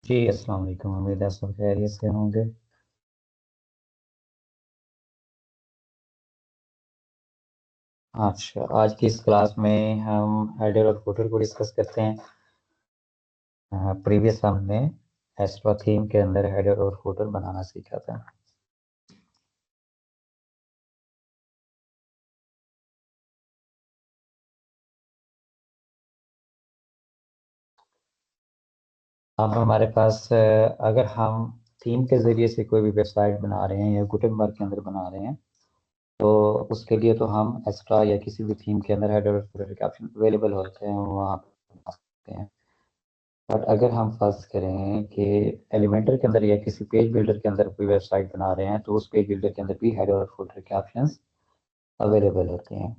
जी अस्सलाम वालेकुम। उम्मीद है सब खैरियत से होंगे। अच्छा, आज की इस क्लास में हम हेडर और फुटर को डिस्कस करते हैं। प्रीवियस हमने एस्ट्रा थीम के अंदर हेडर और फुटर बनाना सीखा था। अब हमारे पास अगर हम थीम के ज़रिए से कोई भी वेबसाइट बना रहे हैं या गुटेनबर्ग के अंदर बना रहे हैं, तो उसके लिए तो हम एक्स्ट्रा या किसी भी थीम के अंदर हेडर और फुटर के ऑप्शन अवेलेबल होते हैं, वहाँ पर बना सकते हैं। बट अगर हम फर्ज करें कि एलिमेंटर के अंदर या किसी पेज बिल्डर के अंदर कोई वेबसाइट बना रहे हैं, तो उस पेज बिल्डर के अंदर भी हेडर और फुटर के ऑप्शंस अवेलेबल होते हैं।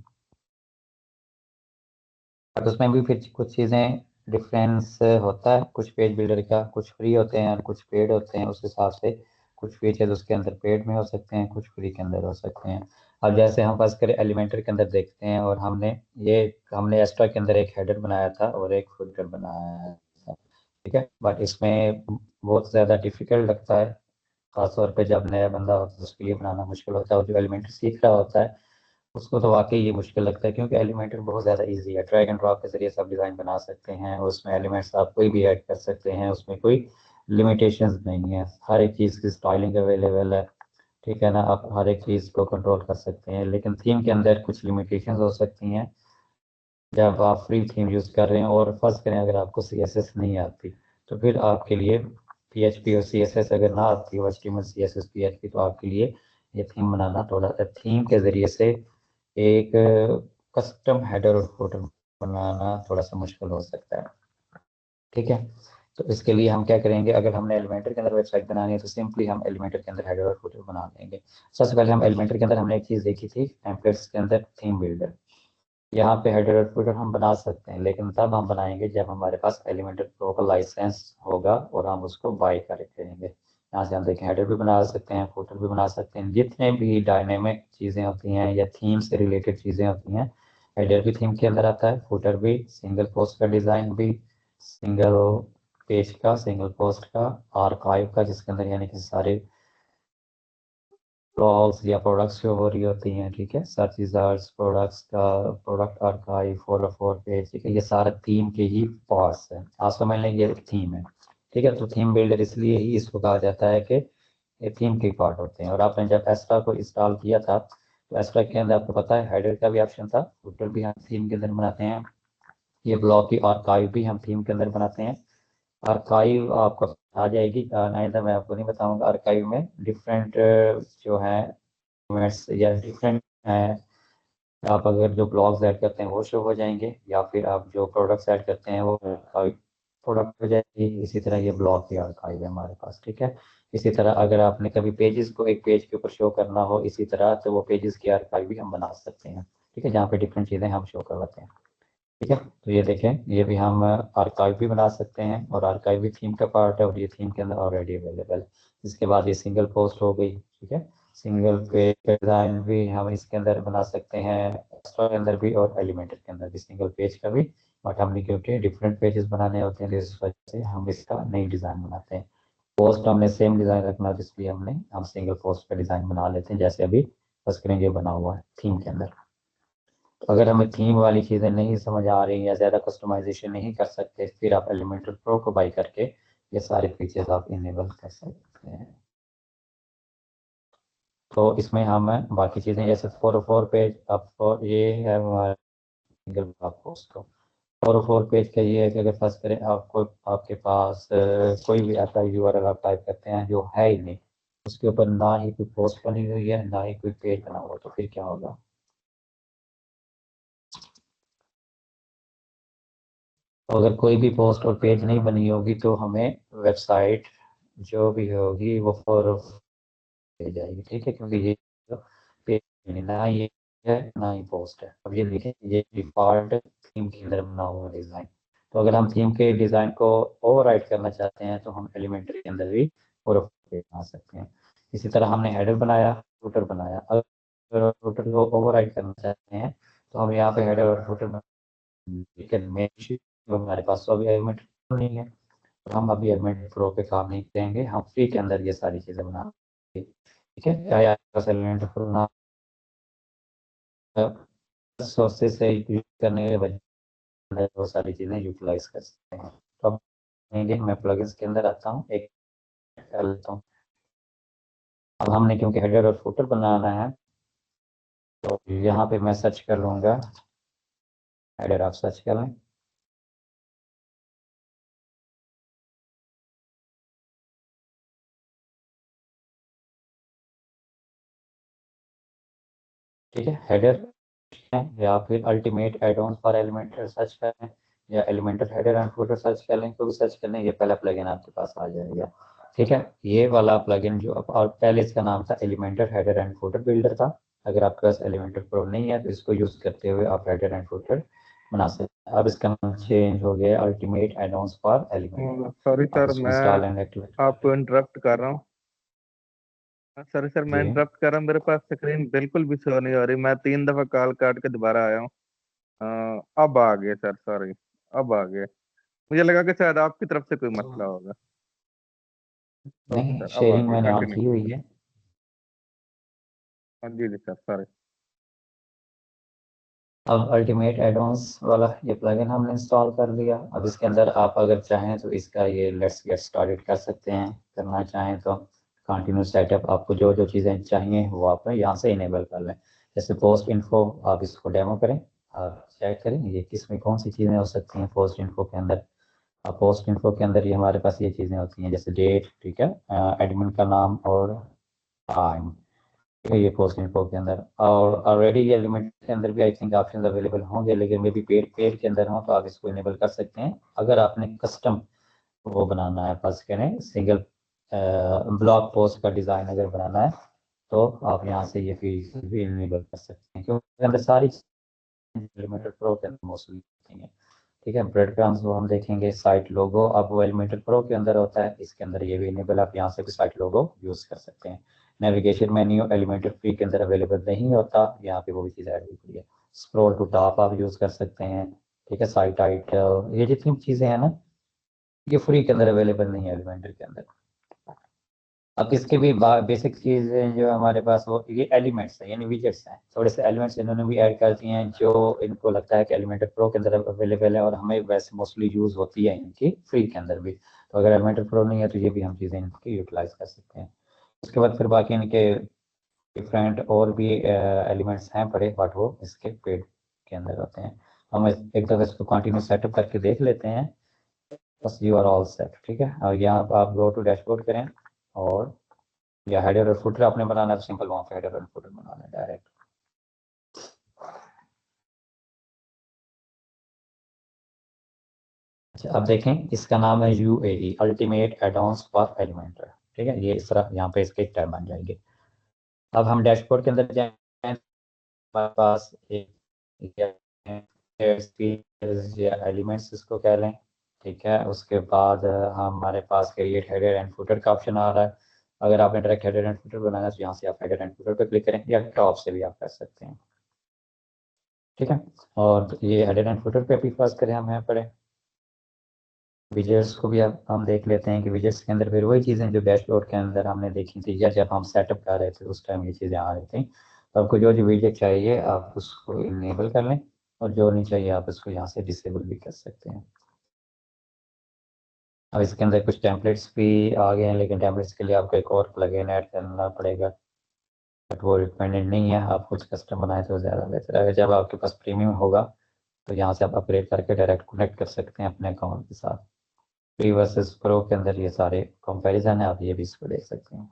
बट उसमें भी फिर कुछ चीज़ें डिफरेंस होता है। कुछ पेज बिल्डर का कुछ फ्री होते हैं और कुछ पेड होते हैं। उस हिसाब से कुछ फीचर्स उसके अंदर पेड में हो सकते हैं, कुछ फ्री के अंदर हो सकते हैं। अब जैसे हम फर्ज करें एलिमेंटर के अंदर देखते हैं, और हमने एक्स्ट्रा के अंदर एक हेडर बनाया था और एक फुटर बनाया था। ठीक है, बट इसमें बहुत ज़्यादा डिफिकल्ट लगता है, खासतौर पे जब नया बंदा होता है उसके लिए बनाना मुश्किल होता है, और जो एलिमेंटर सीख रहा होता है उसको तो वाकई ये मुश्किल लगता है, क्योंकि एलिमेंटर बहुत ज़्यादा इजी है। ड्रैग एंड ड्रॉप के जरिए सब डिज़ाइन बना सकते हैं, और उसमें एलिमेंट्स आप कोई भी ऐड कर सकते हैं, उसमें कोई लिमिटेशंस नहीं है। हर एक चीज़ की स्टाइलिंग अवेलेबल है। ठीक है ना, आप हर एक चीज़ को कंट्रोल कर सकते हैं। लेकिन थीम के अंदर कुछ लिमिटेशंस हो सकती हैं जब आप फ्री थीम यूज़ कर रहे हैं। और फर्ज करें अगर आपको CSS नहीं आती, तो फिर आपके लिए PHP और CSS अगर ना आती हो, HTML CSS PHP, तो आपके लिए ये थीम बनाना थोड़ा थीम के ज़रिए से एक कस्टम हेडर और फुटर बनाना थोड़ा सा मुश्किल हो सकता है। ठीक है, तो इसके लिए हम क्या करेंगे, अगर हमने एलिमेंटर के अंदर वेबसाइट बनानी है तो सिंपली हम एलिमेंटर के अंदर हेडर और फुटर बना देंगे। सबसे पहले हम एलिमेंटर के अंदर हमने एक चीज़ देखी थी, टेम्पलेट्स के अंदर थीम बिल्डर। यहाँ पे हेडर और फुटर हम बना सकते हैं, लेकिन तब हम बनाएंगे जब हमारे पास एलिमेंटर प्रो का लाइसेंस होगा और हम उसको बाय करेंगे। यहाँ से हम देखें, हेडर भी बना सकते हैं, फुटर भी बना सकते हैं। जितने भी डायनेमिक चीज़ें होती हैं या थीम से रिलेटेड चीज़ें होती हैं, हेडर भी थीम के अंदर आता है, फुटर भी, सिंगल पोस्ट का डिज़ाइन भी, सिंगल पेज का, सिंगल पोस्ट का, आर्काइव का, जिसके अंदर यानी कि सारे ब्लॉग्स या प्रोडक्ट्स जो हो रही होती हैं। ठीक है, सर्च रिजल्ट्स, प्रोडक्ट्स का प्रोडक्ट आर्काइव, 404 पेज, ठीक है, ये सारे थीम के ही पार्ट्स हैं। आप समझ लें ये थीम है। ठीक है, तो थीम बिल्डर इसलिए ही इसको कहा जाता है कि ये थीम के पार्ट होते हैं। और आपने जब एस्ट्रा को इंस्टॉल किया था, तो एस्ट्रा के अंदर आपको पता है हेडर का भी ऑप्शन था, फुटर भी हम थीम के अंदर बनाते हैं, ये ब्लॉग की आर्काइव भी हम थीम के अंदर बनाते हैं। आर्काइव आपको आ जाएगी, नहीं तो मैं आपको नहीं बताऊंगा। आर्काइव में डिफरेंट जो है इवेंट्स या डिफरेंट हैं, आप अगर जो ब्लॉग्स ऐड करते हैं वो शो हो जाएंगे, या फिर आप जो प्रोडक्ट्स ऐड करते हैं वो प्रोडक्ट हो जाएंगे। इसी तरह ये ब्लॉग की आर्काइव है हमारे पास। ठीक है, इसी तरह अगर आपने कभी पेजेस को एक पेज के ऊपर शो करना हो इसी तरह, तो वो पेजेस की आर्काइव भी हम बना सकते हैं। ठीक है, जहाँ पे डिफरेंट चीज़ें हम शो करवाते हैं। ठीक है, तो ये देखें, ये भी हम आर्काइव भी बना सकते हैं, और आर्काइव भी थीम का पार्ट है, और ये थीम के अंदर ऑलरेडी अवेलेबल। इसके बाद ये सिंगल पोस्ट हो गई। ठीक है, सिंगल पेज डिज़ाइन भी हम इसके अंदर बना सकते हैं, एक्स्ट्रा के अंदर भी और एलिमेंटर के अंदर भी, सिंगल पेज का भी। बट हमने क्योंकि डिफरेंट पेजेस बनाने होते हैं, तो इस वजह से हम इसका नई डिज़ाइन बनाते हैं। पोस्ट हमने सेम डिज़ाइन रखना, तो इसलिए हम सिंगल पोस्ट का डिज़ाइन बना लेते हैं, जैसे अभी स्क्रीन ये बना हुआ है थीम के अंदर। अगर हमें थीम वाली चीज़ें नहीं समझ आ रही या ज़्यादा कस्टमाइजेशन नहीं कर सकते, फिर आप एलिमेंटर प्रो को बाई करके ये सारे फीचर्स आप इनेबल कर सकते हैं। तो इसमें हम बाकी चीज़ें जैसे 404 पेज, आपको ये है हमारा सिंगल पोस्ट को 404 पेज का ये है कि अगर फर्स्ट करें आपको, आपके पास कोई भी ऐसा URL आप टाइप करते हैं जो है ही नहीं, उसके ऊपर ना ही कोई पोस्ट बनी हुई है ना ही कोई पेज बना हुआ, तो फिर क्या होगा। तो अगर कोई भी पोस्ट और पेज नहीं बनी होगी, तो हमें वेबसाइट जो भी होगी वो फॉर हो जाएगी। ठीक है, क्योंकि ये जो पेज ना ये है ना ही पोस्ट है। अब ये देखें, ये डिफॉल्ट थीम के अंदर बना हुआ डिज़ाइन। तो अगर हम थीम के डिज़ाइन को ओवरराइड करना चाहते हैं, तो हम एलिमेंट्री के अंदर भी पूरा पेज बना सकते हैं। इसी तरह हमने हेडर बनाया, फुटर बनाया। अगर फुटर को ओवरराइड करना चाहते हैं, तो हम यहाँ पे हेडर और फुटर, लेकिन मेन इशू हमारे पास तो अभी एलिमेंट नहीं है, हम अभी एलिमेंटर प्रो पे काम नहीं करेंगे, हम फ्री के अंदर ये सारी चीज़ें बनाएंगे। ठीक है, चाहे आपके पास एलिमेंटर प्रो ना सोर्सेज से यूज करने के बजाय वो सारी चीज़ें यूटिलाइज कर सकते हैं। तो अब मैं प्लगइन्स के अंदर आता हूँ, एक कर लेता हूँ। अब हमने क्योंकि हेडर और फुटर बनाना है, तो यहाँ पे मैं सर्च कर लूँगा हेडर, आप सर्च कर लें। ठीक है, हेडर है, या फिर ultimate add on for Elementor search करें, या Elementor header and footer search कर लें, तो भी सर्च कर लें, ये पहला प्लगइन आपके पास आ जाएगा। ठीक है, ये वाला प्लगइन जो और पहले इसका नाम था Elementor header and footer builder था। अगर आपके पास एलिमेंटर प्रो नहीं है तो इसको यूज करते हुए आप हेडर एंड फुटर बना सकते हैं। अब इसका नाम चेंज हो गया ultimate add ons for Elementor. Sorry आप सर, इसको मैं इंस्टॉल एंड एक्टिवेट आपको इंटरप्ट कर रहा हूँ। सॉरी सर, मैं जी। इंटरप्ट कर रहा हूँ, मेरे पास स्क्रीन बिल्कुल भी शो नहीं हो रही। मैं 3 दफा कॉल काट के दोबारा आया हूँ। अब आ गए सर, सॉरी, अब आ गए। मुझे लगा कि शायद आपकी तरफ से कोई मसला होगा। ओके नहीं, सर, अब आ शेयरिंग गए, मैंने ऑन कंटिन्यू की हुई कीजिए। है। हाँ जी जी सर, सॉरी। अब अल्टीमेट एडवांस वाला ये प्लगइन हमने इंस्टॉल कर लिया। अब इसके अंदर आप अगर चाहें तो इसका ये लेट्स गेट स्टार्टेड कर सकते हैं, करना चाहें तो कंटिन्यू सेटअप, आपको जो जो चीज़ें चाहिए वो आप यहाँ से इनेबल कर लें। जैसे पोस्ट इन्फो, आप इसको डेमो करें, आप चेक करें ये किसमें कौन सी चीज़ें हो सकती हैं पोस्ट इन्फो के अंदर। अब पोस्ट इन्फो के अंदर ये हमारे पास ये चीज़ें होती हैं जैसे डेट, ठीक है, एडमिन का नाम और टाइम, ये पोस्ट इन्फो के अंदर। और ऑलरेडी ये एलिमेंट के अंदर भी आई थिंक ऑप्शन अवेलेबल होंगे, लेकिन मे बी पेड पेड के अंदर हो तो आप इसको इनेबल कर सकते हैं। अगर आपने कस्टम वो बनाना है, फर्स्ट करें सिंगल ब्लॉग पोस्ट का डिज़ाइन अगर बनाना है, तो आप यहाँ से ये फील्ड भी इनेबल कर सकते हैं, क्योंकि इसके अंदर सारी एलिमेंटर प्रो के अंदर मोस्टली होती हैं। ठीक है, ब्रेड क्रम्स वो हम देखेंगे, साइट लोगो अब वो एलिमेंटर प्रो के अंदर होता है, इसके अंदर ये भी इनेबल, आप यहाँ से भी साइट लोगो यूज़ कर सकते हैं। नेविगेशन मेन्यू एलिमेंटर फ्री के अंदर अवेलेबल नहीं होता, यहाँ पे वो भी चीज़ ऐड हुई है। स्क्रॉल टू टॉप आप यूज़ कर सकते हैं। ठीक है, साइट टाइटल, ये जितनी चीज़ें हैं ना, ये फ्री के अंदर अवेलेबल नहीं है एलिमेंटर के अंदर। अब इसके भी बेसिक चीज़ें जो हमारे पास वो ये एलिमेंट्स हैं, यानी विजेट्स हैं, थोड़े से एलिमेंट्स इन्होंने भी ऐड कर दिए हैं जो इनको लगता है कि एलिमेंटर प्रो के अंदर अवेलेबल है, और हमें वैसे मोस्टली यूज़ होती है इनकी फ्री के अंदर भी। तो अगर एलिमेंटर प्रो नहीं है तो ये भी हम चीज़ें इनकी यूटिलाइज कर सकते हैं। उसके बाद फिर बाकी इनके डिफरेंट और भी एलिमेंट्स हैं पड़े, बट वो इसके पेड के अंदर होते हैं। हम एक दफ़ा इसको कंटिन्यू सेटअप करके देख लेते हैं। बस यू आर ऑल सेट। ठीक है, और यहाँ पर आप गो टू डैशबोर्ड करें, और या हेडर और फुटर आपने बनाना है तो सिंपल वहाँ पे हेडर और फुटर बनाना है डायरेक्ट। अच्छा, अब देखें इसका नाम है UAE ultimate advance for Elementor. ठीक है, ये इस तरह यहाँ पे इसके एक टैब बन जाएंगे। अब हम डैशबोर्ड के अंदर जाएं, हमारे पास एक या एलिमेंट्स इसको कह लें। ठीक है, उसके बाद हमारे पास क्रिएट हेडर एंड फुटर का ऑप्शन आ रहा है। अगर आपने डायरेक्ट हेडर एंड फुटर बनाना है तो यहाँ से आप हेडर एंड फुटर पर क्लिक करें, या टॉप से भी आप कर सकते हैं। ठीक है, और ये हेडर एंड फुटर पे भी फर्स्ट करें हम यहाँ पर विजेट्स को भी अब हम देख लेते हैं कि विजेट्स के अंदर फिर वही चीज़ें जो डैशबोर्ड के अंदर हमने देखी थी, या जब हम सेटअप कर रहे थे उस टाइम ये चीज़ें आ रही थी। तो आपको जो जो विजेट चाहिए आप उसको इनेबल कर लें, और जो नहीं चाहिए आप उसको यहाँ से डिसेबल भी कर सकते हैं। अब इसके अंदर कुछ टेम्पलेट्स भी आ गए हैं, लेकिन टेम्पलेट्स के लिए आपको एक और प्लगइन ऐड करना पड़ेगा, बट वो रिकमेंडेड नहीं है। आप कुछ कस्टम बनाए तो ज़्यादा बेहतर है। जब आपके पास प्रीमियम होगा तो यहाँ से आप अपग्रेड करके डायरेक्ट कनेक्ट कर सकते हैं अपने अकाउंट के साथ। प्री वर्सेस प्रो के अंदर ये सारे कंपैरिजन है, आप ये भी इसको देख सकते हैं।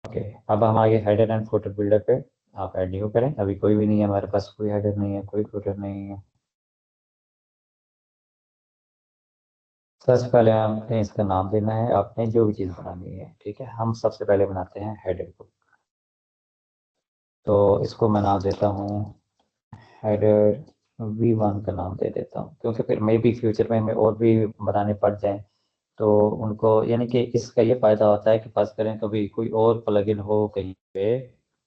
ओके, अब हम आगे हेडर एंड फुटर बिल्डर पे, आप ऐड न्यू करें। अभी कोई भी नहीं है हमारे पास, कोई हेडर नहीं है, कोई फुटर नहीं है। सबसे पहले आपने इसका नाम देना है, आपने जो भी चीज़ बनानी है। ठीक है, हम सबसे पहले बनाते हैं हेडर को, तो इसको मैं नाम देता हूँ हेडर V1 का नाम दे देता हूँ, क्योंकि फिर मे भी फ्यूचर में हमें और भी बनाने पड़ जाएं तो उनको, यानी कि इसका ये फ़ायदा होता है कि पास करें कभी कोई और प्लगइन हो कहीं पे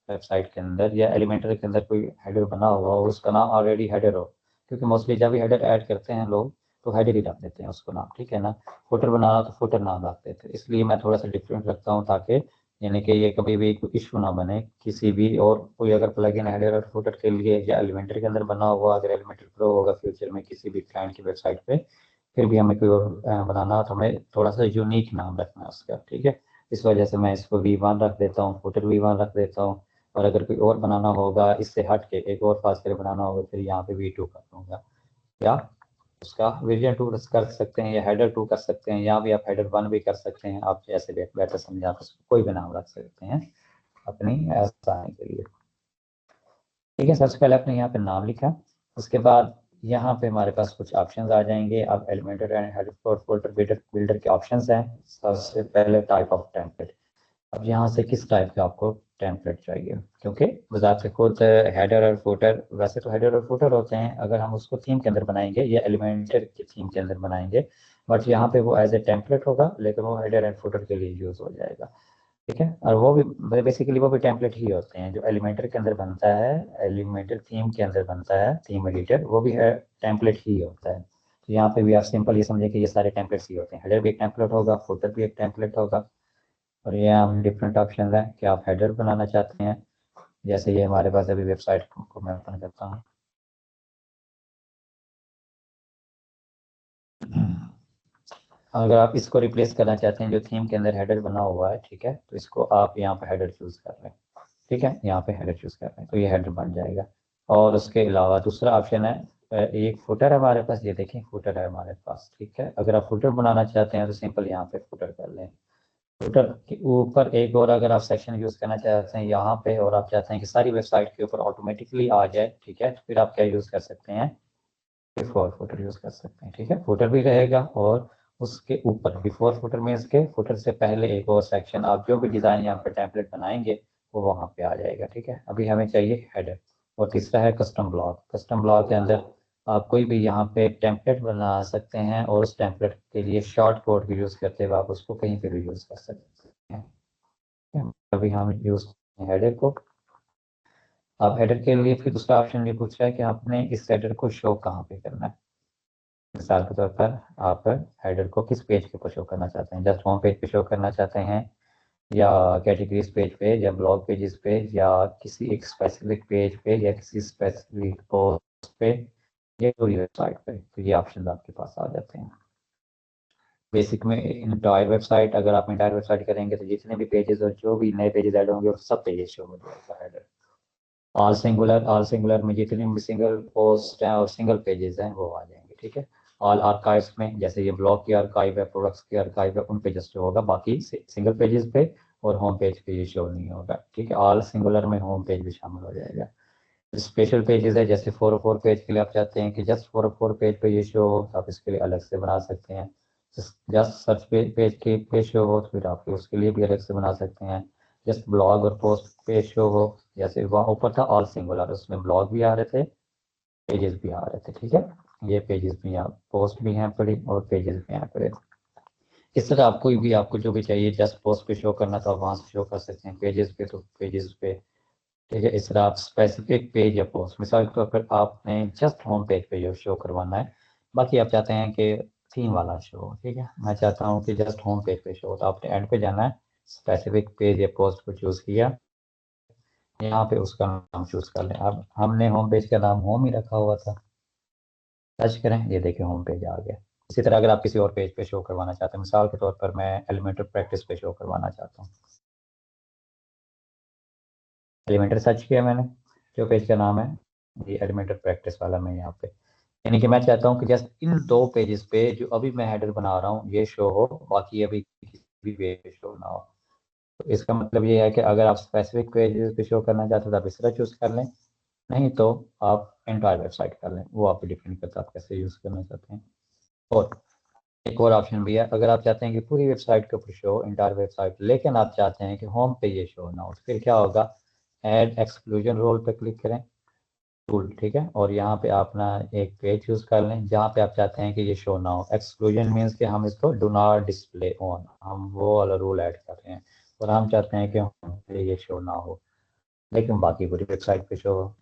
वेबसाइट के अंदर या एलिमेंटर के अंदर कोई हेडर बना हुआ हो, उसका नाम ऑलरेडी हेडर हो, क्योंकि मोस्टली जब भी हेडर ऐड करते हैं लोग तो हेडर ही रख देते हैं उसको नाम, ठीक है ना। फुटर बनाना तो फुटर नाम रख देते हैं, इसलिए मैं थोड़ा सा डिफरेंट रखता हूँ, ताकि यानी कि ये कभी भी कोई इशू ना बने किसी भी। और कोई अगर प्लगइन हेडर और फुटर के लिए या एलिमेंटर के अंदर बना हुआ, अगर एलिमेंटर प्रो होगा फ्यूचर में किसी भी क्लाइंट की वेबसाइट पे, फिर भी हमें कोई और बनाना हो तो हमें थोड़ा सा यूनिक नाम रखना है उसका, ठीक है। इस वजह से मैं इसको V1 रख देता हूँ, फुटर V1 रख देता हूँ। और अगर कोई और बनाना होगा इससे हट के, एक और खास करके बनाना होगा, फिर यहाँ पे V2 कर दूंगा, या उसका वर्जन 2 कर सकते हैं, या हेडर 2 कर सकते हैं, या भी आप हेडर 1 भी कर सकते हैं। आप जैसे बेटर समझे आप उसको कोई भी नाम रख सकते हैं अपनी आसानी के लिए, ठीक है। सबसे पहले आपने यहाँ पे नाम लिखा, उसके बाद यहाँ पे हमारे पास कुछ ऑप्शंस आ जाएंगे। अब Elementor and header folder builder के ऑप्शंस हैं। सबसे पहले टाइप ऑफ टेम्पलेट। अब यहाँ से किस टाइप का आपको टेम्पलेट चाहिए, क्योंकि बजात से खुद हेडर और फुटर, वैसे तो हेडर और फुटर होते हैं, अगर हम उसको थीम के अंदर बनाएंगे या एलिमेंटर की थीम के अंदर बनाएंगे, बट यहाँ पे वो एज ए टेम्पलेट होगा, लेकिन वो हेडर एंड फुटर के लिए यूज हो जाएगा, ठीक है। और वो भी बेसिकली वो भी टेम्पलेट ही होते हैं जो एलिमेंटर के अंदर बनता है, एलिमेंटर थीम के अंदर बनता है, थीम एडिटर वो भी है टेम्पलेट ही होता है। तो यहाँ पे भी आप सिंपल ये समझे कि ये सारे टेम्पलेट्स ही होते हैं, हेडर भी एक टेम्पलेट होगा, फुटर भी एक टेम्पलेट होगा। और ये हम डिफरेंट ऑप्शन है कि आप हेडर बनाना चाहते हैं, जैसे ये हमारे पास अभी वेबसाइट को मैं ओपन करता हूँ। अगर आप इसको रिप्लेस करना चाहते हैं जो थीम के अंदर हेडर बना हुआ है, ठीक है, तो इसको आप यहाँ पे हेडर चूज कर रहे हैं, ठीक है, यहाँ पे हेडर चूज कर रहे हैं तो ये हेडर बन जाएगा। और उसके अलावा दूसरा ऑप्शन है, एक फुटर है हमारे पास, ये देखें फुटर है हमारे पास, ठीक है। अगर आप फुटर बनाना चाहते हैं तो सिंपल यहाँ पे फुटर कर लें। फुटर के ऊपर एक और अगर आप सेक्शन यूज करना चाहते हैं यहाँ पे, और आप चाहते हैं कि सारी वेबसाइट के ऊपर ऑटोमेटिकली आ जाए, ठीक है, तो फिर आप क्या यूज कर सकते हैं, बिफोर फुटर यूज कर सकते हैं, ठीक है। फुटर भी रहेगा और उसके ऊपर बिफोर फुटर में इसके फुटर से पहले एक और सेक्शन, आप जो भी डिजाइन यहाँ पे टेम्पलेट बनाएंगे वो वहाँ पे आ जाएगा, ठीक है। अभी हमें चाहिए हेडर। और तीसरा है कस्टम ब्लॉक। कस्टम ब्लॉक के अंदर आप कोई भी यहाँ पे टेम्पलेट बना सकते हैं, और उस टेम्पलेट के लिए शॉर्ट कोड भी यूज करते हुए आप उसको कहीं पे भी यूज कर सकते हैं। अभी हम यूज हेडर को, अब हेडर के लिए फिर दूसरा ऑप्शन ये पूछ रहा है कि आपने इस हेडर को शो कहाँ पे करना है। मिसाल के तौर पर आप हेडर को किस पेज के ऊपर शो करना चाहते हैं, जस्ट होम पेज पे शो करना चाहते हैं, या कैटेगरीज पेज पे, या ब्लॉग पेजेस पे, या किसी एक स्पेसिफिक पेज पे, या किसी स्पेसिफिक पोस्ट पे, या पूरी वेबसाइट पे, तो ये ऑप्शन आपके पास आ जाते हैं। बेसिक में इंटायर वेबसाइट, अगर आप इंटायर वेबसाइट करेंगे तो जितने भी पेजेस और जो भी नए पेजेस ऐड होंगे वो सब पेजेस शो हो जाएगा हेडर। ऑल सिंगुलर में जितने भी सिंगल पोस्ट हैं और सिंगल पेजेस हैं वो आ जाएंगे, ठीक है। ऑल आर्काइव्स में जैसे ये ब्लॉग की आर्काइव है, प्रोडक्ट्स की आर्काइव है, उन पे जस्ट होगा, बाकी सिंगल पेजेस पे और होम पेज पे ये शो नहीं होगा, ठीक है। ऑल सिंगुलर में होम पेज भी शामिल हो जाएगा। स्पेशल पेजेस है, जैसे 404 पेज के लिए आप चाहते हैं कि जस्ट 404 पेज पे ये शो हो, तो आप इसके लिए अलग से बना सकते हैं। जस्ट सर्च पेज के पे शो हो तो फिर आप उसके लिए भी अलग से बना सकते हैं। जस्ट ब्लॉग और पोस्ट पे शो हो, जैसे वहाँ ऊपर था ऑल सिंगुलर, उसमें ब्लॉग भी आ रहे थे, पेजेस भी आ रहे थे, ठीक है। ये पेजेस भी यहाँ पोस्ट भी हैं पड़े और पेजेस भी हैं पड़े। इस तरह आपको भी, आपको जो भी चाहिए, जस्ट पोस्ट पे शो करना तो आप वहाँ से शो कर सकते हैं, पेजेस पे तो पेजेस पे, ठीक है। इस तरह आप स्पेसिफिक पेज या पोस्ट, मिसाल के तौर पर आपने जस्ट होम पेज पे जो शो करवाना है, बाकी आप चाहते हैं कि थीम वाला शो हो, ठीक है, मैं चाहता हूँ कि जस्ट होम पेज पे शो हो, तो आपने एंड पे जाना है, स्पेसिफिक पेज या पोस्ट को चूज किया, यहाँ पे उसका नाम चूज कर लें। अब हमने होम पेज का नाम होम ही रखा हुआ था, सर्च करें, ये देखिए होम पेज आ गया। इसी तरह अगर आप किसी और पेज पे शो करवाना चाहते हैं, मिसाल के तौर पर मैं एलिमेंटर प्रैक्टिस पे शो करवाना चाहता हूँ, एलिमेंटर सर्च किया मैंने, जो पेज का नाम है ये एलिमेंटर प्रैक्टिस वाला, मैं यहाँ पे, यानी कि मैं चाहता हूँ कि जस्ट इन दो पेजेस पे जो अभी मैं हेडर बना रहा हूँ ये शो हो, बाकी अभी किसी भी पेज पे शो ना हो। तो इसका मतलब ये है कि अगर आप स्पेसिफिक पेजेस पे शो करना चाहते हो तो आप इस तरह चूज कर लें, नहीं तो आप एंटायर वेबसाइट कर लें, वो आप पे डिपेंड करता है आप कैसे यूज करना चाहते हैं। और एक और ऑप्शन भी है, अगर आप चाहते हैं कि पूरी वेबसाइट के ऊपर शो, इंटायर वेबसाइट, लेकिन आप चाहते हैं कि होम पे ये शो ना हो, तो फिर क्या होगा, ऐड एक्सक्लूजन रोल पे क्लिक करें, टूल, ठीक है, और यहाँ पे आप ना एक पेज चूज कर लें जहाँ पे आप चाहते हैं कि ये शो ना हो। एक्सक्लूजन मीन्स कि हम इसको डू नॉट डिस्प्ले ऑन, हम वो वाला रूल ऐड कर रहे हैं, और हम चाहते हैं कि होम पे ये शो ना हो। लेकिन बाकी पूरी वेबसाइट पे शो हो।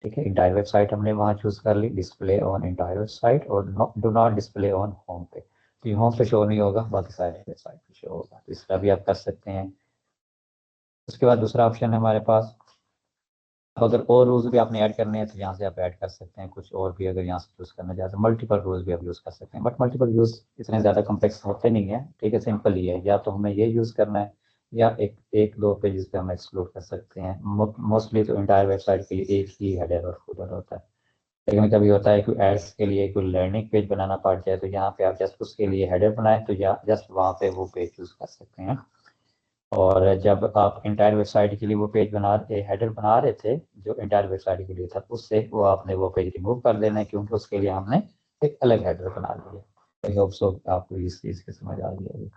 ठीक है, इंटायर वेबसाइट हमने वहाँ चूज कर ली, डिस्प्ले ऑन इंटायर वेबसाइट, और do not display on home पे, तो ये होम पे शो नहीं होगा, बाकी सारे वेबसाइट पे शो होगा। तो इस तरह भी आप कर सकते हैं। उसके बाद दूसरा ऑप्शन है हमारे पास, अगर और रूल्स भी आपने ऐड करने हैं तो यहाँ से आप ऐड कर सकते हैं कुछ और भी, अगर यहाँ से चूज करना चाहते हैं मल्टीपल रूल्स भी आप यूज़ कर सकते हैं, बट मल्टीपल यूज़ इतने ज़्यादा कम्प्लेक्स होते नहीं है। ठीक है, सिंपल ही है, या तो हमें ये यूज़ करना है या एक एक दो पेजेस पे हम एक्सक्लूड कर सकते हैं। मोस्टली तो इंटायर वेबसाइट के लिए एक ही हेडर और फूटर होता है, लेकिन कभी होता है कि एड्स के लिए कोई लर्निंग पेज बनाना पड़ जाए, तो यहाँ पे आप जस्ट उसके लिए हेडर बनाए तो या जस्ट वहाँ पे वो पेज चूज कर सकते हैं। और जब आप इंटायर वेबसाइट के लिए वो पेज हेडर बना रहे थे जो इंटायर वेबसाइट के लिए था, उससे वो आपने वो पेज रिमूव कर देना है, क्योंकि उसके लिए हमने एक अलग हेडर बना लिया। आई होप सो आपको इस चीज़ की समझ आ गई होगी।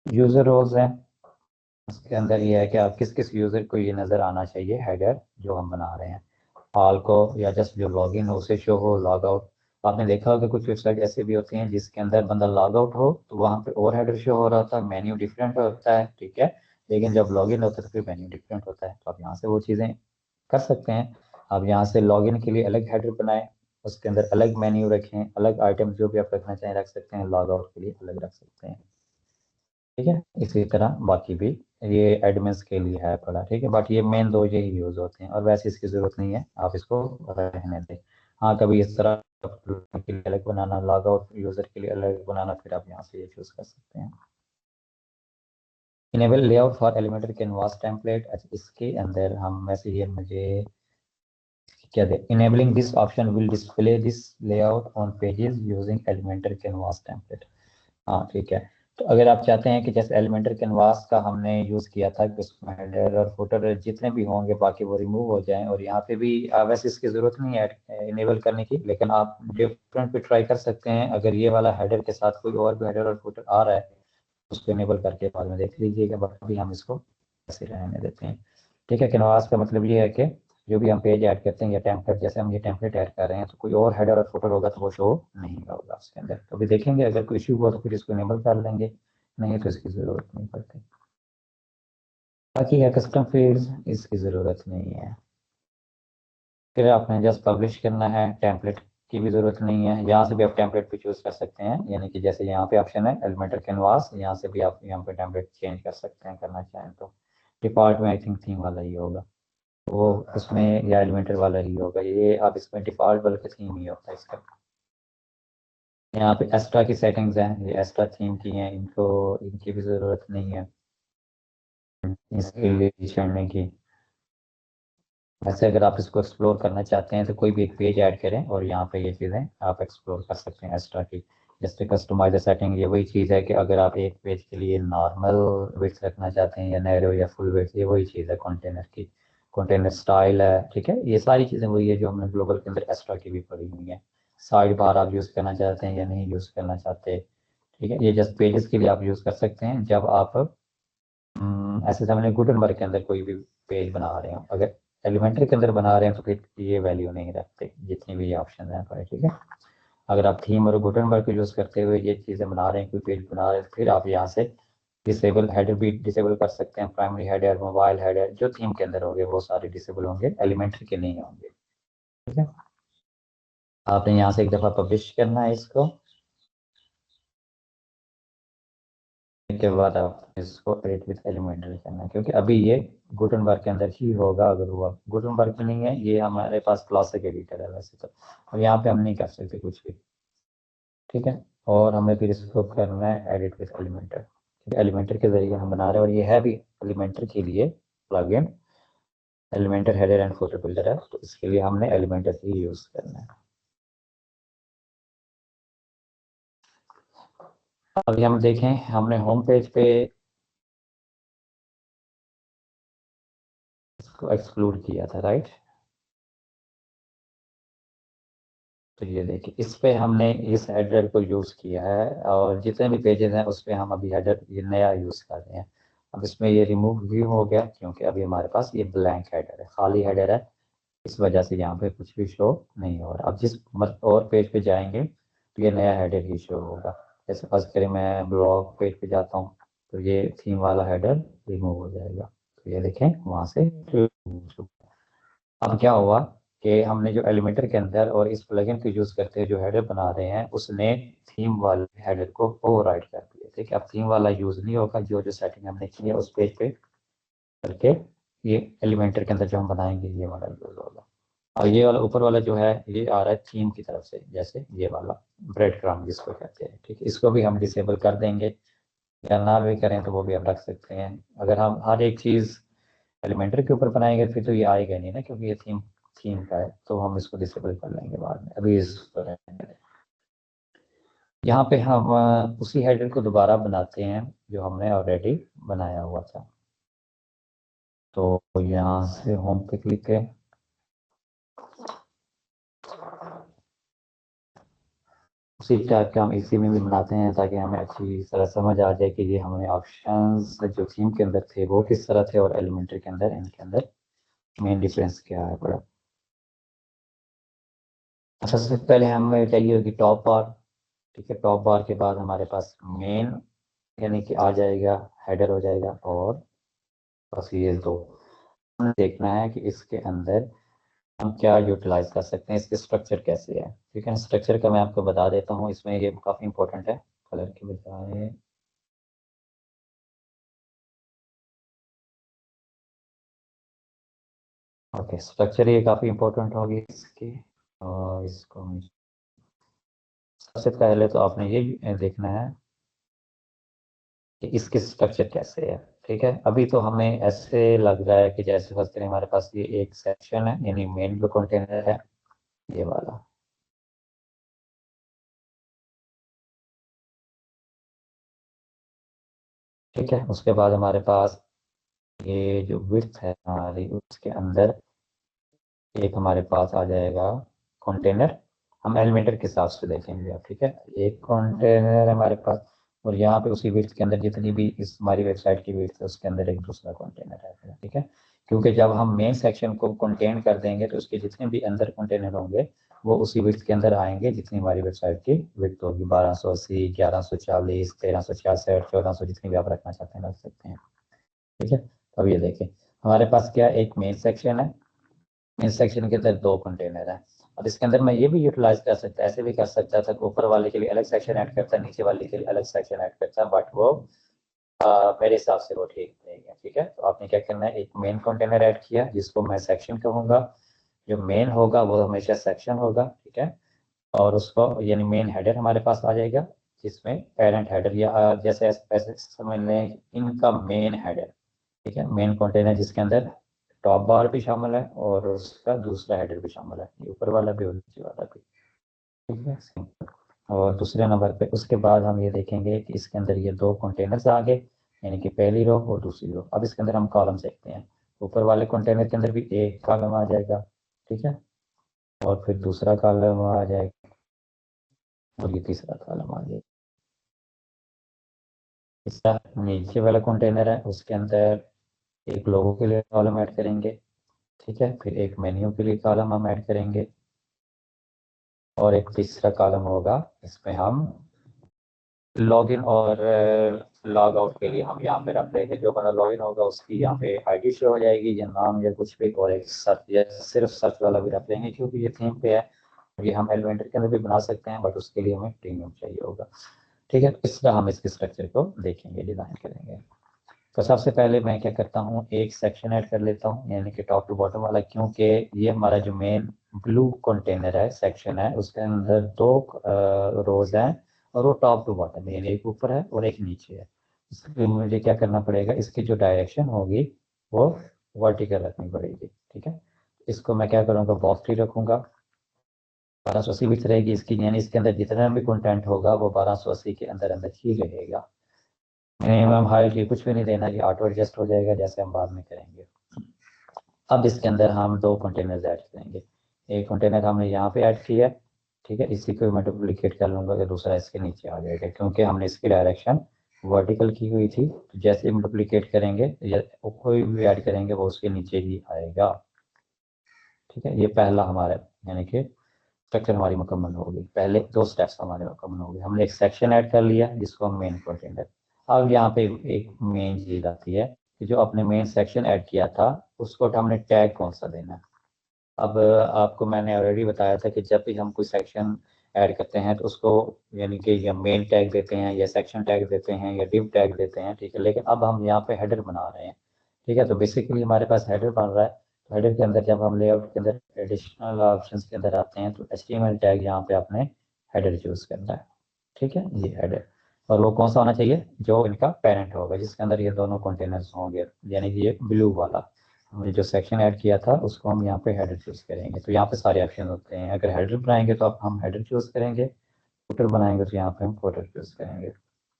यूजर रोल्स हैं, उसके अंदर ये है कि आप किस किस यूजर को ये नज़र आना चाहिए हेडर जो हम बना रहे हैं, ऑल को, या जस्ट जो लॉगिन हो उसे शो हो, लॉग आउट। आपने देखा होगा कुछ वेबसाइट ऐसे भी होती हैं जिसके अंदर बंदा लॉग आउट हो तो वहाँ पे और हेडर शो हो रहा होता है, मेन्यू डिफरेंट होता है, ठीक है, लेकिन जब लॉगिन होता है तो फिर मेन्यू डिफरेंट होता है। तो आप यहाँ से वो चीज़ें कर सकते हैं। आप यहाँ से लॉगिन के लिए अलग हेडर बनाएं, उसके अंदर अलग मेन्यू रखें, अलग आइटम जो भी आप रखना चाहें रख सकते हैं, लॉग आउट के लिए अलग रख सकते हैं। ठीक है, इसी तरह बाकी भी ये एडमिन्स के लिए है पड़ा, ठीक है, बट ये मेन दो यही यूज होते हैं, और वैसे इसकी जरूरत नहीं है, आप इसको रहने दें। हाँ, कभी इस तरह के लिए अलग बनाना, लॉग आउट यूजर के लिए अलग बनाना, फिर आप यहाँ से ये चूज कर सकते हैं। Enable layout for Elementor canvas template, इसके अंदर हम वैसे ये मुझे क्या दे, enabling this option will display this layout on pages using Elementor canvas template. हाँ ठीक है, तो अगर आप चाहते हैं कि जैसे एलिमेंटर कैनवास का हमने यूज़ किया था कि उसमें हेडर और फुटर जितने भी होंगे बाकी वो रिमूव हो जाएं, और यहाँ पे भी वैसे इसकी ज़रूरत नहीं है इनेबल करने की, लेकिन आप डिफरेंट पे ट्राई कर सकते हैं। अगर ये वाला हेडर के साथ कोई और भी हेडर और फुटर आ रहा है उसको इनेबल करके बाद में देख लीजिएगा, बट अभी हम इसको ऐसे रहने देते हैं। ठीक है, कैनवास का मतलब ये है कि जो भी हम पेज ऐड करते हैं या टेम्पलेट, जैसे हम ये टेम्पलेट ऐड कर रहे हैं तो कोई और हेडर और फुटर होगा तो वो शो नहीं होगा उसके अंदर। तो अभी देखेंगे अगर कोई इश्यू हुआ तो फिर इसको इनेबल कर लेंगे, नहीं तो इसकी ज़रूरत नहीं पड़ती। बाकी है कस्टम फील्ड्स, इसकी ज़रूरत नहीं है। फिर आपने जस्ट पब्लिश करना है, टेम्पलेट की भी ज़रूरत नहीं है, यहाँ से भी आप टेम्पलेट भी चूज़ कर सकते हैं, यानी कि जैसे यहाँ पे ऑप्शन है एलिमेंटर कैनवास, यहाँ से भी आप यहाँ पे टेम्पलेट चेंज कर सकते हैं करना चाहें तो। डिफ़ॉल्ट में आई थिंक थीम वाला ही होगा वो, उसमें या एलिमेंटर वाला ही होगा ये, आप इसमें डिफ़ॉल्ट बल्कि थीम ही होता है इसका। यहाँ पे एक्स्ट्रा की सेटिंग्स हैं, ये एक्स्ट्रा थीम की हैं, इनको इनकी भी ज़रूरत नहीं है इसके लिए छोड़ने की। वैसे अगर आप इसको एक्सप्लोर करना चाहते हैं तो कोई भी एक पेज ऐड करें और यहाँ पे ये चीज़ें आप एक्सप्लोर कर सकते हैं एक्स्ट्रा की। जैसे कस्टमाइजर सेटिंग, ये वही चीज़ है कि अगर आप एक पेज के लिए नॉर्मल विड्थ रखना चाहते हैं या नैरो या फुल विड्थ, ये वही चीज़ है कंटेनर की। कंटेनर स्टाइल है, ठीक है, ये सारी चीज़ें वही है जो हमने ग्लोबल के अंदर एक्स्ट्रा की भी पड़ी हुई है। साइड बार आप यूज़ करना चाहते हैं या नहीं यूज़ करना चाहते, ठीक है, ये जस्ट पेजेस के लिए आप यूज़ कर सकते हैं। जब आप ऐसे समझ लें गुटनबर्ग के अंदर कोई भी पेज बना रहे हो, अगर एलिमेंट्री के अंदर बना रहे हैं तो फिर ये वैल्यू नहीं रखते जितनी भी ये ऑप्शन है पर, ठीक है। अगर आप थीम और गुटनबर्ग को यूज़ करते हुए ये चीज़ें बना रहे हैं, कोई पेज बना रहे हैं, फिर आप यहाँ से डिसेबल हेडर भी डिसेबल कर सकते हैं। प्राइमरी हेडर, मोबाइल हेडर जो थीम के अंदर होंगे वो सारे डिसेबल होंगे, एलिमेंट्री के नहीं होंगे, ठीक है। आपने यहाँ से एक दफ़ा पब्लिश करना है इसको, के बाद आप इसको एडिट विद एलिमेंट्री करना है, क्योंकि अभी ये गुटनबर्ग के अंदर ही होगा। अगर हुआ गुटनबर्ग में नहीं है, ये हमारे पास क्लासिक एडिटर है वैसे तो, और यहाँ पे हम नहीं कर सकते कुछ भी, ठीक है। और हमें फिर इसको करना है एडिट विद एलिमेंटर, एलिमेंटर के जरिए हम बना रहे हैं, और ये है भी एलिमेंटर के लिए plugin, Elementor header and footer builder है, तो इसके लिए हमने एलिमेंटर ही यूज करना है। अभी हम देखें, हमने होम पेज पे इसको एक्सक्लूड किया था, राइट। तो ये देखिए इस पे हमने इस हेडर को यूज़ किया है, और जितने भी पेजेस हैं उस पे हम अभी हेडर ये नया यूज़ कर रहे हैं। अब इसमें ये रिमूव भी हो गया क्योंकि अभी हमारे पास ये ब्लैंक हेडर है, खाली हेडर है, इस वजह से यहाँ पे कुछ भी शो नहीं हो रहा। अब जिस और पेज पे जाएंगे तो ये नया हेडर ही शो होगा। जैसे फर्स्ट करें मैं ब्लॉग पेज पे जाता हूँ तो ये थीम वाला हेडर रिमूव हो जाएगा। ये देखें वहां से। अब क्या हुआ कि हमने जो एलिमेंटर के अंदर और इस प्लगइन को यूज करते हुए जो हेडर बना रहे हैं उसने थीम वाले हेडर को ओवरराइड कर दिया। ठीक है, अब थीम वाला यूज नहीं होगा, जो जो सेटिंग हमने की है उस पेज पे करके ये एलिमेंटर के अंदर जो हम बनाएंगे ये वाला यूज होगा। और ये वाला ऊपर वाला जो है ये आ रहा है थीम की तरफ से, जैसे ये वाला ब्रेड क्रम्ब जिसको कहते हैं। ठीक है, इसको भी हम डिसेबल कर देंगे, या ना भी करें तो वो भी हम रख सकते हैं। अगर हम हर एक चीज़ एलिमेंटर के ऊपर बनाएंगे फिर तो ये आएगा नहीं ना, क्योंकि ये थीम थीम का है, तो हम इसको डिसेबल कर लेंगे बाद में। अभी इस यहाँ पे हम उसी हेडर को दोबारा बनाते हैं जो हमने ऑलरेडी बनाया हुआ था। तो यहाँ से होम पे क्लिक है, उसी टाइप के हम इसी में भी बनाते हैं ताकि हमें अच्छी तरह समझ आ जाए कि ये हमें ऑप्शंस जो थीम के अंदर थे वो किस तरह थे और एलिमेंटर के अंदर इनके अंदर मेन डिफरेंस क्या है बड़ा। अच्छा, सबसे पहले हमें चाहिए होगी टॉप बार। ठीक है, टॉप बार के बाद हमारे पास मेन यानी कि आ जाएगा, हेडर हो जाएगा, और बस ये दो हमें देखना है कि इसके अंदर हम क्या यूटिलाइज कर सकते हैं, इसके स्ट्रक्चर कैसे है। ठीक है, स्ट्रक्चर का मैं आपको बता देता हूँ, इसमें ये काफ़ी इंपॉर्टेंट है कलर के बजाय। ओके, स्ट्रक्चर ये काफ़ी इंपॉर्टेंट होगी इसकी, और इसको सबसे पहले तो आपने ये देखना है कि इसके स्ट्रक्चर कैसे है। ठीक है, अभी तो हमें ऐसे लग रहा है कि जैसे फर्स्ट में हमारे पास ये एक सेक्शन है यानी मेन जो कंटेनर है ये वाला। ठीक है, उसके बाद हमारे पास ये जो विड्थ है हमारी उसके अंदर एक हमारे पास आ जाएगा कंटेनर। हम एलिमेंटर के हिसाब से देखेंगे अब। ठीक है, एक कंटेनर हमारे पास, और यहाँ पे उसी विड्थ के अंदर जितनी भी इस हमारी वेबसाइट की विड्थ है उसके अंदर एक दूसरा कंटेनर है। ठीक है, क्योंकि जब हम मेन सेक्शन को कंटेन कर देंगे तो उसके जितने भी अंदर कंटेनर होंगे वो उसी विड्थ के अंदर आएंगे जितनी हमारी वेबसाइट की विड्थ होगी, 1280, 1140, 1366, 1400, जितनी भी आप रखना चाहते हैं रख सकते हैं। ठीक है, तो अब ये देखें हमारे पास क्या एक मेन सेक्शन है, इस सेक्शन के अंदर दो कंटेनर है। अब इसके अंदर मैं ये भी यूटिलाइज कर सकता, ऐसे भी कर सकता था कि ऊपर वाले के लिए अलग सेक्शन ऐड करता, नीचे वाले के लिए अलग सेक्शन ऐड करता, बट वो मेरे हिसाब से वो ठीक नहीं है। ठीक है, तो आपने क्या करना है, एक मेन कंटेनर ऐड किया जिसको मैं सेक्शन कहूंगा, जो मेन होगा वो हमेशा सेक्शन होगा। ठीक है, और उसको यानी मेन हेडर हमारे पास आ जाएगा जिसमें पेरेंट हेडर या जैसे ऐसे समझ लें इनका मेन हेडर। ठीक है, मेन कंटेनर जिसके अंदर टॉप बार भी शामिल है और उसका दूसरा हेडर भी शामिल है, ऊपर वाला भी और नीचे वाला भी। ठीक है, और दूसरे नंबर पे उसके बाद हम ये देखेंगे कि इसके अंदर ये दो कंटेनर्स आ गए, यानी कि पहली रो और दूसरी रो। अब इसके अंदर हम कॉलम देखते हैं, ऊपर वाले कंटेनर के अंदर भी एक कॉलम आ जाएगा। ठीक है, और फिर दूसरा कॉलम आ जाएगा और ये तीसरा कॉलम आ जाएगा। इसका नीचे वाला कंटेनर है उसके अंदर एक लोगो के लिए कॉलम ऐड करेंगे। ठीक है, फिर एक मेन्यू के लिए कॉलम हम ऐड करेंगे, और एक तीसरा कॉलम होगा इसमें हम लॉगिन और लॉग आउट के लिए हम यहाँ पे रख देंगे। जो बंदा लॉगिन होगा उसकी यहाँ पे आईडी शो हो जाएगी या नाम या कुछ भी, और एक सर्च या सिर्फ सर्च वाला भी रख देंगे क्योंकि ये थीम पे है। ये हम एलिमेंटर के अंदर भी बना सकते हैं बट उसके लिए हमें प्रीमियम चाहिए होगा। ठीक है, इस तरह हम इसके स्ट्रक्चर को देखेंगे, डिजाइन करेंगे। तो सबसे पहले मैं क्या करता हूँ, एक सेक्शन ऐड कर लेता हूँ यानी कि टॉप टू बॉटम वाला, क्योंकि ये हमारा जो मेन ब्लू कंटेनर है सेक्शन है उसके अंदर दो रोज हैं और वो टॉप टू बॉटम यानी एक ऊपर है और एक नीचे है। इसलिए मुझे क्या करना पड़ेगा, इसकी जो डायरेक्शन होगी वो वर्टिकल रखनी पड़ेगी। ठीक है, इसको मैं क्या करूँगा, बॉक्स ट्री रखूँगा, 1280 बिट्स रहेगी इसकी, यानी इसके अंदर जितना भी कंटेंट होगा वो 1280 के अंदर अंदर ही रहेगा। मिनिमम हाइट ये कुछ भी नहीं देना, ये ऑटो एडजस्ट हो जाएगा जैसे हम बाद में करेंगे। अब इसके अंदर हम दो कंटेनर्स ऐड करेंगे, एक कंटेनर हमने यहाँ पे ऐड किया है। ठीक है, इसी को मैं डुप्लीकेट कर लूँगा तो दूसरा इसके नीचे आ जाएगा, क्योंकि हमने इसकी डायरेक्शन वर्टिकल की हुई थी, तो जैसे हम डुप्लीकेट करेंगे या कोई भी ऐड करेंगे वो उसके नीचे ही आएगा। ठीक है, ये पहला हमारा यानी कि स्ट्रक्चर हमारी मुकम्मल हो गई, पहले दो स्टेप्स हमारे मुकम्मल हो गए। हमने एक सेक्शन ऐड कर लिया जिसको हम मेन कंटेनर। अब यहाँ पे एक मेन चीज आती है कि जो आपने मेन सेक्शन ऐड किया था उसको हमने टैग कौन सा देना है। अब आपको मैंने ऑलरेडी बताया था कि जब भी हम कोई सेक्शन ऐड करते हैं तो उसको यानी कि या मेन टैग देते हैं या सेक्शन टैग देते हैं या डिव टैग देते हैं, ठीक है। लेकिन अब हम यहाँ पे हेडर बना रहे हैं, ठीक है। तो बेसिकली हमारे पास हेडर बन रहा है। तो हेडर के अंदर जब हम लेआउट के अंदर एडिशनल ऑप्शंस के अंदर आते हैं तो HTML टैग यहाँ पे आपने हेडर चूज करना है, ठीक है। ये हेडर, और वो कौन सा होना चाहिए, जो इनका पेरेंट होगा जिसके अंदर ये दोनों कंटेनर्स होंगे, यानी कि ये ब्लू वाला हमने जो सेक्शन ऐड किया था उसको हम यहाँ पे हेडर चूज करेंगे। तो यहाँ पे सारे ऑप्शन होते हैं। अगर हेडर बनाएंगे तो अब हम हेडर चूज करेंगे, फुटर बनाएंगे तो यहाँ पे हम फुटर चूज करेंगे।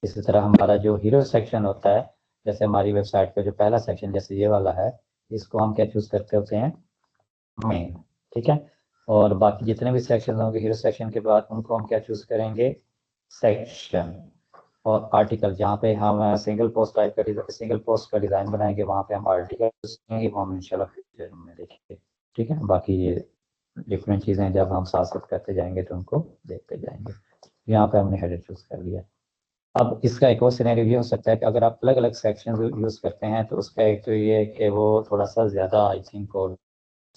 इसी तरह हमारा जो हीरो सेक्शन होता है, जैसे हमारी वेबसाइट का जो पहला सेक्शन जैसे ये वाला है, इसको हम क्या चूज करते होते हैं, मेन, ठीक है। और बाकी जितने भी सेक्शन होंगे हीरो सेक्शन के बाद उनको हम क्या चूज करेंगे, सेक्शन। और आर्टिकल, जहाँ पे हम सिंगल पोस्ट टाइप का सिंगल पोस्ट का डिजाइन बनाएंगे वहाँ पे हम आर्टिकल देंगे, वो हम इंशाल्लाह फ्यूचर में देखेंगे, ठीक है। बाकी ये डिफरेंट चीज़ें जब हम साथ साथ करते जाएंगे तो उनको देखते जाएंगे। यहाँ पे हमने हेडर चूज कर लिया। अब इसका एक और सिनेरियो ये हो सकता है कि अगर आप अलग अलग सेक्शन यूज करते हैं तो उसका एक तो ये है कि वो थोड़ा सा ज्यादा आई थिंक, और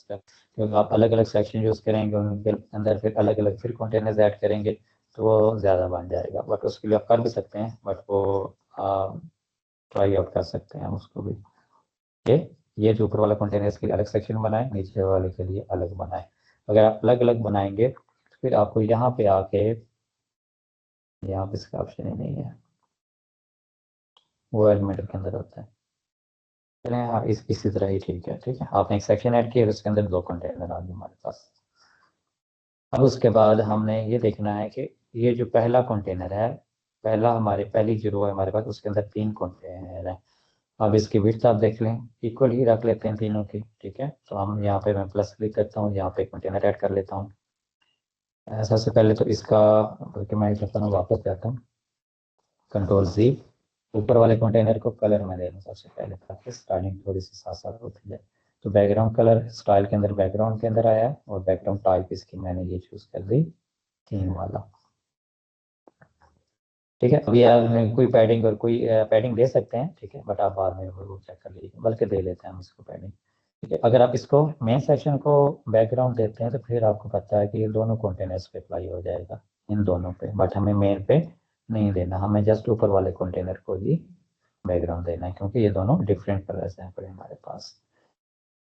क्योंकि आप अलग अलग सेक्शन यूज करेंगे उनके अंदर फिर अलग अलग फिर कंटेनर्स ऐड करेंगे तो वो ज़्यादा बन जाएगा। बट उसके लिए आप कर भी सकते हैं, बट वो ट्राई आउट कर सकते हैं हम उसको भी। ये जो ऊपर वाला कंटेनर्स के लिए अलग सेक्शन बनाए, नीचे वाले के लिए अलग बनाए। अगर आप अलग अलग बनाएंगे तो फिर आपको यहाँ पे आके, यहाँ पे इसका ऑप्शन ही नहीं है, वो एलिमेंटर के अंदर होता है। चलें हाँ, इसी तरह ही ठीक है, ठीक है। आपने एक सेक्शन ऐड किया, उसके अंदर 2 कंटेनर आ गए हमारे पास। अब उसके बाद हमने ये देखना है कि ये जो पहला कंटेनर है, पहली जो रो है हमारे पास, उसके अंदर 3 कंटेनर है। अब इसकी विड्थ आप देख लें, इक्वल ही रख लेते हैं तीनों की, ठीक है। तो हम यहाँ पे मैं प्लस क्लिक करता हूँ, यहाँ पे कंटेनर ऐड कर लेता हूँ। सबसे पहले तो इसका, बल्कि मैं करता हूँ वापस जाता हूँ, Ctrl+Z, ऊपर वाले कंटेनर को कलर में दे दूँ सबसे पहले, ताकि स्टाइलिंग थोड़ी सी साथ साथ होती जाए। तो बैकग्राउंड कलर स्टाइल के अंदर बैकग्राउंड के अंदर आया है, और बैकग्राउंड टाइप इसकी मैंने ये चूज कर दी, थीम वाला, ठीक है। अभी आप कोई पैडिंग और कोई पैडिंग दे सकते हैं, ठीक है, बट आप बाद में वो चेक कर लीजिए, बल्कि दे लेते हैं हम इसको पैडिंग, ठीक है। अगर आप इसको मेन सेक्शन को बैकग्राउंड देते हैं तो फिर आपको पता है कि ये दोनों कंटेनर्स पे अप्लाई हो जाएगा, इन दोनों पे। बट हमें मेन पे नहीं देना, हमें जस्ट ऊपर वाले कंटेनर को ही बैकग्राउंड देना है, क्योंकि ये दोनों डिफरेंट कलर्स हैं हमारे पास।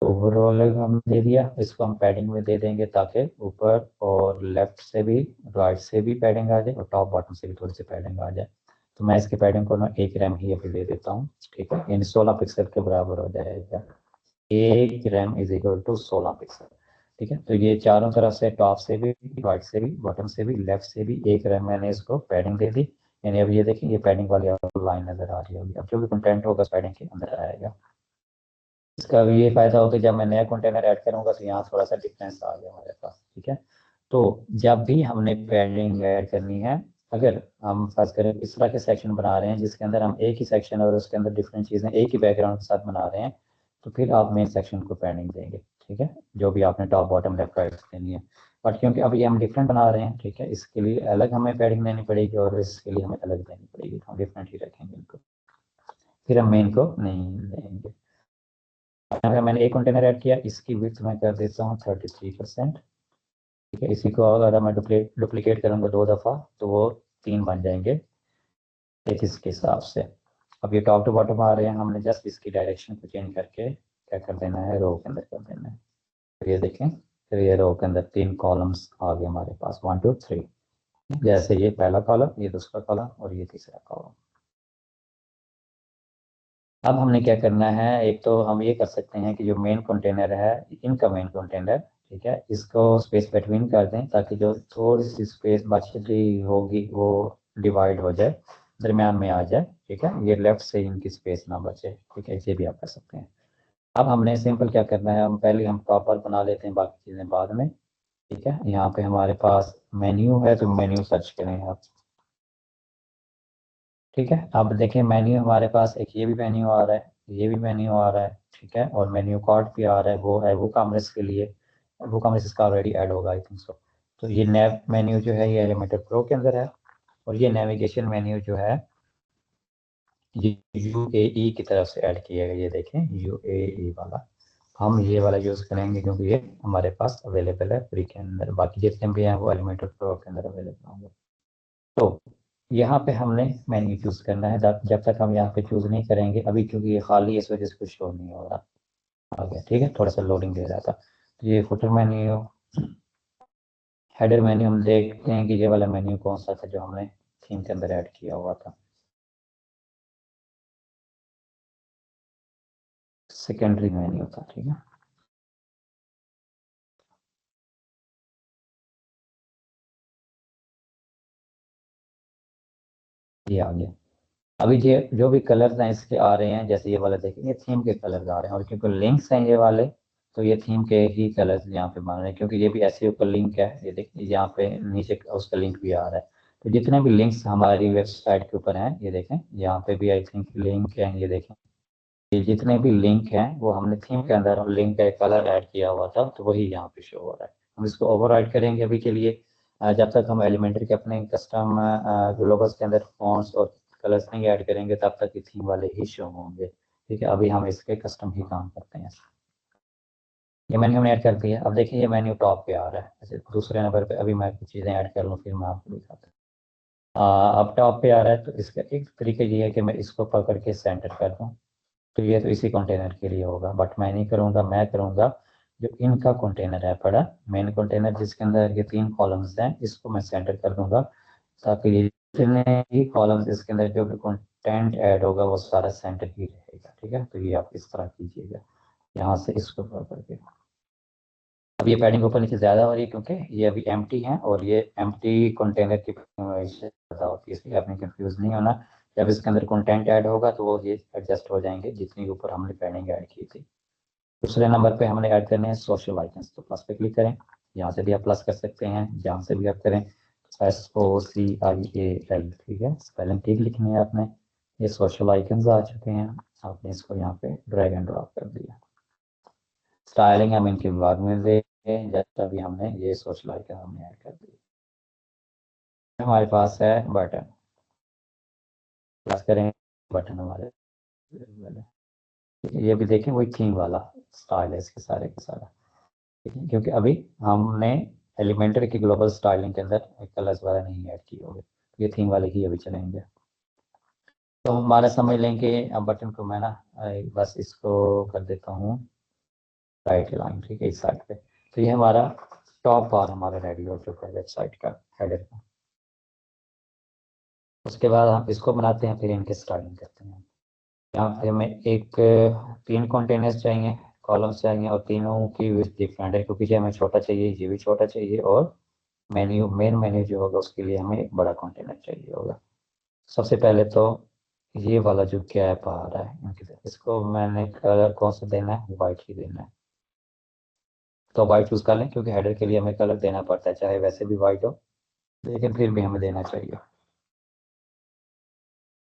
ओवरऑल हम दे दिया, इसको हम पैडिंग में दे देंगे ताकि ऊपर और लेफ्ट से भी राइट से भी पैडिंग आ जाए और टॉप बॉटम से भी थोड़ी सी पैडिंग आ जाए। तो मैं इसकी पैडिंग को ना 1 रैम ही अभी दे देता हूँ, ठीक है। यानी 16 पिक्सल के बराबर हो जाएगा, 1 rem is equal to 16 pixel, ठीक है। तो ये चारों तरफ से, टॉप से भी, राइट से भी, बॉटम से भी, लेफ्ट से भी 1 रैम मैंने इसको पैडिंग दे दी। यानी अब ये देखिए, ये पैडिंग वाली आपको लाइन नजर आ रही होगी। अब जो भी कंटेंट होगा पैडिंग के अंदर आएगा। इसका भी ये फायदा होगा, जब मैं नया कंटेनर ऐड करूंगा तो यहाँ थोड़ा सा डिफरेंस आ गया हमारे पास, ठीक है। तो जब भी हमने पैडिंग ऐड करनी है, अगर हम खास करें इस तरह के सेक्शन बना रहे हैं जिसके अंदर हम एक ही सेक्शन और उसके अंदर डिफरेंट चीज़ें एक ही बैकग्राउंड के साथ बना रहे हैं, तो फिर आप मेन सेक्शन को पैडिंग देंगे, ठीक है, जो भी आपने टॉप बॉटम लेफ्ट राइट देनी है। बट क्योंकि अभी हम डिफरेंट बना रहे हैं, ठीक है, इसके लिए अलग हमें पैडिंग देनी पड़ेगी और इसके लिए हमें अलग देनी पड़ेगी, तो हम डिफरेंट ही रखेंगे इनको, फिर हम मेन को नहीं देंगे। अगर मैंने एक कंटेनर ऐड किया, इसकी विड्थ मैं कर देता हूँ 33%, ठीक है। इसी को अगर मैं डुप्लीकेट करूँगा 2 दफ़ा तो वो 3 बन जाएंगे 33 के हिसाब से। अब ये टॉप टू बॉटम आ रहे हैं, हमने जस्ट इसकी डायरेक्शन को चेंज करके क्या कर देना है, रो के अंदर कर देना है। तो ये देखें, फिर ये रो के अंदर 3 कॉलम्स आ गए हमारे पास, 1 2 3, जैसे ये पहला कॉलम, ये दूसरा कॉलम और ये तीसरा कॉलम। अब हमने क्या करना है, एक तो हम ये कर सकते हैं कि जो मेन कंटेनर है, इनका मेन कंटेनर, ठीक है, इसको स्पेस बिटवीन कर दें ताकि जो थोड़ी सी स्पेस बची होगी वो डिवाइड हो जाए, दरमियान में आ जाए, ठीक है। ये लेफ्ट से इनकी स्पेस ना बचे, ठीक है, ये भी आप कर सकते हैं। अब हमने सिंपल क्या करना है, हम पहले हम प्रॉपर बना लेते हैं, बाकी चीज़ें बाद में, ठीक है। यहाँ पे हमारे पास मेन्यू है तो मेन्यू सर्च करें आप, ठीक है। अब देखें मेन्यू हमारे पास एक ये भी मेन्यू आ रहा है, ये भी मेन्यू आ रहा है, ठीक है, और मेन्यू कार्ड भी आ रहा है, वो है वो कामर्स के लिए, वो कामर्स इसका ऑलरेडी ऐड होगा आई थिंक सो। तो ये नैव मेन्यू जो है ये एलिमेंटर प्रो के अंदर है, और ये नेविगेशन मेन्यू जो है, UAE की तरफ से ऐड किया गया, ये देखें UAE वाला, हम ये वाला यूज़ करेंगे क्योंकि ये हमारे पास अवेलेबल है फ्री के अंदर, बाकी जितने भी हैं वो एलिमेंटर प्रो के अंदर अवेलेबल होंगे। तो यहाँ पे हमने मेन्यू चूज़ करना है, जब तक हम यहाँ पे चूज़ नहीं करेंगे अभी, क्योंकि ये खाली इस वजह से कुछ शो नहीं हो रहा। आ गया, ठीक है, थोड़ा सा लोडिंग दे रहा था। तो ये फुटर मेन्यू, हेडर मेन्यू, हम देखते हैं कि ये वाला मेन्यू कौन सा था जो हमने थीम के अंदर ऐड किया हुआ था। सेकेंडरी मेन्यू था, ठीक है। ये आ गया। अभी ये जो भी कलर्स हैं इसके आ रहे हैं, जैसे ये वाला देखें, ये थीम के कलर्स आ रहे हैं, और क्योंकि लिंक्स हैं ये वाले, तो ये थीम के ही कलर्स यहाँ पे बन रहे हैं, क्योंकि ये भी एसईओ का लिंक है। ये देखिए यहाँ पे नीचे उसका लिंक भी आ रहा है। तो जितने भी लिंक्स हमारी वेबसाइट के ऊपर हैं, ये देखें यहाँ पे भी आई थिंक लिंक है, ये देखें, ये जितने भी लिंक हैं वो हमने थीम के अंदर लिंक का एक कलर ऐड किया हुआ था, तो वही यहाँ पे शो हो रहा है। हम इसको ओवरराइड करेंगे अभी के लिए, जब तक हम एलिमेंट्री के अपने कस्टम ग्लोबल्स के अंदर फॉन्ट्स और कलर्स नहीं ऐड करेंगे तब तक ये थीम वाले ही शो होंगे। ठीक है, अभी हम इसके कस्टम ही काम करते हैं। ये मेन्यू हमने ऐड कर दिया। अब देखिए ये मेन्यू टॉप पे आ रहा है, ऐसे दूसरे नंबर पे। अभी मैं कुछ चीज़ें ऐड कर लूँ फिर मैं आपको दिखाता हूँ। अब टॉप पे आ रहा है, तो इसका एक तरीका ये है कि मैं इसको पकड़ के सेंटर कर दूँ, तो ये तो इसी कंटेनर के लिए होगा, बट मैं नहीं करूँगा, मैं करूँगा जो इनका कंटेनर है पड़ा, मेन कंटेनर जिसके अंदर ये 3 कॉलम्स हैं, इसको मैं सेंटर कर दूंगा, ताकि ये जितने भी कॉलम्स इसके अंदर जो भी कंटेंट ऐड होगा वो सारा सेंटर ही रहेगा। ठीक है, तो ये आप इस तरह कीजिएगा, यहाँ से इसको पकड़ के। अब ये पैडिंग ऊपर नीचे ज़्यादा हो रही है क्योंकि ये अभी एम्प्टी है, और ये एम्प्टी कंटेनर की ज़्यादा होती है, इसलिए आपने कंफ्यूज नहीं होना। जब इसके अंदर कंटेंट ऐड होगा तो वो ये एडजस्ट हो जाएंगे जितनी ऊपर हमने पैडिंग ऐड की थी। दूसरे नंबर पे हमने ऐड करने हैं सोशल आइकन्स, तो प्लस पे क्लिक करें, यहाँ से भी आप प्लस कर सकते हैं, जहाँ से भी आप करें। SOCIAL, ठीक है, स्पेलिंग ठीक लिखनी है आपने। ये सोशल आइकन्स आ चुके हैं, आपने इसको यहाँ पे ड्रैग एंड ड्रॉप कर दिया। स्टाइलिंग हम इनके बाद में देंगे, जैसा अभी हमने ये सोशल आइकन हमने ऐड कर दिया। हमारे पास है बटन, प्लस करें, बटन हमारे, ये भी देखें वही थीम वाला स्टाइल है इसके सारे का सारा, ठीक है, क्योंकि अभी हमने एलिमेंटर की ग्लोबल स्टाइलिंग के अंदर कलर्स वाला नहीं ऐड किए होंगे, ये थीम वाले ही अभी चलेंगे। तो हमारा समझ लेंगे। अब बटन को मैं ना बस इसको कर देता हूँ राइट लाइन, ठीक है, इस साइड पे। तो ये हमारा टॉप बार हमारा रेडी हो चुका है वेबसाइट का हेडर का। उसके बाद हम इसको बनाते हैं, फिर इनके स्टाइलिंग करते हैं। यहाँ पे हमें एक 3 कंटेनर्स चाहिए, कॉलम्स चाहिए, और तीनों की विड्थ डिफरेंट है, क्योंकि ये हमें छोटा चाहिए, ये भी छोटा चाहिए, और मेन्यू मेन मेन्यू जो होगा उसके लिए हमें एक बड़ा कंटेनर चाहिए होगा। सबसे पहले तो ये वाला जो गैप आ रहा है इनकी तरफ, इसको मैंने कलर कौन सा देना है, वाइट ही देना है। तो वाइट चूज कर लें, क्योंकि हेडर के लिए हमें कलर देना पड़ता है, चाहे वैसे भी वाइट हो, लेकिन फिर भी हमें देना चाहिए।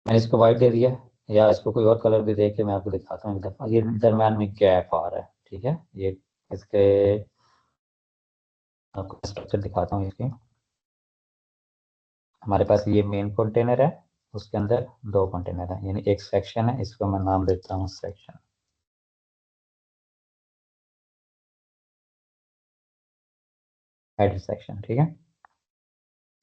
मैंने इसको वाइट दे दिया, या इसको कोई और कलर भी दे के मैं आपको दिखाता हूँ एक दफ़ा। ये दरम्यान में गैप आ रहा है, ठीक है, ये इसके आपको स्ट्रक्चर दिखाता हूँ इसके। हमारे पास ये मेन कंटेनर है, उसके अंदर 2 कंटेनर है, यानी एक सेक्शन है, इसको मैं नाम देता हूँ सेक्शन, हेडर सेक्शन, ठीक है,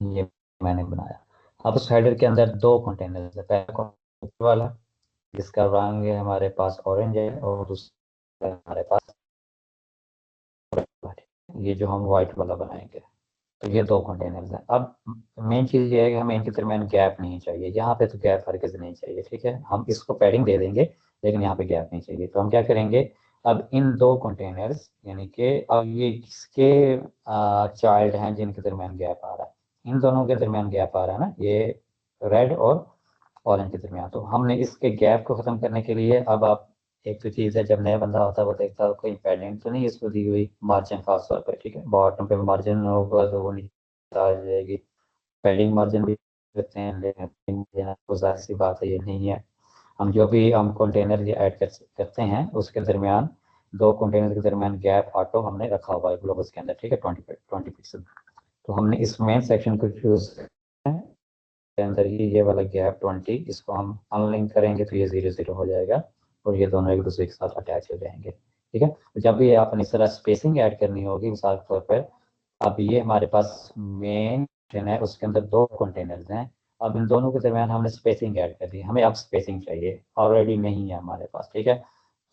ये मैंने बनाया। अब उस हेडर के अंदर 2 कंटेनर है, पहला कंटेनर वाला जिसका रंग है हमारे पास ऑरेंज है, और दूसरा हमारे पास ये जो हम व्हाइट वाला बनाएंगे। तो ये 2 कंटेनर्स हैं। अब मेन चीज़ ये है कि हमें इनके दरमियान गैप नहीं चाहिए, यहाँ पे तो गैप हरगिज़ नहीं चाहिए, ठीक है, हम इसको पैडिंग दे देंगे, लेकिन यहाँ पे गैप नहीं चाहिए। तो हम क्या करेंगे, अब इन 2 कंटेनर्स, यानी कि अब ये किसके चाइल्ड हैं जिनके दरमियान गैप आ रहा है, इन दोनों के दरमियान गैप आ रहा है ना, ये रेड और ऑरेंज के दरमियान। तो हमने इसके गैप को ख़त्म करने के लिए, अब आप, एक तो चीज़ है, जब नया बंदा होता है वो देखता है कोई पैडिंग तो नहीं इसको दी हुई, मार्जिन खास तौर पर, ठीक है, बॉटम पे मार्जिन होगा तो वो नीचे आ जाएगी। पैडिंग मार्जिन भी करते हैं, लेकिन तो जाहिर सी बात है ये नहीं है। हम जो भी हम कंटेनर ये ऐड करते हैं उसके दरमियान, 2 कंटेनर के दरमियान गैप ऑटो हमने रखा हुआ है ग्लोबल्स के अंदर, ठीक है, 20 पिक्सल। तो हमने इस मेन सेक्शन को चूज के अंदर ही ये वाला गैप 20, इसको हम अनलिंक करेंगे तो ये 0 0 हो जाएगा और ये दोनों एक दूसरे के साथ अटैच हो जाएंगे। ठीक है, जब भी आपने इस तरह स्पेसिंग ऐड करनी होगी, मिसाल के तौर पर अब ये हमारे पास मेन है, उसके अंदर 2 कंटेनर्स हैं। अब इन दोनों के दरमियान हमने स्पेसिंग ऐड कर दी, हमें अब स्पेसिंग चाहिए, ऑलरेडी नहीं है हमारे पास। ठीक है,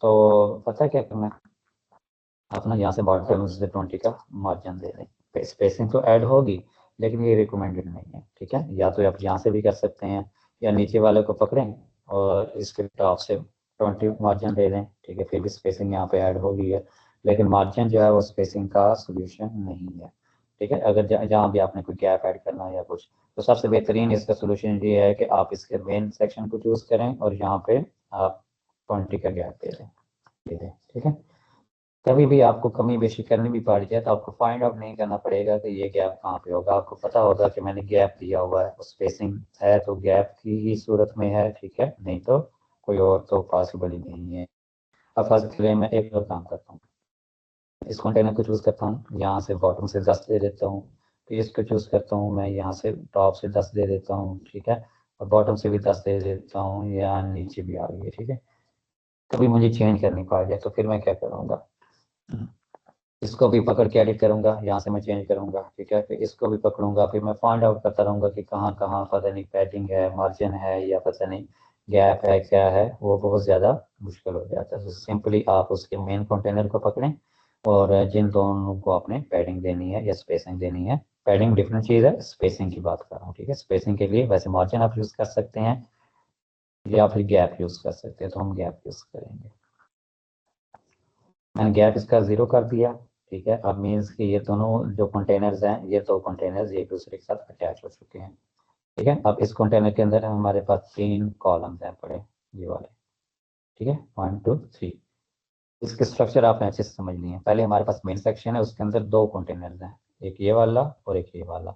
तो पता क्या करना है, अपना यहाँ से बॉटम से 20 का मार्जिन दे दें। स्पेसिंग तो ऐड होगी लेकिन ये रिकमेंडेड नहीं है। ठीक है, या तो आप यहाँ से भी कर सकते हैं या नीचे वाले को पकड़ें और इसके टॉप से 20 मार्जिन दे दें। ठीक है, फिर भी स्पेसिंग यहाँ पे ऐड होगी है, लेकिन मार्जिन जो है वो स्पेसिंग का सोल्यूशन नहीं है। ठीक है, अगर जहाँ भी आपने कोई गैप ऐड करना है या कुछ, तो सबसे बेहतरीन इसका सोल्यूशन ये है कि आप इसके मेन सेक्शन को चूज करें और यहाँ पे आप 20 का गैप दे दें। ठीक है, कभी भी आपको कमी बेशी करनी भी पड़ जाए तो आपको फाइंड आउट नहीं करना पड़ेगा कि ये गैप कहाँ पे होगा। आपको पता होगा कि मैंने गैप दिया हुआ है, स्पेसिंग है तो गैप की ही सूरत में है। ठीक है, नहीं तो कोई और तो पॉसिबल ही नहीं है। अब फर्स्ट के लिए मैं एक और काम करता हूँ, इस कंटेनर को चूज करता हूँ, यहाँ से बॉटम से 10 दे देता हूँ, फिर इसको चूज करता हूँ मैं, यहाँ से टॉप से 10 दे देता हूँ। ठीक है, और बॉटम से भी 10 दे देता हूँ, या नीचे भी आ गई है। ठीक है, कभी मुझे चेंज करनी पड़ जाए तो फिर मैं क्या करूँगा, इसको भी पकड़ के एडिट करूंगा, यहाँ से मैं चेंज करूंगा। ठीक है, फिर इसको भी पकड़ूंगा, फिर मैं फाइंड आउट करता रहूंगा कि कहाँ कहाँ पता नहीं पैडिंग है, मार्जिन है, या पता नहीं गैप है, क्या है, वो बहुत ज़्यादा मुश्किल हो जाता है। तो सिंपली आप उसके मेन कंटेनर को पकड़ें और जिन दोनों को आपने पैडिंग देनी है या स्पेसिंग देनी है, पैडिंग डिफरेंट चीज़ है, स्पेसिंग की बात कर रहा हूँ। ठीक है, स्पेसिंग के लिए वैसे मार्जिन आप यूज़ कर सकते हैं या फिर गैप यूज़ कर सकते हैं, तो हम गैप यूज़ करेंगे। मैंने गैप इसका 0 कर दिया। ठीक है, अब मीन्स कि ये दोनों जो कंटेनर्स हैं, ये 2 कंटेनर्स एक दूसरे के साथ अटैच हो चुके हैं। ठीक है, अब इस कंटेनर के अंदर हमारे पास 3 कॉलम्स हैं पड़े, ये वाले। ठीक है, 1 2 3। इसके स्ट्रक्चर आपने अच्छे से समझ लिए हैं। पहले हमारे पास मेन सेक्शन है, उसके अंदर 2 कंटेनर्स हैं, एक ये वाला और एक ये वाला।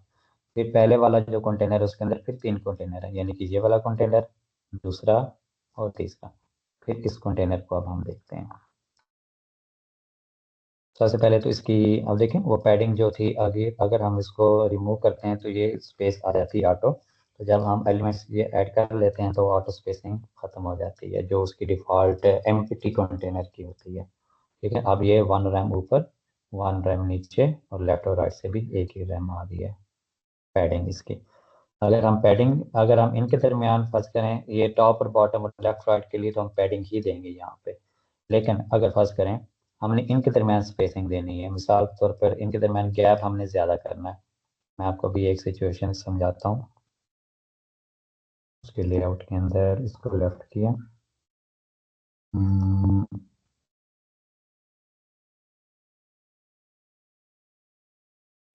फिर पहले वाला जो कंटेनर है उसके अंदर फिर 3 कंटेनर है, यानी कि ये वाला कंटेनर, दूसरा और तीसरा। फिर इस कंटेनर को अब हम देखते हैं। सबसे पहले तो इसकी, अब देखें वो पैडिंग जो थी आगे, अगर हम इसको रिमूव करते हैं तो ये स्पेस आ जाती है ऑटो। तो जब हम एलिमेंट्स ये ऐड कर लेते हैं तो ऑटो स्पेसिंग खत्म हो जाती है, जो उसकी डिफ़ॉल्ट एम्प्टी कंटेनर की होती है। ठीक है, अब ये 1 रैम ऊपर, 1 रैम नीचे, और लेफ्ट और राइट से भी एक ही रैम आ गई है पैडिंग इसकी। अगर हम इनके दरमियान फर्ज करें, ये टॉप और बॉटम और लेफ्ट राइट के लिए तो हम पैडिंग ही देंगे यहाँ पे। लेकिन अगर फर्ज करें हमने इनके दरमियान स्पेसिंग देनी है, मिसाल के तौर पर इनके दरमियान गैप हमने ज़्यादा करना है। मैं आपको भी एक सिचुएशन समझाता हूँ। उसके लेआउट के अंदर इसको लेफ्ट किया, हम्म,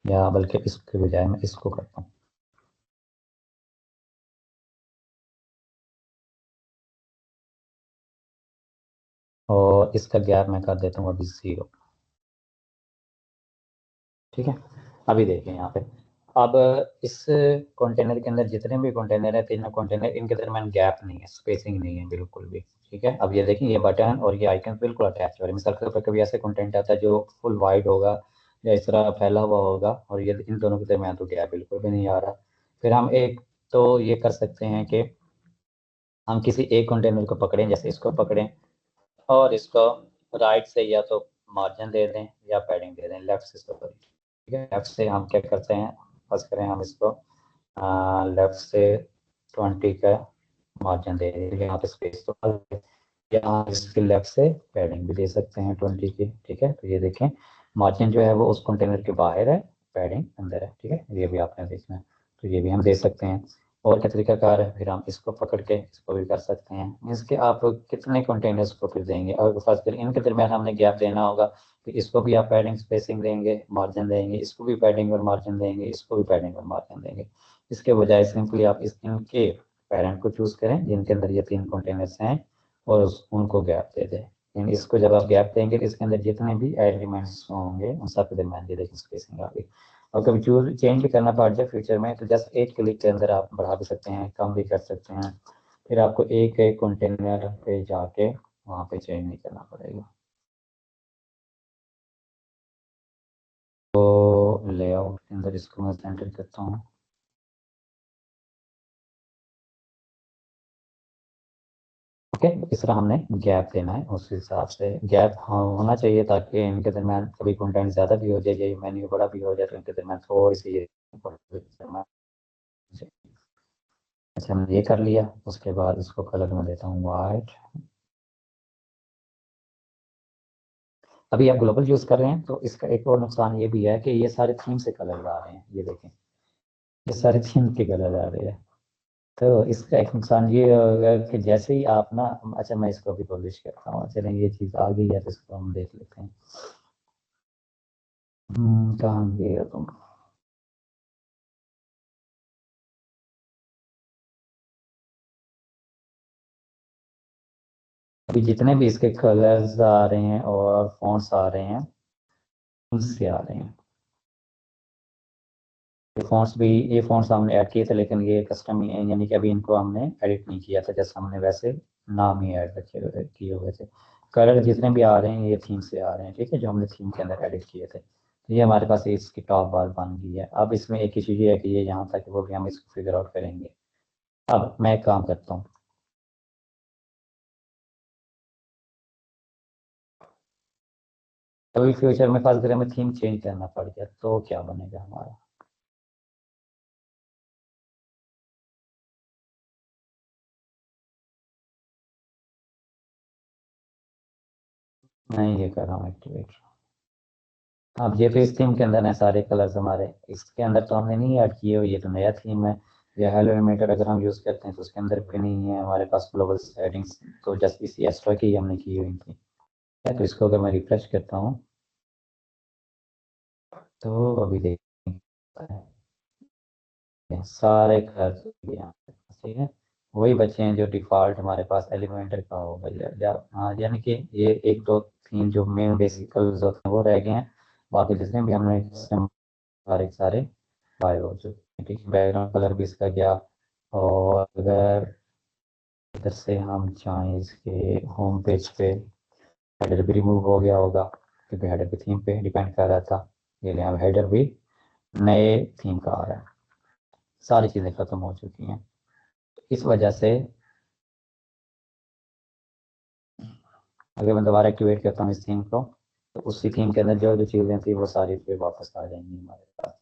या बल्कि इसके बजाय मैं इसको करता हूँ। और इसका गैप मैं कर देता हूँ अभी 0। ठीक है, अभी देखिए यहाँ पे, अब इस कंटेनर के अंदर जितने भी कंटेनर है, तीनों कंटेनर, इनके दरमियान गैप नहीं है, स्पेसिंग नहीं है बिल्कुल भी। ठीक है, अब ये देखिए ये बटन और ये आइकन बिल्कुल अटैच हो रहे हैं। मिसाल के तौर पर कभी ऐसे कंटेंट आता है जो फुल वाइड होगा या इस तरह फैला हुआ होगा, और ये इन दोनों के दरमियान तो गैप बिल्कुल भी नहीं आ रहा। फिर हम एक तो ये कर सकते हैं कि हम किसी एक कंटेनर को पकड़ें, जैसे इसको पकड़ें और इसको राइट से या तो मार्जिन दे दें या पैडिंग दे दें, लेफ्ट से सॉरी। ठीक है, लेफ्ट से हम क्या करते हैं, फर्स्ट करें हम इसको लेफ्ट से 20 का मार्जिन दे दें, यहाँ पे स्पेस तो यहाँ इसके लेफ्ट से पैडिंग भी दे सकते हैं 20 की। ठीक है, तो ये देखें मार्जिन जो है वो उस कंटेनर के बाहर है, पैडिंग अंदर है। ठीक है, ये भी आपने देखना है, तो ये भी हम दे सकते हैं। और क्या तरीकाकार है, फिर हम इसको पकड़ के इसको भी कर सकते हैं। मीन्स कि आप कितने कंटेनर्स को फिर देंगे, अगर खासकर इनके दरमियान हमने गैप देना होगा तो इसको भी आप पैडिंग स्पेसिंग देंगे, मार्जिन देंगे, इसको भी पैडिंग और मार्जिन देंगे, इसको भी पैडिंग और मार्जिन देंगे। इसके बजाय सिंपली आप इनके पेरेंट को चूज करें जिनके अंदर ये 3 कंटेनर्स हैं और उनको गैप दे दें। यानी इसको जब आप गैप देंगे तो इसके अंदर जितने भी एलिमेंट्स होंगे उन सब के दरमियान ये देखिए स्पेसिंग आ गई। और कभी चूज चेंज भी करना पड़ जाए फ्यूचर में तो जस्ट एक क्लिक के अंदर आप बढ़ा भी सकते हैं, कम भी कर सकते हैं। फिर आपको एक एक कंटेनर पे जाके वहाँ पे चेंज नहीं करना पड़ेगा। तो लेआउट के अंदर इसको मैं सेंटर करता हूँ। ओके, इस तरह हमने गैप देना है, उस हिसाब से गैप होना चाहिए ताकि इनके दरम्यान कभी कंटेंट ज़्यादा भी हो जाए या मेन्यू बड़ा भी हो जाए तो इनके दरम्यान थोड़ी सी अच्छा हमने ये कर लिया। उसके बाद इसको कलर में देता हूँ वाइट। अभी आप ग्लोबल यूज़ कर रहे हैं तो इसका एक और नुकसान ये भी है कि ये सारे थीम से कलर आ रहे हैं, ये देखें ये सारे थीम के कलर आ रहे हैं। तो इसका एक नुकसान ये होगा कि जैसे ही आप ना, अच्छा मैं इसको भी पब्लिश करता हूँ, चलें ये चीज़ आ गई है तो इसको हम देख लेते हैं। कहाँ गए हो तुम? अभी जितने भी इसके कलर्स आ रहे हैं और फॉन्ट्स आ रहे हैं उनसे आ रहे हैं। ये फॉन्ट्स हमने ऐड किए थे लेकिन ये कस्टम यानी कि अभी इनको हमने एडिट नहीं किया था, जैसे हमने वैसे नाम ही ऐड रखे हुए किए हुए थे। कलर जितने भी आ रहे हैं ये थीम से आ रहे हैं, ठीक है, जो हमने थीम के अंदर एडिट किए थे। तो ये हमारे पास इसकी टॉप बार बन गई है। अब इसमें एक ही चीज़ ये है कि ये यहाँ तक वो भी हम इसको फिगर आउट करेंगे। अब मैं एक काम करता हूँ, अभी फ्यूचर में खास करके हमें थीम चेंज करना पड़ गया तो क्या बनेगा हमारा? मैं ये कर रहा हूँ एक्टिवेट। अब ये तो इस थीम के अंदर है सारे कलर्स हमारे, इसके अंदर तो हमने नहीं ऐड किए हुए, ये तो नया थीम है। या हेलो एनिमेटर अगर हम यूज़ करते हैं तो उसके अंदर भी नहीं है हमारे पास ग्लोबल सेटिंग्स, तो जस्ट इसी एक्स्ट्रा की हमने की हुई थी। तो इसको अगर मैं रिफ्रेश करता हूँ तो अभी देखते हैं सारे कलर्स यहाँ पे, ठीक है। वही बचे हैं जो डिफ़ॉल्ट हमारे पास एलिमेंटर का होगा हाँ, यानी कि ये एक दो थीम जो मेन बेसिक कलर्स होते हैं वो रह गए हैं। बाकी जितने भी हमने सारे के सारे बाय हो चुके हैं, ठीक है। बैकग्राउंड कलर भी इसका गया। और अगर इधर से हम चाहें इसके होम पेज पे, हेडर भी रिमूव हो गया होगा क्योंकि हेडर भी थीम पे डिपेंड कर रहा था। ये लिया हेडर भी नए थीम का आ रहा है। सारी चीज़ें ख़त्म हो चुकी हैं। इस वजह से अगर मैं दोबारा एक्टिवेट करता हूँ इस थीम को तो उसी थीम के अंदर जो जो चीज़ें थी वो सारी फिर वापस आ जाएंगी हमारे पास।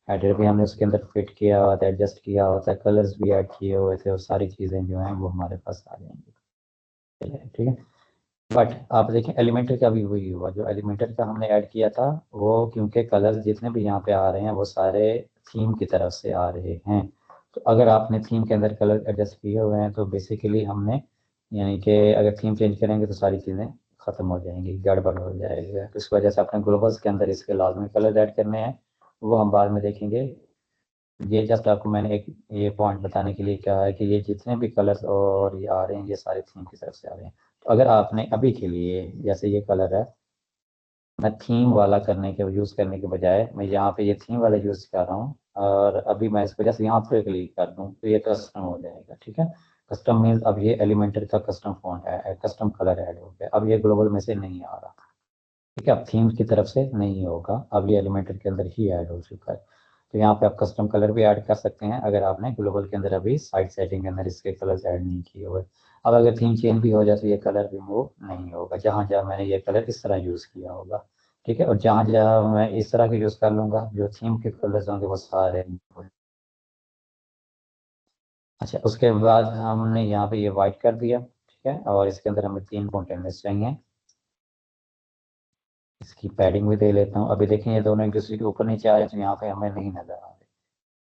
हेडर भी हमने उसके अंदर फिट किया हुआ था, एडजस्ट किया हुआ था, कलर्स भी ऐड किए हुए थे और सारी चीज़ें जो हैं वो हमारे पास आ जाएंगी, ठीक है। बट आप देखें एलिमेंटर का भी वही हुआ, जो एलिमेंटर का हमने ऐड किया था वो क्योंकि कलर्स जितने भी यहाँ पे आ रहे हैं वो सारे थीम की तरफ से आ रहे हैं। तो अगर आपने थीम के अंदर कलर एडजस्ट किए हुए हैं तो बेसिकली हमने, यानी कि अगर थीम चेंज करेंगे तो सारी चीज़ें ख़त्म हो जाएंगी, गड़बड़ हो जाएगा। तो इस वजह से अपने ग्लोबल्स के अंदर इसके लाजमी कलर ऐड करने हैं, वो हम बाद में देखेंगे। ये जस्ट आपको मैंने एक ये पॉइंट बताने के लिए कहा है कि ये जितने भी कलर्स और ये आ रहे हैं ये सारे थीम की तरफ से आ रहे हैं। तो अगर आपने अभी के लिए जैसे ये कलर है, मैं थीम वाला करने के यूज़ करने के बजाय मैं यहाँ पे ये थीम वाला यूज़ कर रहा हूँ और अभी मैं इसको जैसे यहाँ पे क्लिक कर दूँ तो ये कस्टम हो जाएगा, ठीक है। कस्टम मीन्स अब ये एलिमेंटर का कस्टम फॉन्ट है, कस्टम कलर ऐड हो गया। अब ये ग्लोबल में से नहीं आ रहा, ठीक है। अब थीम की तरफ से नहीं होगा, अब ये एलिमेंटर के अंदर ही ऐड हो चुका है। तो यहाँ पे आप कस्टम कलर भी ऐड कर सकते हैं अगर आपने ग्लोबल के अंदर अभी साइड सेटिंग के अंदर इसके कलर्स ऐड नहीं किए हुए। अब अगर थीम चेंज भी हो जाए तो ये कलर रिमूव नहीं होगा जहाँ जहाँ मैंने ये कलर इस तरह यूज़ किया होगा, ठीक है। और जहाँ जहाँ मैं इस तरह के यूज़ कर लूँगा जो थीम के कलर्स होंगे वो सारे। अच्छा उसके बाद हमने यहाँ पे ये वाइट कर दिया, ठीक है। और इसके अंदर हमें 3 कंटेनर्स चाहिए। इसकी पैडिंग भी दे लेता हूँ। अभी देखें ये दोनों एक दूसरे के ऊपर नीचे आ रहे हैं तो यहाँ पे हमें नहीं नजर आ रहे,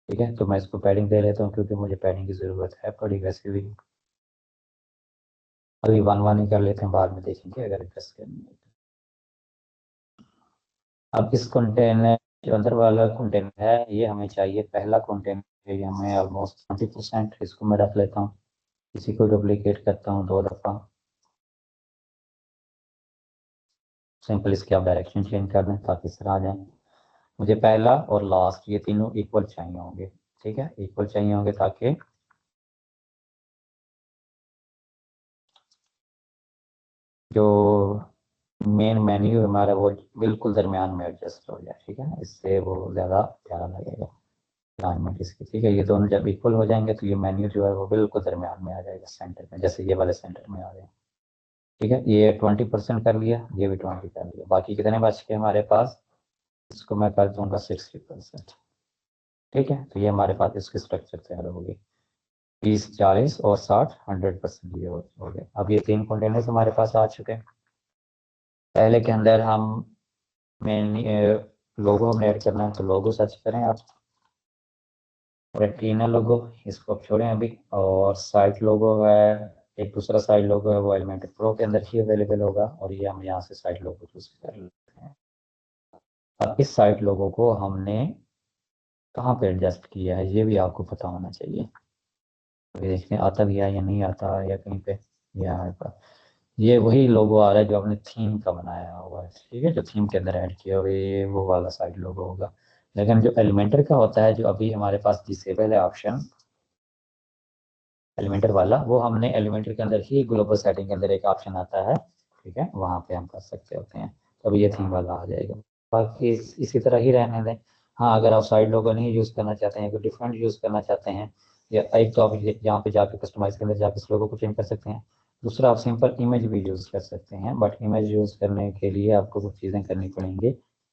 ठीक है। तो मैं इसको पैडिंग दे लेता हूँ क्योंकि मुझे पैडिंग की ज़रूरत है पड़ी वैसे भी। अभी वन वन ही कर लेते हैं, बाद में देखेंगे अगर एडजस्ट करनी है तो। अब इस कंटेनर जो अंदर वाला कंटेनर है ये हमें चाहिए, पहला कंटेनर ये हमें ऑलमोस्ट 20%, इसको मैं रख लेता हूँ। इसी को डुप्लीकेट करता हूँ 2 दफ़ा। सिंपल इसके आप डायरेक्शन चेंज कर दें ताकि इस तरह आ जाए। मुझे पहला और लास्ट ये तीनों इक्वल चाहिए होंगे, ठीक है, इक्वल चाहिए होंगे ताकि जो मेन मेन्यू हमारा वो बिल्कुल दरमियान में एडजस्ट हो जाए, ठीक है। इससे वो ज़्यादा प्यारा लगेगा। अलाइनमेंट इसकी, ठीक है। ये दोनों जब इक्वल हो जाएंगे तो ये मेन्यू जो है वो बिल्कुल दरमियान में आ जाएगा, सेंटर में, जैसे ये वाले सेंटर में आ रहे हैं, ठीक है। ये 20% कर लिया, ये भी 20 कर लिया, बाकी कितने बच गए हमारे पास, इसको मैं कर दूंगा 60%, ठीक है। तो ये हमारे पास इसकी स्ट्रक्चर तैयार होगी, 30, 40 और 60, 100% ये हो गए। अब ये 3 कंटेनर्स हमारे पास आ चुके हैं। पहले के अंदर हम मेन लोगो हमने ऐड करना है, तो लोगो सर्च करें आप, रेटिना लोगो, इसको आप छोड़ें अभी। और साइट लोगो है, एक दूसरा साइट लोगो है, वो एलिमेंटर प्रो के अंदर ही अवेलेबल होगा, और ये हम यहाँ से साइट लोगो चूज कर लेते हैं। अब इस साइट लोगो को हमने कहाँ पे एडजस्ट किया है ये भी आपको पता होना चाहिए, देखने आता भी है या नहीं आता या कहीं पे, ये वही लोगो आ रहा है जो आपने थीम का बनाया हुआ है, ठीक है, जो थीम के अंदर ऐड किया हुआ है, ये वो वाला साइड लोगो होगा। लेकिन जो एलिमेंटर का होता है, जो अभी हमारे पास डिसेबल है ऑप्शन एलिमेंटर वाला, वो हमने एलिमेंटर के अंदर ही ग्लोबल सेटिंग के अंदर एक ऑप्शन आता है, ठीक है, वहाँ पे हम कर सकते होते हैं, तो अभी ये थीम वाला आ जाएगा। बाकी इसी तरह ही रहने दें। हाँ, अगर आप साइड लोगो नहीं यूज़ करना चाहते हैं, कोई डिफरेंट यूज़ करना चाहते हैं, या एक तो आप यहाँ पे जाके कस्टमाइज के अंदर जाके इस लोगो को चेंज कर सकते हैं। दूसरा, आप सिंपल इमेज भी यूज़ कर सकते हैं, बट इमेज यूज़ करने के लिए आपको कुछ चीज़ें करनी पड़ेंगी।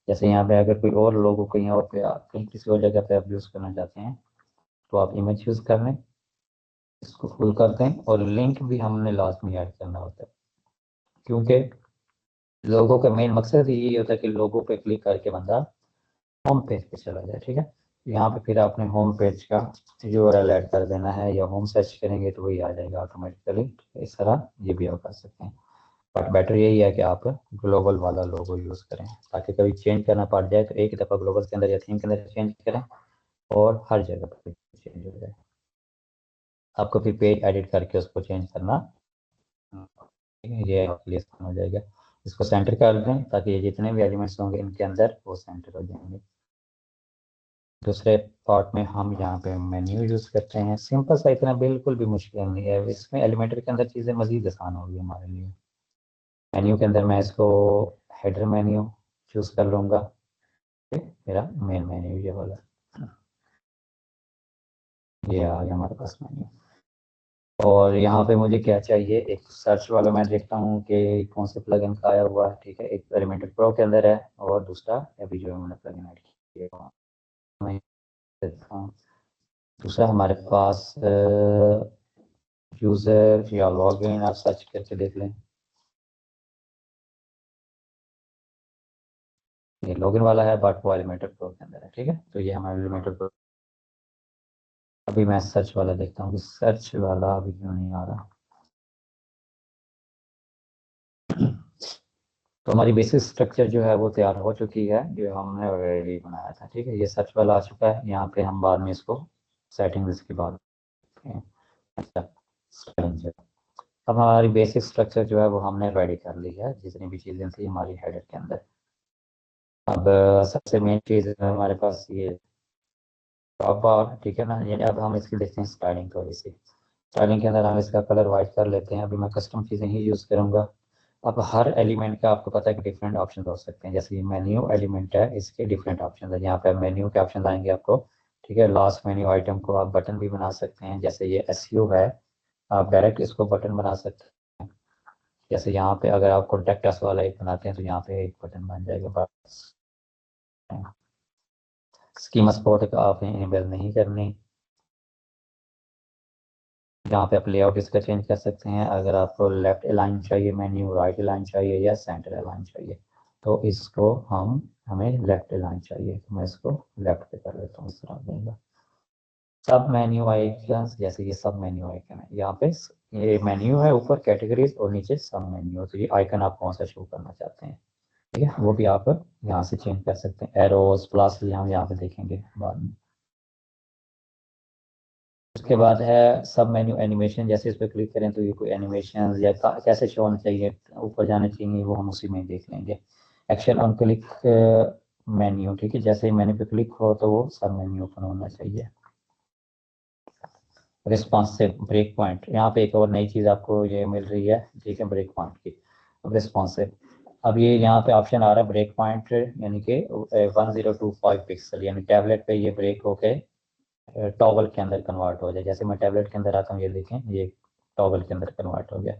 जैसे यहाँ पे अगर कोई और लोगो कहीं और पे कहीं किसी और जगह पे आप यूज़ करना चाहते हैं, तो आप इमेज यूज़ कर लें, इसको फुल कर दें, और लिंक भी हमने लास्ट में ऐड करना होता है, क्योंकि लोगों का मेन मकसद ही यही होता है कि लोगों पे क्लिक करके बंदा होम पेज पे चला जाए, ठीक है। यहाँ पे फिर आपने होम पेज का यूआरएल ऐड कर देना है, या होम सर्च करेंगे तो वही आ जाएगा ऑटोमेटिकली, इस तरह ये भी आप कर सकते हैं। बट बेटर यही है कि आप ग्लोबल वाला लोगो यूज़ करें, ताकि कभी चेंज करना पड़ जाए तो एक दफ़ा ग्लोबल के अंदर या थीम के अंदर चेंज करें, और हर जगह पर चेंज हो जाए। आपको फिर पेज एडिट करके उसको चेंज करना, ये आपके लिए आसान हो जाएगा। इसको सेंटर कर दें, ताकि ये जितने भी एलिमेंट्स होंगे इनके अंदर वो सेंटर हो जाएंगे। दूसरे पार्ट में हम यहाँ पे मेन्यू यूज़ करते हैं, सिंपल सा, इतना बिल्कुल भी मुश्किल नहीं है। इसमें एलिमेंटर के अंदर चीज़ें मज़ीद आसान होगी हमारे लिए। मेन्यू के अंदर मैं इसको हेडर मेन्यू चूज़ कर लूँगा, ठीक, मेरा मेन मेन्यू ये वाला, ये आ गया हमारे पास मेन्यू। और यहाँ पे मुझे क्या चाहिए, एक सर्च वाला मैं देखता हूँ कि कौन से प्लगइन का आया हुआ है, ठीक है। एक एलिमेंटर प्रो के अंदर है, और दूसरा अभी जो मैंने प्लगइन ऐड किया मैं देखता हूँ। दूसरा हमारे पास यूज़र या लॉगिन, आप सर्च करके देख लें, ये लॉगिन वाला है, बट वो एलिमेंटर प्रो के अंदर है, ठीक है। तो ये हमारा एलिमेंटर प्रो। अभी मैं सर्च वाला देखता हूँ कि सर्च वाला अभी क्यों नहीं आ रहा। तो हमारी बेसिक स्ट्रक्चर जो है वो तैयार हो चुकी है, जो हमने ऑलरेडी बनाया था, ठीक है। ये सर्च वाला आ चुका है, यहाँ पे हम बाद में इसको सेटिंग इसकी बात करते हैं। अच्छा, structure। अब हमारी बेसिक स्ट्रक्चर जो है वो हमने रेडी कर ली है, जितनी भी चीज़ें थी हमारी हेडर के अंदर। अब सबसे मेन चीज़ है हमारे पास ये टॉप बार, ठीक है ना। यानी अब हम इसकी देखते हैं स्टाइलिंग, थोड़ी सी स्टाइलिंग के अंदर हम इसका कलर वाइट कर लेते हैं। अभी मैं कस्टम चीज़ें ही यूज़ करूँगा। अब हर एलिमेंट का आपको पता है कि डिफरेंट ऑप्शन हो सकते हैं, जैसे ये मेन्यू एलिमेंट है, इसके डिफरेंट ऑप्शन है। यहाँ पे मेन्यू के ऑप्शन आएंगे आपको, ठीक है। लास्ट मेन्यू आइटम को आप बटन भी बना सकते हैं, जैसे ये एसयू है, आप डायरेक्ट इसको बटन बना सकते हैं। जैसे यहाँ पे अगर आप कॉन्टेक्ट अस वाला एक बनाते हैं, तो यहाँ पे एक बटन बन जाएगा बस। स्कीमा सपोर्ट का आप इनेबल नहीं करनी। यहाँ पे आप लेआउट इसका चेंज कर सकते हैं, अगर आपको लेफ्ट अलाइन चाहिए मेन्यू, राइट अलाइन चाहिए, या सेंटर अलाइन चाहिए, तो इसको हमें लेफ्ट अलाइन चाहिए, तो मैं इसको लेफ्ट पे कर लेता हूँ, इस तरह दूंगा। सब मेन्यू आइकन, जैसे ये सब मेन्यू आइकन है, यहाँ पे ये मेन्यू है ऊपर कैटेगरीज, और नीचे सब मेन्यू, तो ये आइकन आप कौन सा शो करना चाहते हैं, ठीक है, वो भी आप यहाँ से चेंज कर सकते हैं। एरोस प्लस ये हम यहाँ पे देखेंगे बाद में। उसके बाद है सब मेन्यू एनिमेशन, जैसे इस पर क्लिक करें तो ये कोई एनिमेशन या कैसे शो होना चाहिए, ऊपर जाने चाहिए, वो हम उसी में देख लेंगे। एक्शन ऑन क्लिक मेन्यू, ठीक है, जैसे ही मेन्यू पे क्लिक हो तो वो सब मेन्यू ओपन होना चाहिए। रिस्पॉन्सिव ब्रेक पॉइंट, यहाँ पे एक और नई चीज़ आपको ये मिल रही है, ठीक है, ब्रेक पॉइंट की। अब रिस्पॉन्सिव, अब ये यहाँ पे ऑप्शन आ रहा है ब्रेक पॉइंट, यानी कि 1025 पिक्सल, यानी टैबलेट पे ये ब्रेक होके टॉगल के अंदर कन्वर्ट हो जाए। जैसे मैं टैबलेट के अंदर आता हूँ, ये देखें ये टॉगल के अंदर कन्वर्ट हो गया।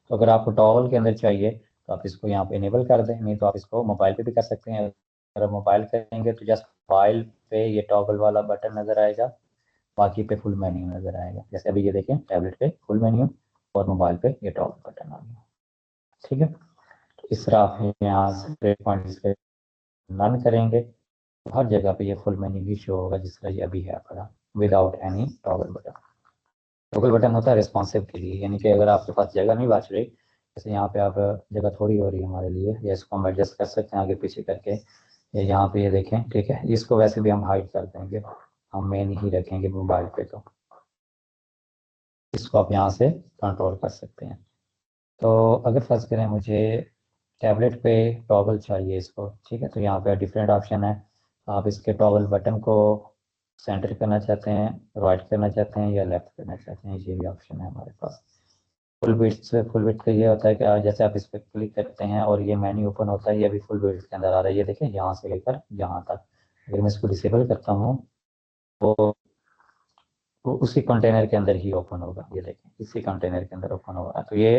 तो अगर आपको टॉगल के अंदर चाहिए तो आप इसको यहाँ पे इनेबल कर दें, नहीं तो आप इसको मोबाइल पे भी कर सकते हैं। अगर मोबाइल करेंगे तो जस्ट मोबाइल पे ये टॉगल वाला बटन नज़र आएगा, बाकी पे फुल मेन्यू नज़र आएगा। जैसे अभी ये देखें टैबलेट पे फुल मेन्यू और मोबाइल पे ये टॉगल बटन आ गया। ठीक है, तो इस तरह आप यहाँ से पॉइंट रन करेंगे तो हर जगह पे ये फुल मेन्यू ही शो होगा जिस तरह ये अभी है पड़ा, without any toggle button. Toggle button होता है रिस्पॉन्सिव के लिए, यानी कि अगर आपके पास जगह नहीं बच रही, जैसे यहाँ पे आप जगह थोड़ी हो रही है हमारे लिए, या इसको हम एडजस्ट कर सकते हैं आगे पीछे करके, या यहाँ पे ये देखें, ठीक है, इसको वैसे भी हम हाइड कर देंगे, हम मेन ही रखेंगे मोबाइल पे, तो इसको आप यहाँ से कंट्रोल कर सकते हैं। तो अगर फर्ज करें मुझे टैबलेट पे टॉगल चाहिए इसको, ठीक है, तो यहाँ पे डिफरेंट ऑप्शन है। आप इसके टॉगल बटन को सेंटर करना चाहते हैं, राइट करना चाहते हैं या लेफ्ट करना चाहते हैं, ये भी ऑप्शन है हमारे पास। फुल विड्थ का ये होता है कि जैसे आप इस पर क्लिक करते हैं और ये मेन्यू ओपन होता है, ये भी फुल विड्थ के अंदर आ रहा है, ये देखें यहाँ से लेकर यहाँ तक। अगर मैं इसको डिसेबल करता हूँ तो वो उसी कंटेनर के अंदर ही ओपन होगा, ये देखें इसी कंटेनर के अंदर ओपन होगा। तो ये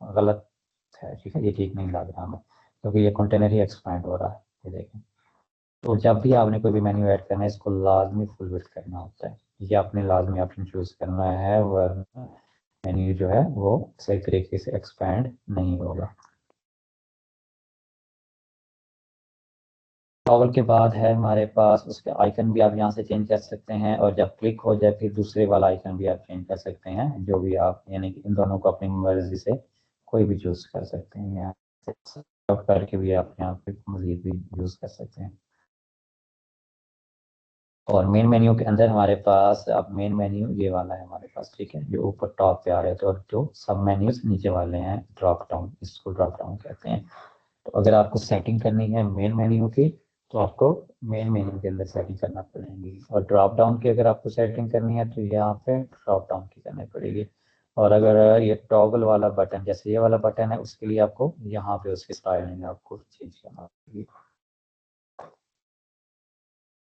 गलत है, ठीक है, ये ठीक नहीं लग रहा हमें, क्योंकि ये कंटेनर ही एक्सपैंड हो रहा है, ये देखें। तो जब भी आपने कोई भी मेन्यू ऐड करना है, इसको लाजमी फुल विड्थ करना होता है, ये आपने लाजमी ऑप्शन चूज करना है, वरना मेन्यू जो है वो सही तरीके से एक्सपैंड नहीं होगा। टॉगल के बाद है हमारे पास उसके आइकन भी आप यहाँ से चेंज कर सकते हैं, और जब क्लिक हो जाए फिर दूसरे वाला आइकन भी आप चेंज कर सकते हैं, जो भी आप, यानी कि इन दोनों को अपनी मर्जी से कोई भी चूज कर सकते हैं। यहाँ से करके भी आप यहाँ पे मजीद भी यूज कर सकते हैं। और मेन मेन्यू के अंदर हमारे पास अब मेन मेन्यू ये वाला है हमारे पास, ठीक है, जो ऊपर टॉप पे आ रहे थे, और जो सब मेन्यूज नीचे वाले हैं ड्रॉप डाउन, इसको ड्रॉप डाउन कहते हैं। तो अगर आपको सेटिंग करनी है मेन मेन्यू की तो आपको मेन मेन्यू के अंदर सेटिंग करना पड़ेगी, और ड्रॉप डाउन की अगर आपको सेटिंग करनी है तो यहाँ पे ड्रॉप डाउन की करनी पड़ेगी। और अगर ये टॉगल वाला बटन, जैसे ये वाला बटन है, उसके लिए आपको यहाँ पे उसकी स्टाइलिंग आपको चेंज करना पड़ेगी।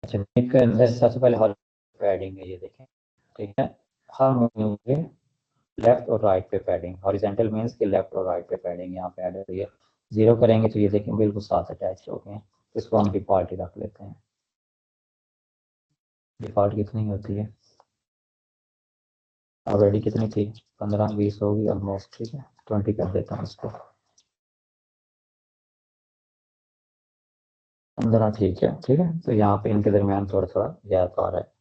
अच्छा, मेन्यू के अंदर सबसे पहले हॉल पैडिंग है, ये देखें, ठीक है, हर मेन्यू के लेफ्ट और राइट पे पैडिंग, हॉरिजॉन्टल मींस कि लेफ्ट और राइट पे पैडिंग यहाँ पे ऐड हो रही है। जीरो करेंगे तो ये देखें बिल्कुल साथ अटैच हो गए हैं। इसको हम डिफॉल्ट ही रख लेते हैं। डिफॉल्ट कितनी होती है ऑलरेडी, कितनी थी, 15-20 होगी ऑलमोस्ट, ठीक है, 20 कर देता हूँ इसको, 15, ठीक है, ठीक है। तो यहाँ पे इनके दरमियान थोड़ा थोड़ा गैप आ रहा है,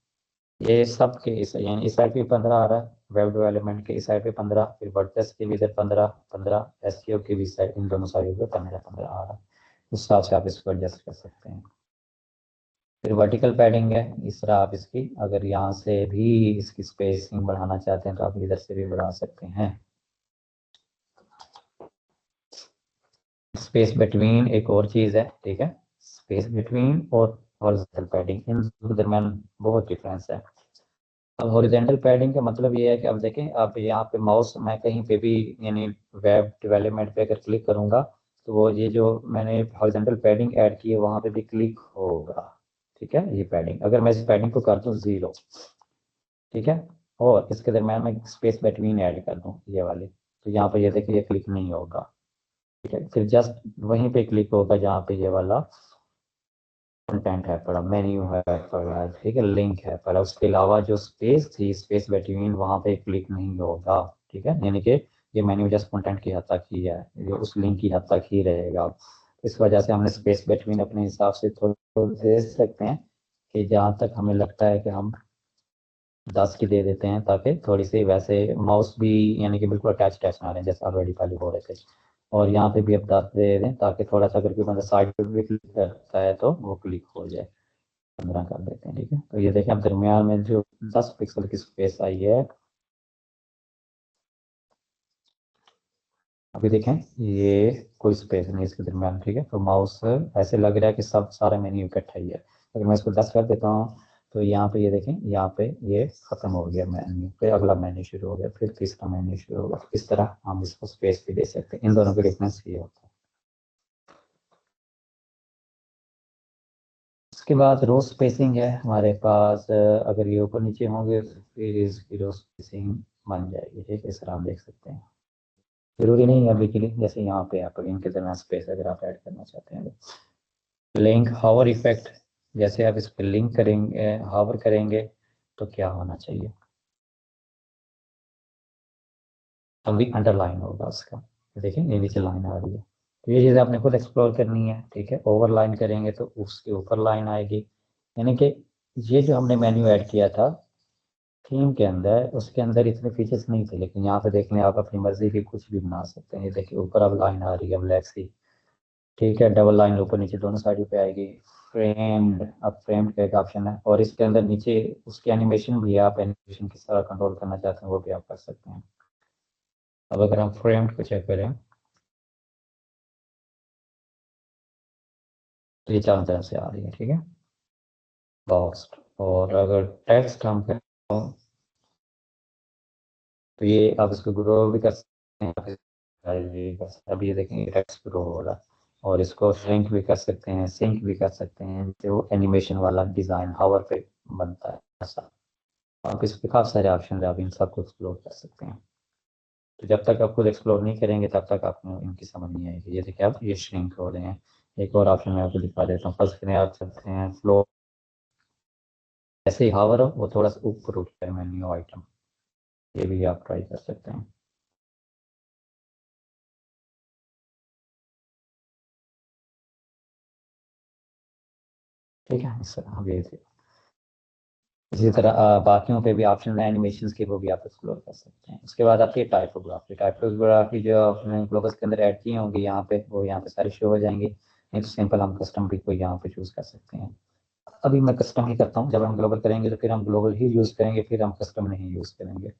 ये सब के यानी इस साइड पे 15 आ रहा है, वेब डेवलपमेंट के इस साइड पे 15, फिर वर्डप्रेस के भी इधर 15 एसईओ के भी साइड, इन दोनों साइड पे 15 आ रहा है। उस हिसाब से आप इसको एडजस्ट कर सकते हैं। फिर वर्टिकल पैडिंग है, इस तरह आप इसकी अगर यहाँ से भी इसकी स्पेसिंग बढ़ाना चाहते हैं तो आप इधर से भी बढ़ा सकते हैं। स्पेस बिटवीन एक और चीज़ है, ठीक है, स्पेस बिटवीन और हॉरिजॉन्टल पैडिंग, इन के दरमियान बहुत डिफरेंस है। अब हॉरिजॉन्टल पैडिंग का मतलब ये है कि अब देखें, अब यहाँ पे माउस मैं कहीं पे भी, यानी वेब डेवलपमेंट पे अगर क्लिक करूंगा तो वो ये जो मैंने हॉरिजॉन्टल पैडिंग ऐड की है वहां पे भी क्लिक होगा, ठीक है, ये पैडिंग। अगर मैं इस पैडिंग को कर दूं 0, ठीक है, और इसके दरम्यान में स्पेस बिटवीन ऐड कर दूं ये वाली, तो यहाँ पे ये देखिए ये क्लिक नहीं होगा, ठीक है। फिर जस्ट वहीं पे क्लिक होगा जहाँ पे ये वाला कंटेंट है पड़ा, मेन्यू है पड़ा, ठीक है, लिंक है पड़ा, उसके अलावा जो स्पेस थी, स्पेस बिटवीन, वहाँ पे क्लिक नहीं होगा, ठीक है, यानी कि ये मेन्यू जस्ट कंटेंट की हद तक ही है, ये उस लिंक की हद तक ही रहेगा। इस वजह से हमने स्पेस बिटवीन अपने हिसाब से थोड़ा दे सकते हैं, कि जहाँ तक हमें लगता है कि हम 10 की दे देते हैं, ताकि थोड़ी सी वैसे माउस भी, यानी कि बिल्कुल अटैच अटैच ना रहे, जैसे ऑलरेडी पहले हो रहे थे। और यहाँ पे भी अब 10 दे दें, ताकि थोड़ा सा अगर कोई बंदा साइड पे भी क्लिक करता है तो वो क्लिक हो जाए। 15 कर देते हैं, ठीक है। तो ये देखें अब दरमियान में जो 10 पिक्सल की स्पेस आई है, अभी देखें ये कोई स्पेस नहीं इसके दरमियान, ठीक है। तो माउस ऐसे लग रहा है कि सब सारा मेन्यू इकट्ठा ही है। अगर मैं इसको 10 कर देता हूँ तो यहाँ पे ये देखें, यहाँ पे ये खत्म हो गया मेन्यू, फिर अगला मेन्यू शुरू हो गया, फिर तीसरा मेन्यू शुरू हो गया। इस तरह हम इसको स्पेस भी दे सकते हैं। इन दोनों का डिफरेंस ये होता है। उसके बाद रो स्पेसिंग है हमारे पास, अगर ये ऊपर नीचे होंगे तो फिर इसकी रो स्पेसिंग बन जाएगी। ठीक है, इस तरह आप देख सकते हैं। जरूरी नहीं है अभी के लिए, जैसे यहाँ पे आप इनके दरमियान स्पेस अगर आप ऐड करना चाहते हैं। लिंक हावर इफेक्ट, जैसे आप इस पर लिंक करेंगे, हावर करेंगे तो क्या होना चाहिए, अभी अंडरलाइन होगा उसका। देखिए ये नीचे लाइन आ रही है, तो ये चीज़ आपने खुद एक्सप्लोर करनी है। ठीक है, ओवरलाइन करेंगे तो उसके ऊपर लाइन आएगी। यानी कि ये जो हमने मेन्यू ऐड किया था थीम के अंदर, उसके अंदर इतने फीचर्स नहीं थे, लेकिन यहाँ पे देख लें आप अपनी मर्जी की कुछ भी बना सकते हैं। ये देखिए ऊपर अब लाइन आ रही है ब्लैक सी। ठीक है, डबल लाइन ऊपर नीचे दोनों साइड पे आएगी। फ्रेम्ड, अब फ्रेम्ड का एक ऑप्शन है, और इसके अंदर नीचे उसकी एनिमेशन भी है, आप एनिमेशन किस तरह कंट्रोल करना चाहते हैं वो भी आप कर सकते हैं। अब अगर हम फ्रेम्ड को चेक करें तो ये चारों तरफ से आ रही है। ठीक है, बॉक्स। और अगर टेक्स्ट हम करें तो ये आप इसको ग्रो भी कर सकते हैं, अब ये देखेंगे टेक्स्ट ग्रो हो रहा है। और इसको श्रिंक भी कर सकते हैं, सिंक भी कर सकते हैं, जो एनिमेशन वाला डिज़ाइन हावर पे बनता है ऐसा। आप इस पे काफ़ी सारे ऑप्शन है, आप इन सबको एक्सप्लोर कर सकते हैं। तो जब तक आप खुद एक्सप्लोर नहीं करेंगे तब तक आपको इनकी समझ नहीं आएगी। ये देखिए आप ये श्रिंक हो रहे हैं। एक और ऑप्शन मैं आपको दिखा देता हूँ। फर्स्ट में आप चलते हैं फ्लो, ऐसे ही हावर हो वो थोड़ा सा ऊपर उठता है मेन्यू आइटम, ये भी आप ट्राई कर सकते हैं। ठीक है, इस तरह आप ये इसी तरह बाकियों पे भी ऑप्शन है एनिमेशन के, वो भी आप एक्सप्लोर कर सकते हैं। उसके बाद आती है टाइपोग्राफी। टाइपोग्राफी जो आपने ग्लोबस के अंदर ऐड किए होंगे यहाँ पे, वो यहाँ पे सारे शो हो जाएंगे। नहीं तो सिंपल हम कस्टम भी कोई यहाँ पे चूज कर सकते हैं। अभी मैं कस्टम ही करता हूँ, जब हम ग्लोबल करेंगे तो फिर हम ग्लोबल ही यूज करेंगे, फिर हम कस्टम नहीं यूज करेंगे।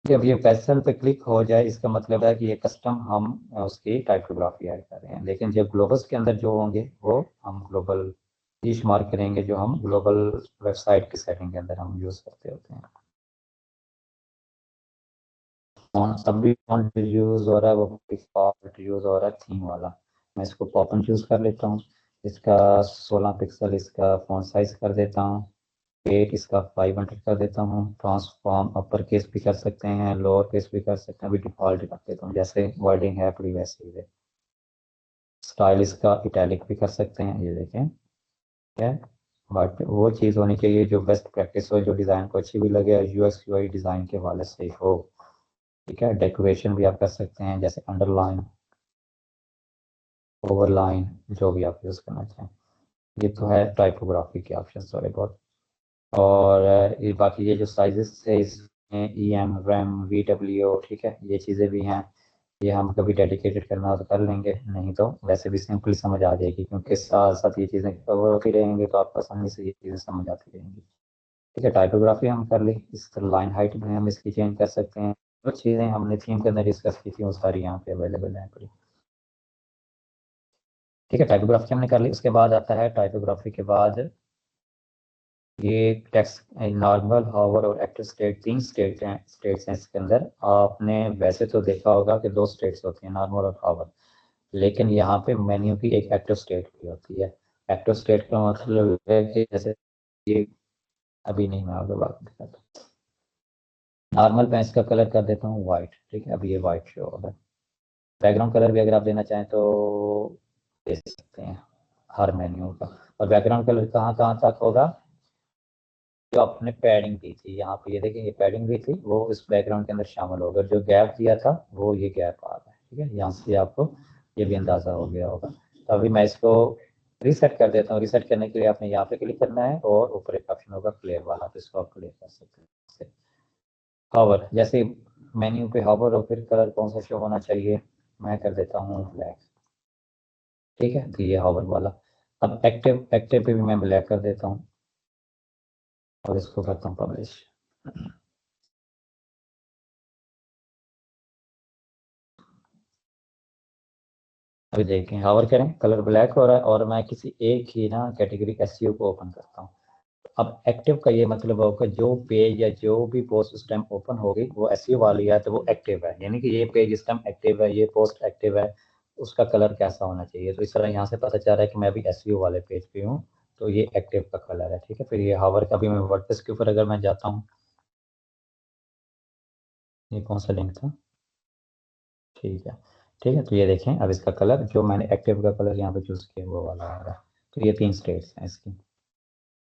जब ये पैसल पे क्लिक हो जाए इसका मतलब है कि ये कस्टम हम उसकी टाइपोग्राफी ऐड कर रहे हैं, लेकिन जब ग्लोबल्स के अंदर जो होंगे वो हम ग्लोबल ही शुमार करेंगे, जो हम ग्लोबल वेबसाइट की सेटिंग के अंदर हम यूज करते होते हैं। अभी फॉन्ट यूज हो रहा है वो पिक्सआर्ट यूज हो रहा है थीम वाला। मैं इसको पॉपन चूज कर लेता हूँ। इसका 16 पिक्सल इसका फॉन्ट साइज कर देता हूँ। वेट इसका 500 कर देता हूँ। ट्रांसफॉर्म अपर केस भी कर सकते हैं, लोअर केस भी कर सकते हैं। अभी डिफॉल्ट रख देता हूँ, जैसे वर्डिंग है पूरी वैसे ही है। स्टाइल इसका इटैलिक भी कर सकते हैं, ये देखें क्या है। बट वो चीज़ होनी चाहिए जो बेस्ट प्रैक्टिस हो, जो डिज़ाइन को अच्छी भी लगे और यूएक्स यूआई डिज़ाइन के हवाले से हो। ठीक है, डेकोरेशन भी आप कर सकते हैं, जैसे अंडरलाइन, ओवरलाइन, जो भी आप यूज़ करना चाहें। ये तो है टाइपोग्राफी के ऑप्शन थोड़े बहुत। और ये बाकी ये जो साइजेस है इसमें E M rem V W, ठीक है, ये चीज़ें भी हैं। ये हम कभी डेडिकेटेड करना हो तो कर लेंगे, नहीं तो वैसे भी सिंपली समझ आ जाएगी, क्योंकि साथ साथ ये चीज़ें कवर होती रहेंगी तो आपको आसानी से ये चीज़ें समझ आती रहेंगी। ठीक है, टाइपोग्राफी हम कर ली। इस तरह लाइन हाइट भी हम इसकी चेंज कर सकते हैं। जो चीज़ें हमने थीम के अंदर डिस्कस की थी वो सारी यहाँ पे अवेलेबल हैं पूरी। ठीक है, टाइपोग्राफी हमने कर ली। उसके बाद आता है टाइपोग्राफी के बाद ये टेक्स्ट नॉर्मल, हावर और एक्टिव स्टेट, तीन स्टेट्स हैं इसके अंदर। आपने वैसे तो देखा होगा कि दो स्टेट्स होती हैं, नॉर्मल और हावर, लेकिन यहाँ पे मेन्यू की एक एक्टिव स्टेट भी होती है। एक्टिव स्टेट का मतलब है कि जैसे ये, अभी नहीं, मैं आपको बात दिखाता। नॉर्मल मैं इसका कलर कर देता हूँ वाइट। ठीक है, अभी ये वाइट शो होगा। बैकग्राउंड कलर भी अगर आप देना चाहें तो दे सकते हैं हर मेन्यू का। और बैकग्राउंड कलर कहाँ कहाँ तक होगा, जो आपने पैडिंग दी थी यहाँ पे, ये देखिए ये पैडिंग दी थी वो इस बैकग्राउंड के अंदर शामिल होगा। जो गैप दिया था वो ये गैप आ रहा है। ठीक है, यहाँ से आपको ये भी अंदाजा हो गया होगा। तो अभी मैं इसको रीसेट कर देता हूँ। रीसेट करने के लिए आपने यहाँ पे क्लिक करना है और ऊपर एक ऑप्शन होगा क्लियर वाला, तो इसको आप क्लियर कर सकते हैं। हावर, जैसे मेन्यू पे हावर और फिर कलर कौन सा शो होना चाहिए, मैं कर देता हूँ ब्लैक। ठीक है, तो ये हावर वाला। अब एक्टिव एक्टिव पे भी मैं ब्लैक कर देता हूँ और इसको करता हूँ पब्लिश। अभी देखें हावर करें, कलर ब्लैक हो रहा है और मैं किसी एक ही ना कैटेगरी एसईओ को ओपन करता हूँ। अब एक्टिव का ये मतलब होगा जो पेज या जो भी पोस्ट उस टाइम ओपन होगी वो एसईओ वाली है तो वो एक्टिव है, यानी कि ये पेज इस टाइम एक्टिव है, ये पोस्ट एक्टिव है। उसका कलर कैसा होना चाहिए, तो इस तरह यहाँ से पता चल रहा है कि मैं अभी एसईओ वाले पेज पे हूँ, तो ये एक्टिव का कलर है, ठीक है। फिर ये हावर का भी मैं वर्डप्रेस के ऊपर अगर मैं जाता हूँ, ये कौन सा लिंक था, ठीक है, ठीक है। तो ये देखें अब इसका कलर जो मैंने एक्टिव का कलर यहाँ पे चूज किया वो वाला आ रहा है। तो ये 3 स्टेट्स हैं इसकी,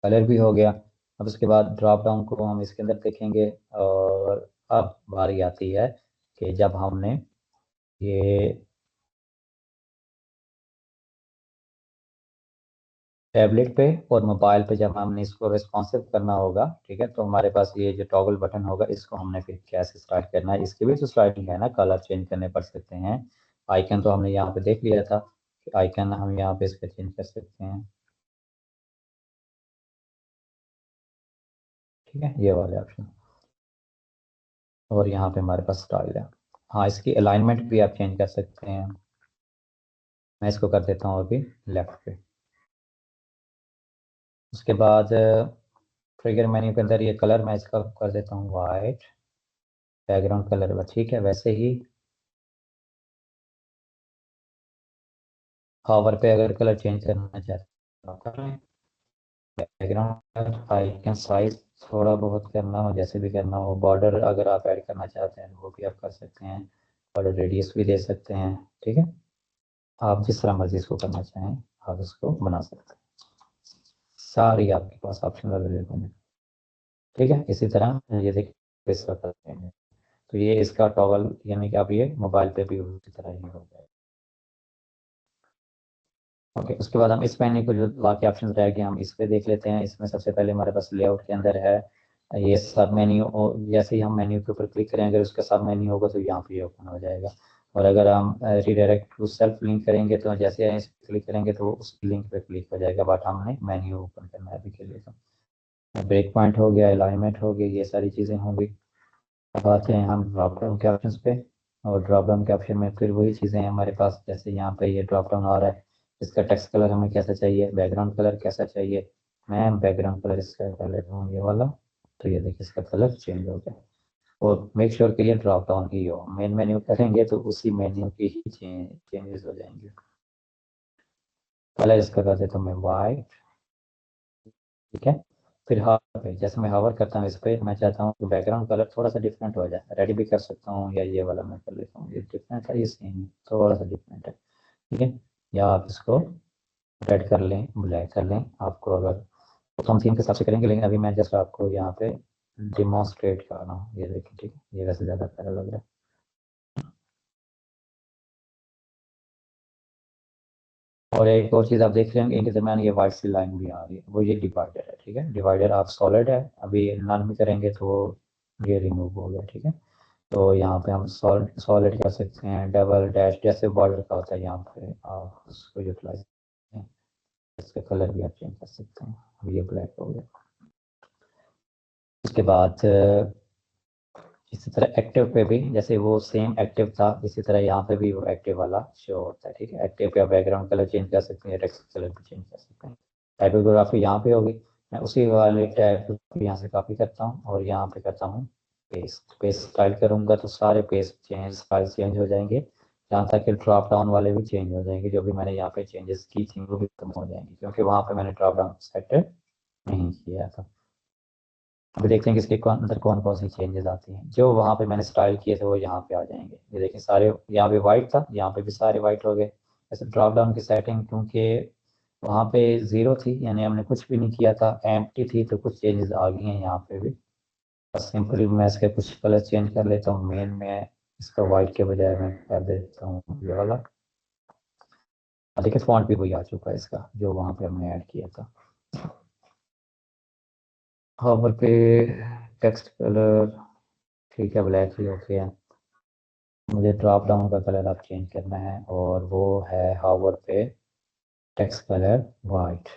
कलर भी हो गया। अब उसके बाद ड्रॉप डाउन को हम इसके अंदर देखेंगे, और अब बारी आती है कि जब हमने ये टैबलेट पे और मोबाइल पे जब हमने इसको रिस्पॉन्सिव करना होगा, ठीक है, तो हमारे पास ये जो टॉगल बटन होगा इसको हमने फिर कैसे स्टार्ट करना है। इसके भी तो स्टार्टिंग है ना, कलर चेंज करने पड़ सकते हैं। आइकन तो हमने यहाँ पे देख लिया था कि आइकन हम यहाँ पे इसका चेंज कर सकते हैं, ठीक है, ये वाले ऑप्शन। और यहाँ पे हमारे पास स्टाइल है। हाँ, इसकी अलाइनमेंट भी आप चेंज कर सकते हैं। मैं इसको कर देता हूँ अभी लेफ्ट पे। उसके बाद ट्रिगर मेन्यू के अंदर ये कलर मैं इसका कर देता हूँ वाइट, बैकग्राउंड कलर, ठीक है। वैसे ही हावर पे अगर कलर चेंज करना चाहते हो कर लें। बैकग्राउंड आइकन साइज थोड़ा बहुत करना हो, जैसे भी करना हो। बॉर्डर अगर आप ऐड करना चाहते हैं वो भी आप कर सकते हैं, बॉर्डर रेडियस भी दे सकते हैं, ठीक है। आप जिस तरह मर्जी इसको करना चाहें आप इसको बना सकते हैं, सारी आपके पास ऑप्शन अवेलेबल है, ठीक है। इसी तरह ये देखिए इसका करते हैं, तो ये इसका टॉगल यानी कि आप ये मोबाइल पे भी उसी तरह ही हो जाएगा। ओके, उसके बाद हम इस मेन्यू को जो बाकी ऑप्शन रह गए हम इस पे देख लेते हैं। इसमें सबसे पहले हमारे पास लेआउट के अंदर है ये सब मेन्यू, और जैसे ही हम मेन्यू के ऊपर क्लिक करेंगे अगर उसका सब मेन्यू होगा तो यहाँ पे ओपन हो जाएगा। और अगर हम रीडायरेक्ट टू सेल्फ लिंक करेंगे तो जैसे इस क्लिक करेंगे तो उस लिंक पे क्लिक हो जाएगा, बट हमने मेन्यू ओपन करना है अभी के लिए। तो ब्रेक पॉइंट हो गया, अलाइनमेंट हो गई, ये सारी चीज़ें होंगी। अब आते हैं हम ड्रॉप डाउन के ऑप्शन पे, और ड्रॉप डाउन के ऑप्शन में फिर वही चीज़ें हैं हमारे पास। जैसे यहाँ पे ये ड्रॉप डाउन आ रहा है, इसका टेक्स्ट कलर हमें कैसा चाहिए, बैकग्राउंड कलर कैसा चाहिए। मैं बैकग्राउंड कलर इसका कर लेता हूँ ये वाला। तो ये देखिए इसका कलर चेंज हो गया। और मेक श्योर कि ये ड्रॉप डाउन ही हो, मेन मेन्यू करेंगे तो उसी मेन्यू की ही चेंजेस हो जाएंगे। कलर इसका कर देता हूँ मैं वाइट, ठीक है। फिर हावर पे जैसे मैं हावर करता हूँ इस पे, मैं चाहता हूँ कि बैकग्राउंड कलर थोड़ा सा डिफरेंट हो जाए, रेड भी कर सकता हूँ या ये वाला मैं कर लेता हूँ। ये डिफरेंट है, ये सेम है, थोड़ा सा डिफरेंट है, ठीक है। या आप इसको रेड कर लें, ब्लैक कर लें, आपको अगर तो हम थीम के हिसाब से करेंगे, लेकिन अभी मैं जस्ट आपको यहाँ पे डिमॉन्स्ट्रेट कर रहा हूँ। ये देखिए, ठीक है, ये वैसे ज़्यादा प्यारा लग रहा है। और एक और चीज़ आप देख रहे होंगे इनके दरमियान ये वाइट सी लाइन भी आ रही है, वो ये डिवाइडर है, ठीक है। डिवाइडर आप सॉलिड है, अभी नन में करेंगे तो ये रिमूव हो गया, ठीक है। तो यहाँ पे हम सॉलिड कर सकते हैं, डबल डैश जैसे बॉर्डर का होता है यहाँ पे आप उसको यूटिलाइज करें। इसका कलर भी आप चेंज कर सकते हैं, अब ये ब्लैक हो गया। उसके बाद इसी तरह एक्टिव पे भी जैसे वो सेम एक्टिव था, इसी तरह यहाँ पे भी वो एक्टिव वाला शो होता है, ठीक है। एक्टिव पे आप बैकग्राउंड कलर चेंज कर सकते हैं, टेक्स्ट कलर भी चेंज कर सकते हैं। टाइपोग्राफी यहाँ पे होगी, मैं उसी वाले टाइप यहाँ से कॉपी करता हूँ और यहाँ पे करता हूँ पेस्ट। पेस्ट स्टाइल करूँगा तो सारे पेस्ट चेंज स्टाइल चेंज हो जाएंगे, यहाँ तक कि ड्रॉप डाउन वाले भी चेंज हो जाएंगे। जो भी मैंने यहाँ पे चेंजेस की थी वो भी खत्म हो जाएंगी, क्योंकि वहाँ पे मैंने ड्रॉप डाउन सेट नहीं किया था। अभी देखते हैं कि इसके अंदर कौन कौन सी चेंजेस आती हैं। जो वहाँ पे मैंने स्टाइल किए थे वो यहाँ पे आ जाएंगे। ये देखिए सारे, यहाँ पे वाइट था, यहाँ पे भी सारे वाइट हो गए। ऐसे ड्रॉप डाउन की सेटिंग क्योंकि वहाँ पे जीरो थी, यानी हमने कुछ भी नहीं किया था, एम्प्टी थी, तो कुछ चेंजेस आ गई हैं यहाँ पे भी। बस सिंपली मैं इसके कुछ कलर चेंज कर लेता हूँ। मेन में इसका वाइट के बजाय मैं कर देता हूँ ये वाला। देखिए फॉन्ट भी वही आ चुका है इसका जो वहाँ पे हमने ऐड किया था। होवर पे टेक्स्ट कलर ठीक है, ब्लैक ही ओके है। मुझे ड्रॉप डाउन का कलर आप चेंज करना है और वो है हावर पे टेक्स्ट कलर वाइट,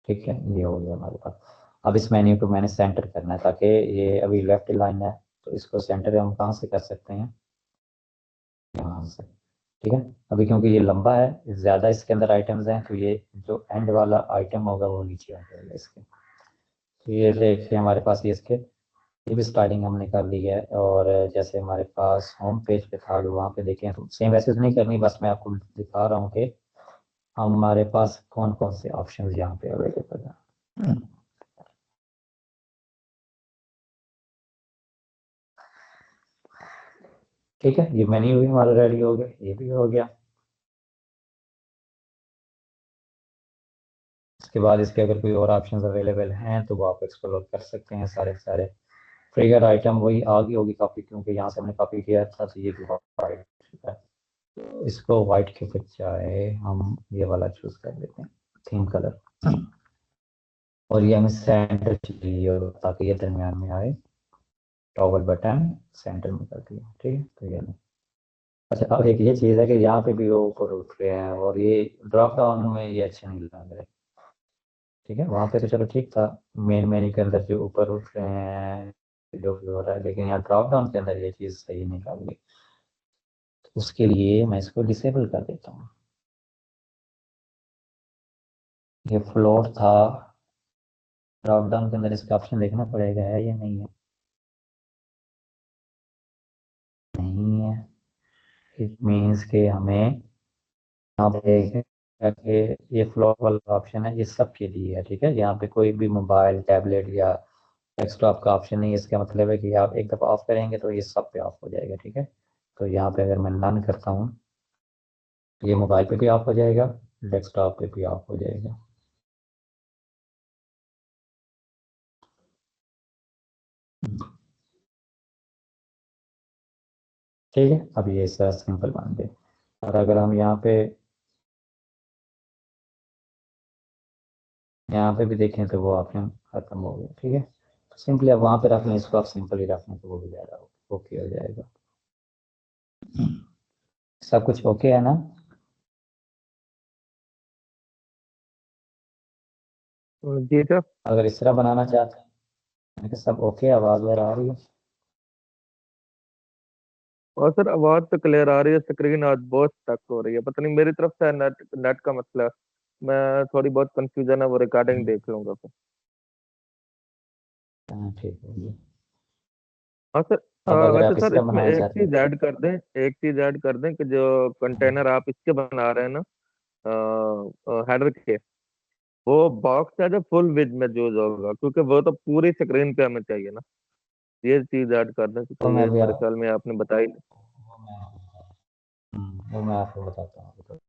ठीक है। ये हो गया हमारे पास। अब इस मेन्यू को मैंने सेंटर करना है ताकि ये अभी लेफ्ट लाइन है, तो इसको सेंटर हम कहाँ से कर सकते हैं, यहाँ से, ठीक है। अभी क्योंकि ये लंबा है, ज़्यादा इसके अंदर आइटम्स हैं, तो ये जो एंड वाला आइटम होगा वो नीचे आ जाएगा इसके। तो ये देखिए हमारे पास ये इसके ये भी स्टार्टिंग हमने कर ली है। और जैसे हमारे पास होम पेज पे था, वहाँ पे देखें तो सेम वैसे तो नहीं करनी, बस मैं आपको दिखा रहा हूँ कि हमारे पास कौन कौन से ऑप्शन यहाँ पे अवेलेबल है। ठीक है, ये मेन्यू भी हमारा रेडी हो गया, ये भी हो गया। इसके बाद इसके अगर कोई और ऑप्शंस अवेलेबल हैं तो वो आप एक्सप्लोर कर सकते हैं सारे सारे। ट्रिगर आइटम वही आगे होगी काफ़ी, क्योंकि यहाँ से हमने कॉपी किया था, तो ये भी वाइट है। तो इसको वाइट के बजाय हम ये वाला चूज कर लेते हैं, थीम कलर। और ये हमें सेंटर चाहिए ताकि ये दरमियान में आए। टॉगल बटन सेंटर में कर दिया, ठीक है। तो ये नहीं। अच्छा, अब एक ये चीज़ है कि यहाँ पे भी वो ऊपर उठ रहे हैं और ये ड्रॉप डाउन में ये अच्छे नहीं लग रहे। ठीक है, वहाँ पे तो चलो ठीक था, मेन मेन्यू के अंदर जो ऊपर उठ रहे हैं जो भी हो रहा है, लेकिन यहाँ ड्रॉप डाउन के अंदर ये चीज़ सही नहीं लग रही। उसके लिए मैं इसको डिसेबल कर देता हूँ। ये फ्लोर था, ड्रॉप डाउन के अंदर इसका ऑप्शन देखना पड़ेगा, है या नहीं है। नहीं है, इट मीन्स के हमें यहाँ पे कि ये फ्लोर वाला ऑप्शन है, ये सबके लिए है। ठीक है, यहाँ पे कोई भी मोबाइल टैबलेट या डेस्कटॉप का ऑप्शन नहीं है। इसका मतलब है कि आप एक दफ़ा ऑफ करेंगे तो ये सब पे ऑफ हो जाएगा। ठीक है, तो यहाँ पे अगर मैं नन करता हूँ, ये मोबाइल पे भी ऑफ हो जाएगा, डेस्कटॉप पे भी ऑफ हो जाएगा। ठीक है, अब ये सर सिंपल बन गए। और अगर हम यहाँ पे भी देखें तो वो ऑप्शन खत्म हो गया। ठीक है, तो सिंपली अब वहाँ पे रख लें, इसको आप सिंपल ही रख लें तो वो भी ज़्यादा ओके हो जाएगा। सब कुछ ओके है ना। जी सर। अगर इस तरह बनाना चाहते हैं, मैंने कहा सब ओके, आवाज़ वगैरह आ रही है। और सर आवाज तो क्लियर आ रही है, स्क्रीन आज बहुत स्टक हो रही है, पता नहीं मेरी तरफ से नेट नेट का मसला है। मैं थोड़ी बहुत कंफ्यूजन है, वो रिकॉर्डिंग देख लूंगा फिर। हाँ ठीक है जी। हाँ सर। अब अगर वैसे आप इस सर तरह इसमें बनाना एक चाहते हैं चीज ऐड कर दें, एक चीज ऐड कर दें कि जो कंटेनर आप इसके बना रहे हैं ना, हेडर के, वो बॉक्स है जो फुल विड्थ में यूज होगा, क्योंकि वो तो पूरी स्क्रीन पे हमें चाहिए ना। ये चीज ऐड कर दें, तो क्योंकि मैं ये भी मेरे आप ख्याल में आपने बताई नहीं। वो मैं आपको बताता हूँ। तो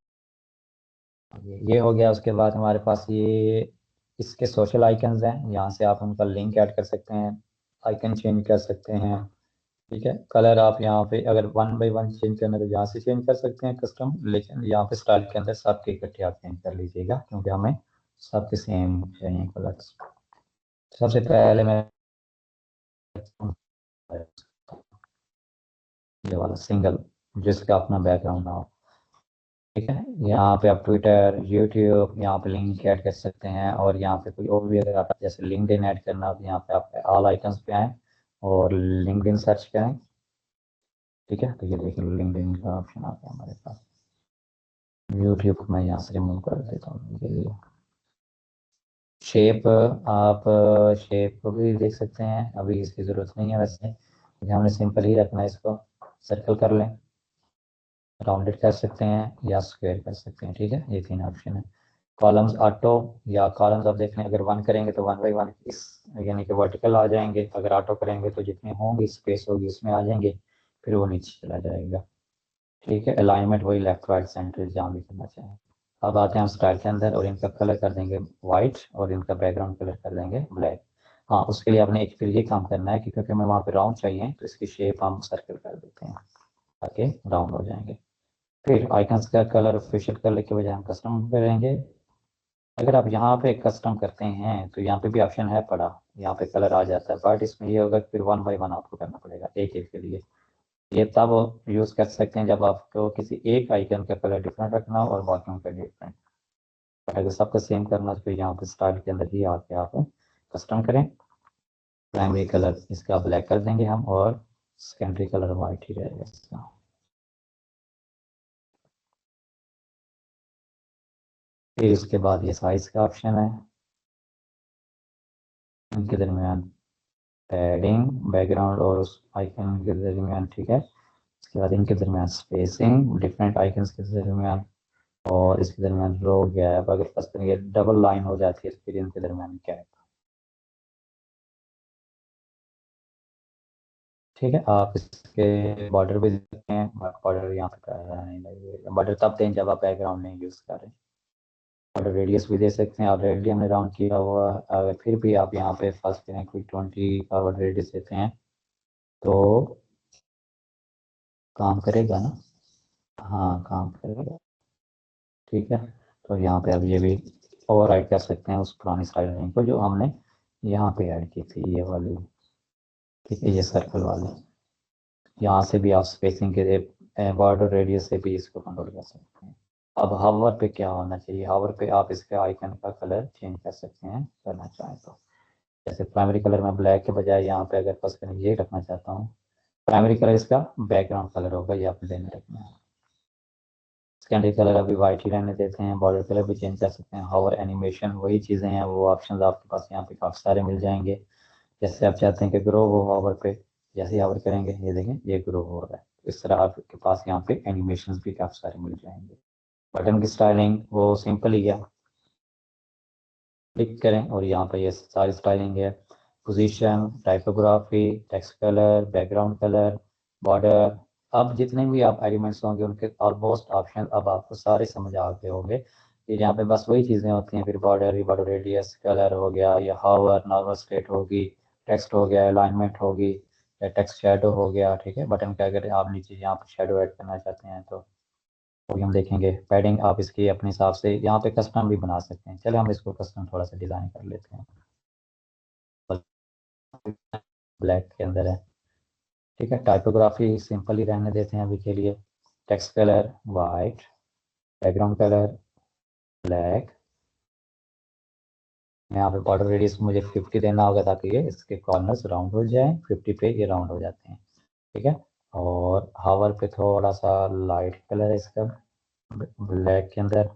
ये हो गया। उसके बाद हमारे पास ये इसके सोशल आइकन्स हैं, यहाँ से आप उनका लिंक ऐड कर सकते हैं, आइकन चेंज कर सकते हैं। ठीक है, कलर आप यहाँ पे अगर वन बाई वन चेंज करना है तो यहाँ से चेंज कर सकते हैं कस्टम, लेकिन यहाँ पे स्टाइल के अंदर सबके इकट्ठे आप चेंज कर लीजिएगा, क्योंकि हमें सबके सेम चाहिए कलर्स। सबसे पहले मैं ये वाला सिंगल, जिसका अपना बैकग्राउंड ना हो। ठीक है, यहाँ पे आप ट्विटर, यूट्यूब, यहाँ पे लिंक ऐड कर सकते हैं। और यहाँ पे कोई और भी अगर आप जैसे लिंक्डइन ऐड करना हो तो यहाँ पे आप ऑल आइकन्स पे आएँ और लिंक्डइन सर्च करें। ठीक है, तो ये देखिए लिंक्डइन का ऑप्शन आ गया हमारे पास। यूट्यूब को मैं यहाँ से रिमूव कर देता हूँ। ये शेप, आप शेप को भी देख सकते हैं, अभी इसकी ज़रूरत नहीं है वैसे, क्योंकि हमने सिंपल ही रखना है इसको। सर्कल कर लें, राउंडेड कर सकते हैं या स्क्वायर कर सकते हैं। ठीक है, ये तीन ऑप्शन है। कॉलम्स ऑटो, या कॉलम्स आप देख लें, अगर वन करेंगे तो वन बाई वन इस यानी कि वर्टिकल आ जाएंगे, अगर ऑटो करेंगे तो जितने होंगे स्पेस होगी उसमें आ जाएंगे, फिर वो नीचे चला जाएगा। ठीक है, अलाइनमेंट वही लेफ्ट राइट सेंटर जहाँ भी करना चाहें। अब आते हैं हम स्टाइल के अंदर और इनका कलर कर देंगे वाइट और इनका बैकग्राउंड कलर कर देंगे ब्लैक। हाँ, उसके लिए आपने एक फिर ये काम करना है कि क्योंकि हमें वहाँ पे राउंड चाहिए तो इसकी शेप हम सर्कल कर देते हैं ताकि राउंड हो जाएंगे। फिर आइकन्स का कलर ऑफिशियल कलर के बजाय हम कस्टम करेंगे। अगर आप यहाँ पे कस्टम करते हैं तो यहाँ पे भी ऑप्शन है पड़ा, यहाँ पे कलर आ जाता है, बट इसमें ये होगा कि फिर वन बाई वन आपको करना पड़ेगा एक एक के लिए। ये तब यूज़ कर सकते हैं जब आपको किसी एक आइकन का कलर डिफरेंट रखना हो और बाकियों का डिफरेंट। बट अगर सबका सेम करना है तो फिर यहाँ पे स्टाइल के अंदर ही आके आप कस्टम करें। प्राइमरी कलर इसका ब्लैक कर देंगे हम, और सेकेंडरी कलर वाइट ही रहेगा इसका। फिर उसके बाद ये साइज का ऑप्शन है, इनके दरमियान पैडिंग, बैकग्राउंड और उस आइकन के दरमियान। ठीक है, उसके बाद इनके दरमियान स्पेसिंग, डिफरेंट आइकन्स के दरमियान और इसके दरमियान रो गैप अगर फर्स्ट करेंगे डबल लाइन हो जाती है फिर इनके दरमियान गैप। ठीक है, आप इसके बॉर्डर भी देख सकते हैं, बॉर्डर यहाँ पे नहीं लगेगा, बॉर्डर तब दें जब आप बैकग्राउंड नहीं यूज़ कर रहे हैं। बॉर्डर रेडियस भी दे सकते हैं, ऑलरेडी हमने राउंड किया हुआ, अगर फिर भी आप यहाँ पे फर्स्ट करें कोई 20 का बॉर्डर रेडियस देते हैं तो काम करेगा ना। हाँ काम करेगा। ठीक है, तो यहाँ पे अब ये भी ओवर राइट कर सकते हैं उस पुरानी स्टाइलिंग को जो हमने यहाँ पे ऐड की थी, ये वाली। ठीक है, ये सर्कल वाली, यहाँ से भी आप स्पेसिंग के बॉर्डर रेडियस से भी इसको कंट्रोल कर सकते हैं। अब हावर पे क्या होना चाहिए, हावर पे आप इसके आइकन का कलर चेंज कर सकते हैं करना चाहें तो। जैसे प्राइमरी कलर में ब्लैक के बजाय यहाँ पे अगर फर्स्ट ये रखना चाहता हूँ, प्राइमरी कलर इसका बैकग्राउंड कलर होगा, ये आपने देने रखना है। सेकेंडरी कलर अभी वाइट ही रहने देते हैं, बॉर्डर कलर भी चेंज कर सकते हैं। हावर एनिमेशन वही चीज़ें हैं, वो ऑप्शंस आपके पास यहाँ पे काफ़ी सारे मिल जाएंगे। जैसे आप चाहते हैं कि ग्रो हो हावर पे, जैसे हावर करेंगे ये देखें ये ग्रो हो रहा है। इस तरह आपके पास यहाँ पे एनिमेशन भी काफ़ी सारे मिल जाएंगे। बटन की स्टाइलिंग वो सिंपल ही है, क्लिक करें और यहाँ पे ये सारी स्टाइलिंग है, position, typography, text colour, background colour, border. अब जितने भी आप एलिमेंट्स होंगे उनके ऑलमोस्ट ऑप्शन अब आपको सारे समझ आ गए होंगे कि यहाँ पे बस वही चीज़ें होती हैं। फिर बॉर्डर, बॉर्डर रेडियस, कलर हो गया, या हावर, नॉर्मल स्टेट होगी, टेक्स्ट हो गया, अलाइनमेंट होगी, या टेक्स्ट शेडो हो गया। ठीक है, बटन का अगर आप नीचे यहाँ पर शेडो ऐड करना चाहते हैं तो वो भी हम देखेंगे। पैडिंग आप इसकी अपने हिसाब से यहाँ पे कस्टम भी बना सकते हैं। चलो हम इसको कस्टम थोड़ा सा डिज़ाइन कर लेते हैं, ब्लैक के अंदर है। ठीक है, टाइपोग्राफी सिंपल ही रहने देते हैं अभी के लिए। Text colour white, background colour black. यहाँ पे बॉर्डर रेडियस मुझे 50 देना होगा ताकि ये इसके कॉर्नर्स राउंड हो जाए, 50 पे ये राउंड हो जाते हैं। ठीक है, और हावर पे थोड़ा सा लाइट कलर है इसका ब्लैक के अंदर,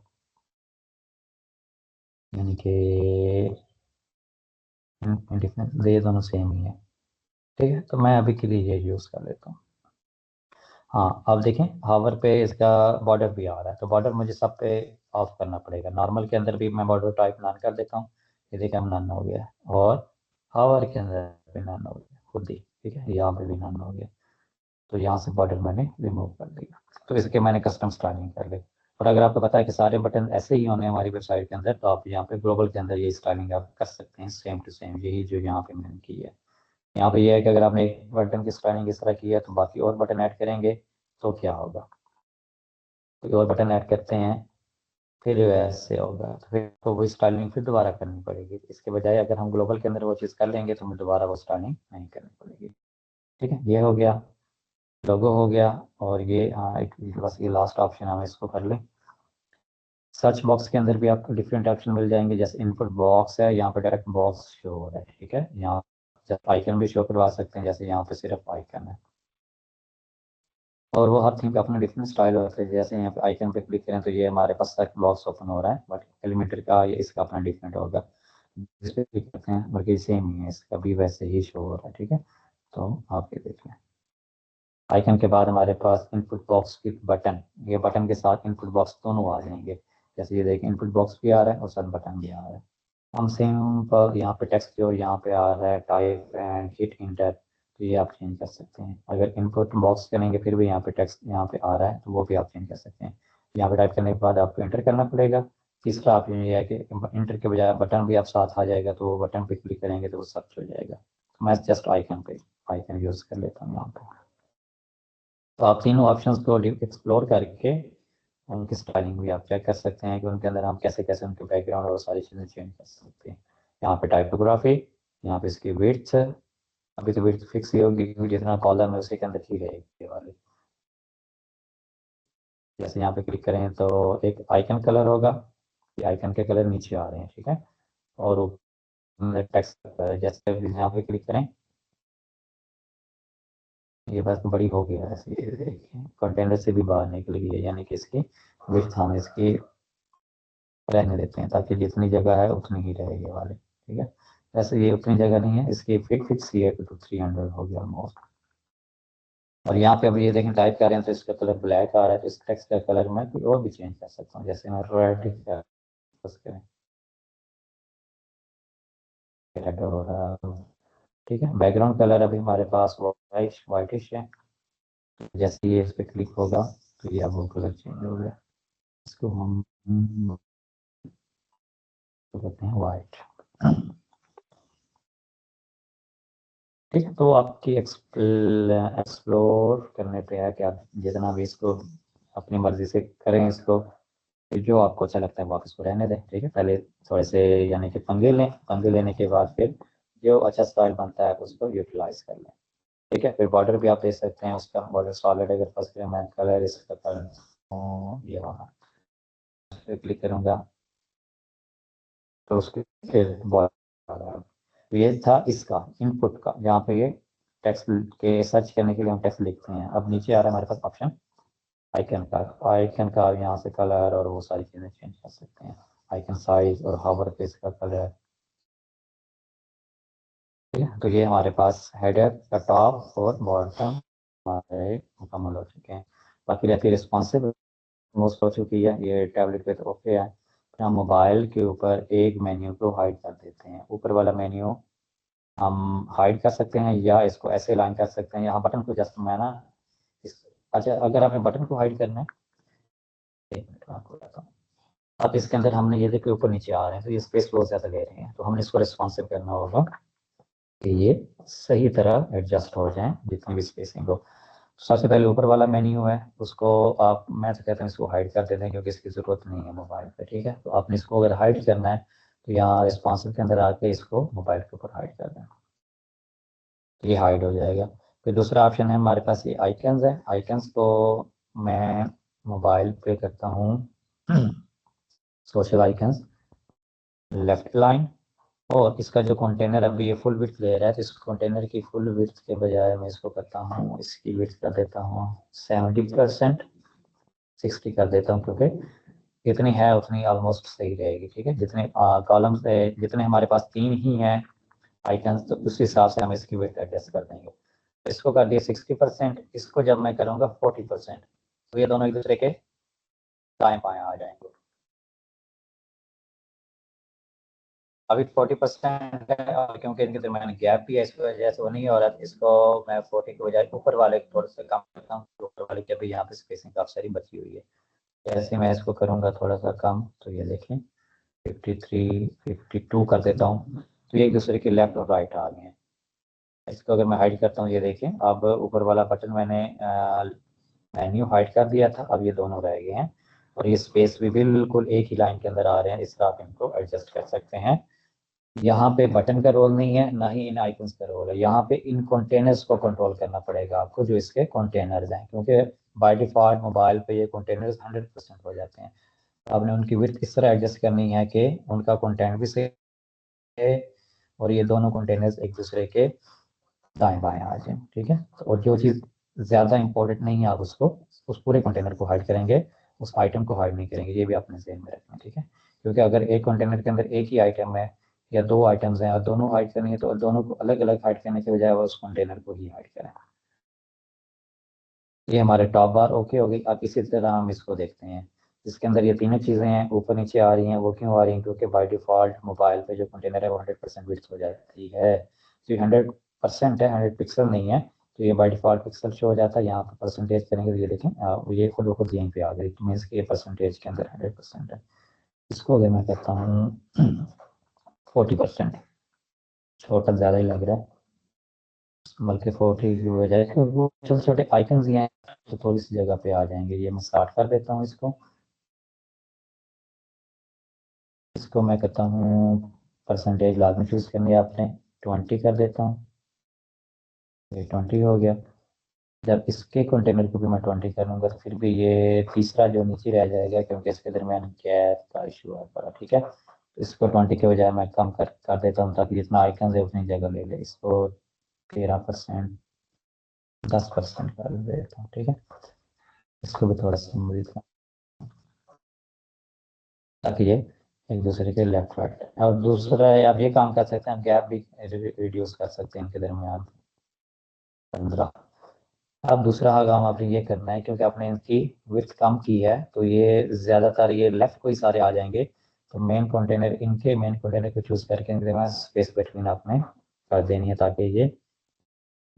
यानी कि डिफरेंस ये दोनों सेम ही है। ठीक है, तो मैं अभी के लिए ये यूज़ कर लेता हूँ। हाँ अब देखें, हावर पे इसका बॉर्डर भी आ रहा है, तो बॉर्डर मुझे सब पे ऑफ करना पड़ेगा। नॉर्मल के अंदर भी मैं बॉर्डर टाइप नन कर देता हूँ, ये देखिए हम नन हो गया, और हावर के अंदर भी नन हो गया खुद ही। ठीक है, यहाँ पे भी नन हो गया, तो यहाँ से बॉर्डर मैंने रिमूव कर दिया। तो इसके मैंने कस्टम स्टाइलिंग कर ली। और अगर आपको पता है कि सारे बटन ऐसे ही होने हमारी वेबसाइट के अंदर, तो आप यहाँ पे ग्लोबल के अंदर ये स्टाइलिंग आप कर सकते हैं सेम टू सेम, यही जो यहाँ पे मैंने की है। यहाँ पे ये है कि अगर आपने एक बटन की स्टाइलिंग इस तरह की है तो बाकी और बटन ऐड करेंगे तो क्या होगा, कोई और बटन ऐड करते हैं फिर वैसे होगा, तो फिर तो वो स्टाइलिंग फिर दोबारा करनी पड़ेगी। इसके बजाय अगर हम ग्लोबल के अंदर वो चीज़ कर लेंगे तो हमें दोबारा वो स्टाइलिंग नहीं करनी पड़ेगी। ठीक है, ये हो गया, लोगो हो गया। और ये हाँ एक बस ये लास्ट ऑप्शन हम इसको कर लें। सर्च बॉक्स के अंदर भी आपको डिफरेंट ऑप्शन मिल जाएंगे, जैसे इनपुट बॉक्स है, यहाँ पे डायरेक्ट बॉक्स शो हो रहा है। ठीक है, यहाँ जस्ट आइकन भी शो करवा सकते हैं, जैसे यहाँ पे सिर्फ आइकन है, और वो हर थिंग का अपना डिफरेंट स्टाइल होता है। जैसे यहाँ पे आइकन पे क्लिक करें तो ये हमारे पास सर्च बॉक्स ओपन हो रहा है, बट एलिमेंटर का ये इसका अपना डिफरेंट होगा। जिस पे क्लिक करते हैं बल्कि सेम ही है, इसका भी वैसे ही शो हो रहा है। ठीक है, तो आप ये देख लें। आइकन के बाद हमारे पास इनपुट बॉक्स की बटन, ये बटन के साथ इनपुट बॉक्स दोनों आ जाएंगे। जैसे ये देखें, इनपुट बॉक्स भी आ रहा है और साथ बटन भी आ रहा है। हम सिंपल यहाँ पे टेक्स्ट जो यहाँ पे आ रहा है टाइप एंड हिट इंटर, तो ये आप चेंज कर सकते हैं। अगर इनपुट बॉक्स करेंगे फिर भी यहाँ पे टेक्स्ट यहाँ पे आ रहा है तो वो भी आप चेंज कर सकते हैं। यहाँ पे टाइप करने के बाद आपको इंटर करना पड़ेगा। तीसरा आप ये है कि इंटर के बजाय बटन भी आप साथ आ जाएगा, तो वो बटन पे क्लिक करेंगे तो वो सर्च हो जाएगा। तो मैं जस्ट आइकन पे आइकन यूज़ कर लेता हूँ यहाँ पे। तो आप तीनों ऑप्शंस को एक्सप्लोर करके उनकी स्टाइलिंग भी आप चेक कर सकते हैं कि उनके अंदर हम कैसे कैसे उनके बैकग्राउंड और सारी चीज़ें चेंज कर सकते हैं। यहाँ पे टाइपोग्राफी, यहाँ पे इसकी विड्थ, अभी तो विड्थ फिक्स ही होगी क्योंकि जितना कॉलम है उसी के अंदर ही रहेगी ये वाली। जैसे यहाँ पे क्लिक करें तो एक आइकन कलर होगा, ये आइकन के कलर नीचे आ रहे हैं। ठीक है, और टेक्स्ट जैसे यहाँ पे क्लिक करें, ये बस बड़ी हो गया ऐसे, ये देखिए कंटेनर से भी बाहर निकल गई है, यानी कि इसकी विड्थ हम इसकी रहने देते हैं ताकि जितनी जगह है उतनी ही रहे ये वाले। ठीक है, वैसे ये उतनी जगह नहीं है, इसकी फिक्स ही है, 300 हो गया ऑलमोस्ट। और यहाँ पे अभी ये देखें टाइप कर रहे हैं तो इसका कलर ब्लैक आ रहा है, तो इस टेक्स्ट का कलर मैं कोई और भी चेंज कर सकता हूँ, जैसे मैं रेड करें, रेड हो रहा है। ठीक है, बैकग्राउंड कलर अभी हमारे पास वाइटिश है, जैसे ये इस पर क्लिक होगा तो ये अब वो कलर चेंज हो गया। इसको हम तो कहते हैं वाइट। ठीक है, तो आपकी एक्सप्लोर करने पे है कि आप जितना भी इसको अपनी मर्जी से करें इसको, जो आपको अच्छा लगता है वो आप इसको रहने दें। ठीक है, पहले थोड़े से यानी कि पंगे लें, पंगे लेने के बाद फिर जो अच्छा स्टाइल बनता है उसको यूटिलाइज कर लें। ठीक है, फिर बॉर्डर भी आप दे सकते हैं, उसका बॉर्डर सॉलिड अगर फर्स्ट करें, मैं कलर इसका कलर ये वाला फिर क्लिक करूंगा तो उसके फिर बॉर्डर, तो ये था इसका इनपुट का, जहाँ पे ये टेक्स्ट के सर्च करने के लिए हम टेक्स्ट लिखते हैं। अब नीचे आ रहा है हमारे पास ऑप्शन आइकन का, आइकन का यहाँ से कलर और वो सारी चीज़ें चेंज कर सकते हैं, आइकन साइज और हावर पेज का कलर। ठीक है, तो ये हमारे पास हेडर का टॉप और बॉटम हमारे मुकम्मल हो चुके हैं। बाकी रहती रिस्पॉन्सिव मोस्ट हो चुकी है, ये टैबलेट पे तो ओके है। फिर हम मोबाइल के ऊपर एक मेन्यू को हाइड कर देते हैं, ऊपर वाला मेन्यू हम हाइड कर सकते हैं या इसको ऐसे लाइन कर सकते हैं, यहाँ बटन को जस्ट मैं ना अच्छा अगर आपने बटन को हाइड करना है, एक मिनट मैं आपको बताता हूँ। अब इसके अंदर हमने ये देखिए ऊपर नीचे आ रहे हैं तो ये स्पेस बहुत ज़्यादा ले रहे हैं, तो हमने इसको रिस्पॉन्सिव करना होगा कि ये सही तरह एडजस्ट हो जाए जितनी भी स्पेसिंग हो। सबसे पहले ऊपर वाला मेन्यू है उसको आप, मैं तो कहता हूँ इसको हाइड कर देते हैं क्योंकि इसकी ज़रूरत नहीं है मोबाइल पे। ठीक है, तो आपने इसको अगर हाइड करना है तो यहाँ रिस्पॉन्सिव के अंदर आके इसको मोबाइल के ऊपर हाइड कर दें, ये हाइड हो जाएगा। फिर दूसरा ऑप्शन है हमारे पास ये आइकन्स है, आइकन्स को मैं मोबाइल पे करता हूँ सोशल आइकन्स लेफ्ट लाइन, और इसका जो कंटेनर अभी ये फुल विड्थ ले रहा है तो इस कंटेनर की फुल विड्थ के बजाय मैं इसको करता हूँ, इसकी विड्थ कर देता हूँ 70%, 60 कर देता हूँ क्योंकि जितनी है उतनी ऑलमोस्ट सही रहेगी। ठीक है, जितने कॉलम्स जितने हमारे पास तीन ही हैं आइकन्स, तो उस हिसाब से हम इसकी विड्थ एडजस्ट कर देंगे। तो इसको कर दिया 60%, इसको जब मैं करूँगा 40%, तो ये दोनों एक दूसरे के दाएं बाएं आ जाएंगे। अभी 40% है और क्योंकि इनके दरमियान गैप भी है इस वजह से वो नहीं हो रहा, इसको मैं 40 के बजाय ऊपर वाले थोड़ा सा कम करता हूँ, ऊपर वाले की अभी यहाँ पे स्पेसिंग काफ़ी सारी बची हुई है। जैसे मैं इसको करूँगा थोड़ा सा कम तो ये देखें 53 52 कर देता हूँ, तो ये एक दूसरे के लेफ्ट और राइट आ गए हैं। इसको अगर मैं हाइड करता हूँ, ये देखें अब ऊपर वाला बटन मैंने मेन्यू हाइड कर दिया था, अब ये दोनों रह गए हैं और ये स्पेस भी बिल्कुल एक ही लाइन के अंदर आ रहे हैं, इस तरह आप इनको एडजस्ट कर सकते हैं। यहाँ पे बटन का रोल नहीं है, ना ही इन आइकन्स का रोल है, यहाँ पे इन कंटेनर्स को कंट्रोल करना पड़ेगा आपको जो इसके कंटेनर्स हैं, क्योंकि बाय डिफॉल्ट मोबाइल पे ये कंटेनर्स 100% हो जाते हैं। आपने उनकी विड्थ इस तरह एडजस्ट करनी है कि उनका कंटेंट भी सही है और ये दोनों कंटेनर्स एक दूसरे के दाएं बाएं आ जाए। ठीक है, तो और जो चीज़ ज़्यादा इंपॉर्टेंट नहीं है आप उसको उस पूरे कंटेनर को हाइड करेंगे, उस आइटम को हाइड नहीं करेंगे, ये भी आपने ध्यान में रखना है। ठीक है, क्योंकि अगर एक कंटेनर के अंदर एक ही आइटम है या दो आइटम्स हैं और दोनों हाइड करनी है तो दोनों को अलग अलग हाइड करने के बजाय वो उस कंटेनर को ही हाइड करें। ये हमारे टॉप बार ओके हो गई। अब इसी तरह हम इसको देखते हैं, इसके अंदर ये तीनों चीज़ें हैं ऊपर नीचे आ रही हैं, वो क्यों आ रही हैं? क्योंकि बाय डिफ़ॉल्ट मोबाइल पे जो कंटेनर है वो 100% विड्थ हो जाती है, तो ये 100% है, 100 पिक्सल नहीं है, तो ये बाय डिफ़ॉल्ट पिक्सल शो हो जाता है। यहाँ पर परसेंटेज करेंगे तो ये देखें ये खुद ब खुद यहीं पे आ गई, तो मीन्स कि ये परसेंटेज के अंदर 100% है। इसको अगर मैं करता हूँ 40%, छोटा ज़्यादा ही लग रहा है, बल्कि 40 की बजाय वो छोटे छोटे आइकन्स ही हैं तो थोड़ी सी जगह पे आ जाएंगे। ये मैं स्टार्ट कर देता हूँ इसको, इसको मैं कहता हूँ परसेंटेज लाजमी चूज़ करनी है आपने, 20 कर देता हूँ, ये 20 हो गया। जब इसके कंटेनर को भी मैं 20 करूँगा तो फिर भी ये तीसरा जो नीचे रह जाएगा क्योंकि इसके दरमियान गैप का इशू आ पड़ा। ठीक है, तो इसको 20 के बजाय मैं कम कर देता हूँ ताकि जितना आइकन है उतनी जगह ले ले, इसको 13%, 10% कर देता हूँ। ठीक है, इसको भी थोड़ा सा ताकि ये एक दूसरे के लेफ्ट राइट। और दूसरा आप ये काम कर सकते हैं, गैप भी रिड्यूस कर सकते हैं इनके दरमियान 15। अब दूसरा काम आपने ये करना है, क्योंकि आपने इनकी विड्थ कम की है तो ये ज़्यादातर ये लेफ्ट को ही सारे आ जाएंगे, तो मेन कंटेनर, इनके मेन कंटेनर को चूज़ करके इनके स्पेस बिटवीन आपने कर देनी है, ताकि ये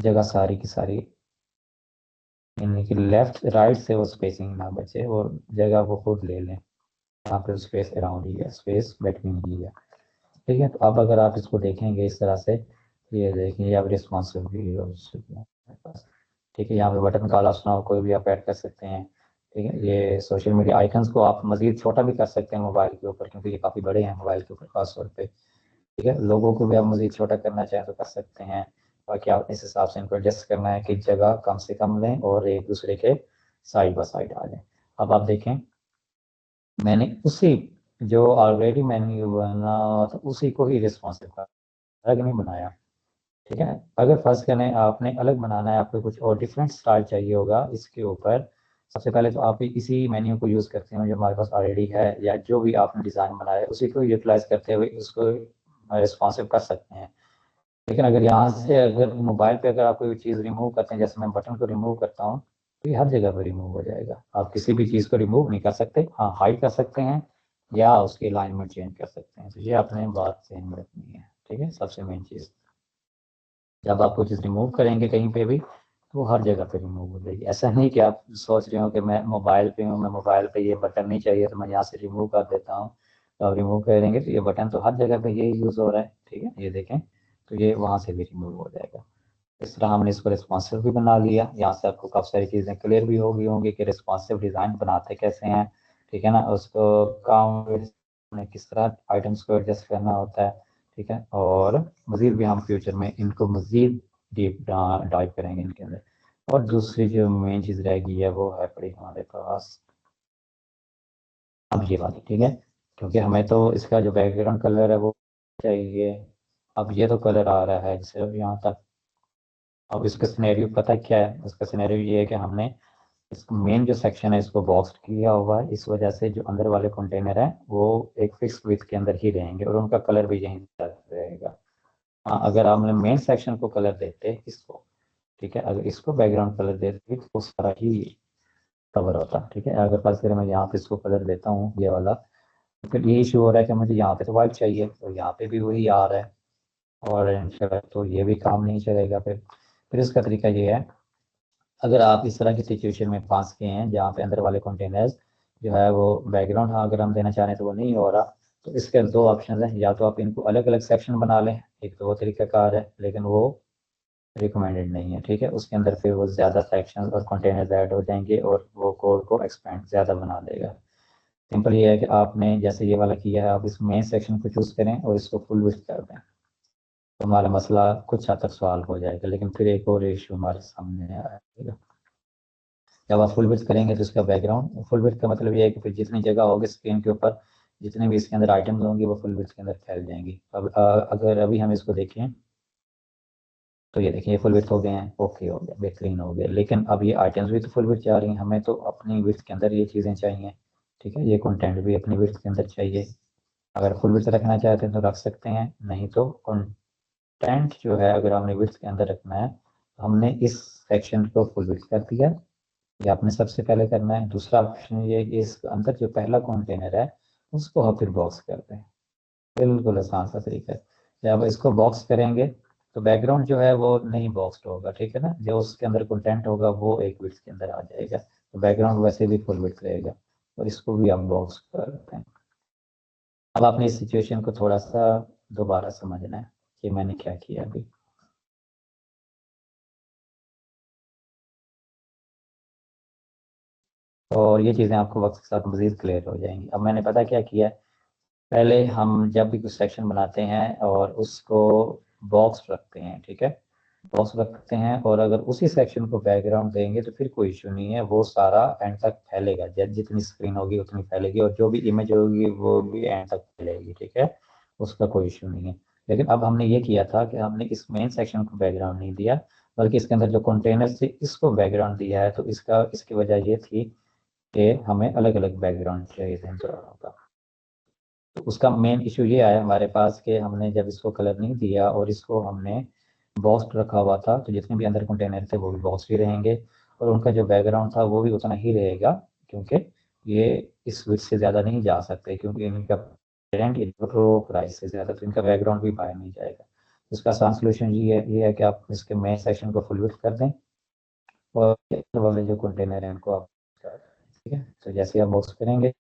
जगह सारी की सारी इनकी लेफ्ट राइट से वो स्पेसिंग ना बचे और जगह वो खुद ले लें। यहाँ पे स्पेस अराउंड ही है, स्पेस बिटवीन ही है। ठीक है, तो अब अगर आप इसको देखेंगे इस तरह से, ये देखिए आप रिस्पॉन्सिबिलिटी, ठीक है, यहाँ पे बटन का ऑप्शन हो, कोई भी आप ऐड कर सकते हैं। ठीक है, ये सोशल मीडिया आइकन्स को आप मजीद छोटा भी कर सकते हैं मोबाइल के ऊपर, क्योंकि ये काफ़ी बड़े हैं मोबाइल के ऊपर खासतौर पे। ठीक है, लोगों को भी आप मजीद छोटा करना चाहें तो कर सकते हैं, बाकी आप इस हिसाब से इनको एडजस्ट करना है कि जगह कम से कम लें और एक दूसरे के साइड बाय साइड आ जाए। अब आप देखें, मैंने उसी जो ऑलरेडी मेन्यू बना था उसी को ही रिस्पॉन्सिव का अलग नहीं बनाया। ठीक है, अगर फर्स्ट करें आपने अलग बनाना है, आपको कुछ और डिफरेंट स्टाइल चाहिए होगा इसके ऊपर, सबसे पहले तो आप इसी मेन्यू को यूज़ करते हैं जो हमारे पास ऑलरेडी है, या जो भी आपने डिज़ाइन बनाया है उसी को यूटिलाइज करते हुए उसको रिस्पॉन्सिव कर सकते हैं। लेकिन अगर यहाँ से अगर मोबाइल पे अगर आप कोई चीज़ रिमूव करते हैं, जैसे मैं बटन को रिमूव करता हूँ, तो ये हर जगह पर रिमूव हो जाएगा। आप किसी भी चीज़ को रिमूव नहीं कर सकते, हाँ हाइड कर सकते हैं या उसकी अलाइनमेंट चेंज कर सकते हैं, तो ये आपने बात ध्यान रखनी है। ठीक है, सबसे मेन चीज़, जब आप कोई चीज़ रिमूव करेंगे कहीं पे भी तो वो हर जगह पे रिमूव हो जाएगी। ऐसा नहीं कि आप सोच रहे हो कि मैं मोबाइल पे हूँ, मैं मोबाइल पे ये बटन नहीं चाहिए तो मैं यहाँ से रिमूव कर देता हूँ, तो आप रिमूव करेंगे तो ये बटन तो हर जगह पे यही यूज़ हो रहा है। ठीक है, ये देखें, तो ये वहाँ से भी रिमूव हो जाएगा। इस तरह हमने इसको रिस्पॉन्सिव भी बना लिया, यहाँ से आपको काफ़ी सारी चीज़ें क्लियर भी हो गई होंगी कि रिस्पॉन्सिव डिज़ाइन बनाते कैसे हैं। ठीक है ना, उसको काम किस तरह आइटम्स को एडजस्ट करना होता है। ठीक है, और मज़ीद भी हम फ्यूचर में इनको मज़ीद डीप डाइव करेंगे इनके अंदर। और दूसरी जो मेन चीज़ रहेगी है वो है पड़ी हमारे पास अब ये वाली। ठीक है, क्योंकि हमें तो इसका जो बैकग्राउंड कलर है वो चाहिए। अब ये तो कलर आ रहा है जैसे यहाँ तक। अब इसका सिनेरियो पता क्या है, इसका सिनेरियो ये है कि हमने इस मेन जो सेक्शन है इसको बॉक्स किया हुआ है, इस वजह से जो अंदर वाले कंटेनर है वो एक फिक्स विड्थ के अंदर ही रहेंगे और उनका कलर भी यहीं तक रहेगा। हाँ, अगर आपने मेन सेक्शन को कलर देते इसको, ठीक है, अगर इसको बैकग्राउंड कलर देते तो उस तरह ही कवर होता। ठीक है, अगर फर्स्ट मैं यहाँ पे इसको कलर देता हूँ ये वाला, तो फिर ये इशू हो रहा है कि मुझे यहाँ पे तो वाइट चाहिए, तो यहाँ पे भी वही आ रहा है ऑरेंज कलर, तो ये भी काम नहीं चलेगा। फिर इसका तरीका ये है, अगर आप इस तरह की सिचुएशन में फंस गए हैं जहाँ पे अंदर वाले कंटेनर्स जो है वो बैकग्राउंड, हाँ अगर हम देना चाह रहे हैं तो वो नहीं हो रहा, तो इसके दो ऑप्शन हैं, या तो आप इनको अलग अलग सेक्शन बना लें, एक तो वो तरीकाकार है लेकिन वो रिकमेंडेड नहीं है। ठीक है, उसके अंदर फिर वो ज़्यादा सेक्शन और कंटेनर्स ऐड हो जाएंगे और वो कोड को एक्सपेंड ज़्यादा बना देगा। सिंपल ये है कि आपने जैसे ये वाला किया है, आप इस मेन सेक्शन को चूज़ करें और इसको फुल विड्थ कर दें, तो हमारा मसला कुछ हद तक सॉल्व हो जाएगा। लेकिन फिर एक और इशू हमारे सामने आएगा, जब आप फुल विड्थ करेंगे तो इसका बैकग्राउंड, फुल विड्थ का मतलब ये है कि फिर जितनी जगह होगी स्क्रीन के ऊपर, जितने भी इसके अंदर आइटम्स होंगे वो फुल विड्थ के अंदर फैल जाएंगी। अब अगर अभी हम इसको देखें तो ये देखिए फुल विड्थ हो गए हैं, ओके हो गया, बेहतरीन हो गया, लेकिन अब ये आइटम्स भी तो फुल विड्थ जा रही हैं, हमें तो अपनी विड्थ के अंदर ये चीज़ें चाहिए। ठीक है, ये कंटेंट भी अपनी विड्थ के अंदर चाहिए। अगर फुल विड्थ रखना चाहते हैं तो रख सकते हैं, नहीं तो कंटेंट जो है अगर हमने विड्थ के अंदर रखना है तो हमने इस सेक्शन को फुल विड्थ कर दिया, ये आपने सबसे पहले करना है। दूसरा ऑप्शन ये है कि इस अंदर जो पहला कंटेनर है उसको हम फिर बॉक्स करते हैं, बिल्कुल आसान सा तरीका है। जब इसको बॉक्स करेंगे तो बैकग्राउंड जो है वो नहीं बॉक्सड होगा, ठीक है ना, जो उसके अंदर कंटेंट होगा वो एक विड्थ के अंदर आ जाएगा, तो बैकग्राउंड वैसे भी फुल विड्थ रहेगा, और इसको भी हम बॉक्स करते हैं। अब आपने इस सिचुएशन को थोड़ा सा दोबारा समझना है कि मैंने क्या किया अभी। और ये चीज़ें आपको वक्त के साथ मज़ीद क्लियर हो जाएंगी। अब मैंने पता क्या किया है, पहले हम जब भी कुछ सेक्शन बनाते हैं और उसको बॉक्स रखते हैं, ठीक है, बॉक्स रखते हैं और अगर उसी सेक्शन को बैकग्राउंड देंगे तो फिर कोई इशू नहीं है, वो सारा एंड तक फैलेगा, जितनी स्क्रीन होगी उतनी फैलेगी और जो भी इमेज होगी वो भी एंड तक फैलेगी। ठीक है, उसका कोई इशू नहीं है। लेकिन अब हमने ये किया था कि हमने इस मेन सेक्शन को बैकग्राउंड नहीं दिया, बल्कि इसके अंदर जो कंटेनर थे इसको बैकग्राउंड दिया है, तो इसकी वजह ये थी कि हमें अलग अलग बैकग्राउंड चाहिए थे इन दोनों का। तो उसका मेन इशू ये आया हमारे पास कि हमने जब इसको कलर नहीं दिया और इसको हमने बॉक्स रखा हुआ था, तो जितने भी अंदर कंटेनर थे वो भी बॉक्स ही रहेंगे, और उनका जो बैकग्राउंड था वो भी उतना ही रहेगा, क्योंकि ये इस विड्थ से ज़्यादा नहीं जा सकते, क्योंकि इनका प्राइस से ज़्यादा, तो इनका बैकग्राउंड भी बाहर नहीं जाएगा। इसका आसान सोल्यूशन ये है कि आप इसके मेन सेक्शन को फुल विड्थ कर दें, और वाले जो कंटेनर है उनको आप, ठीक है, तो जैसे आप बॉक्स करेंगे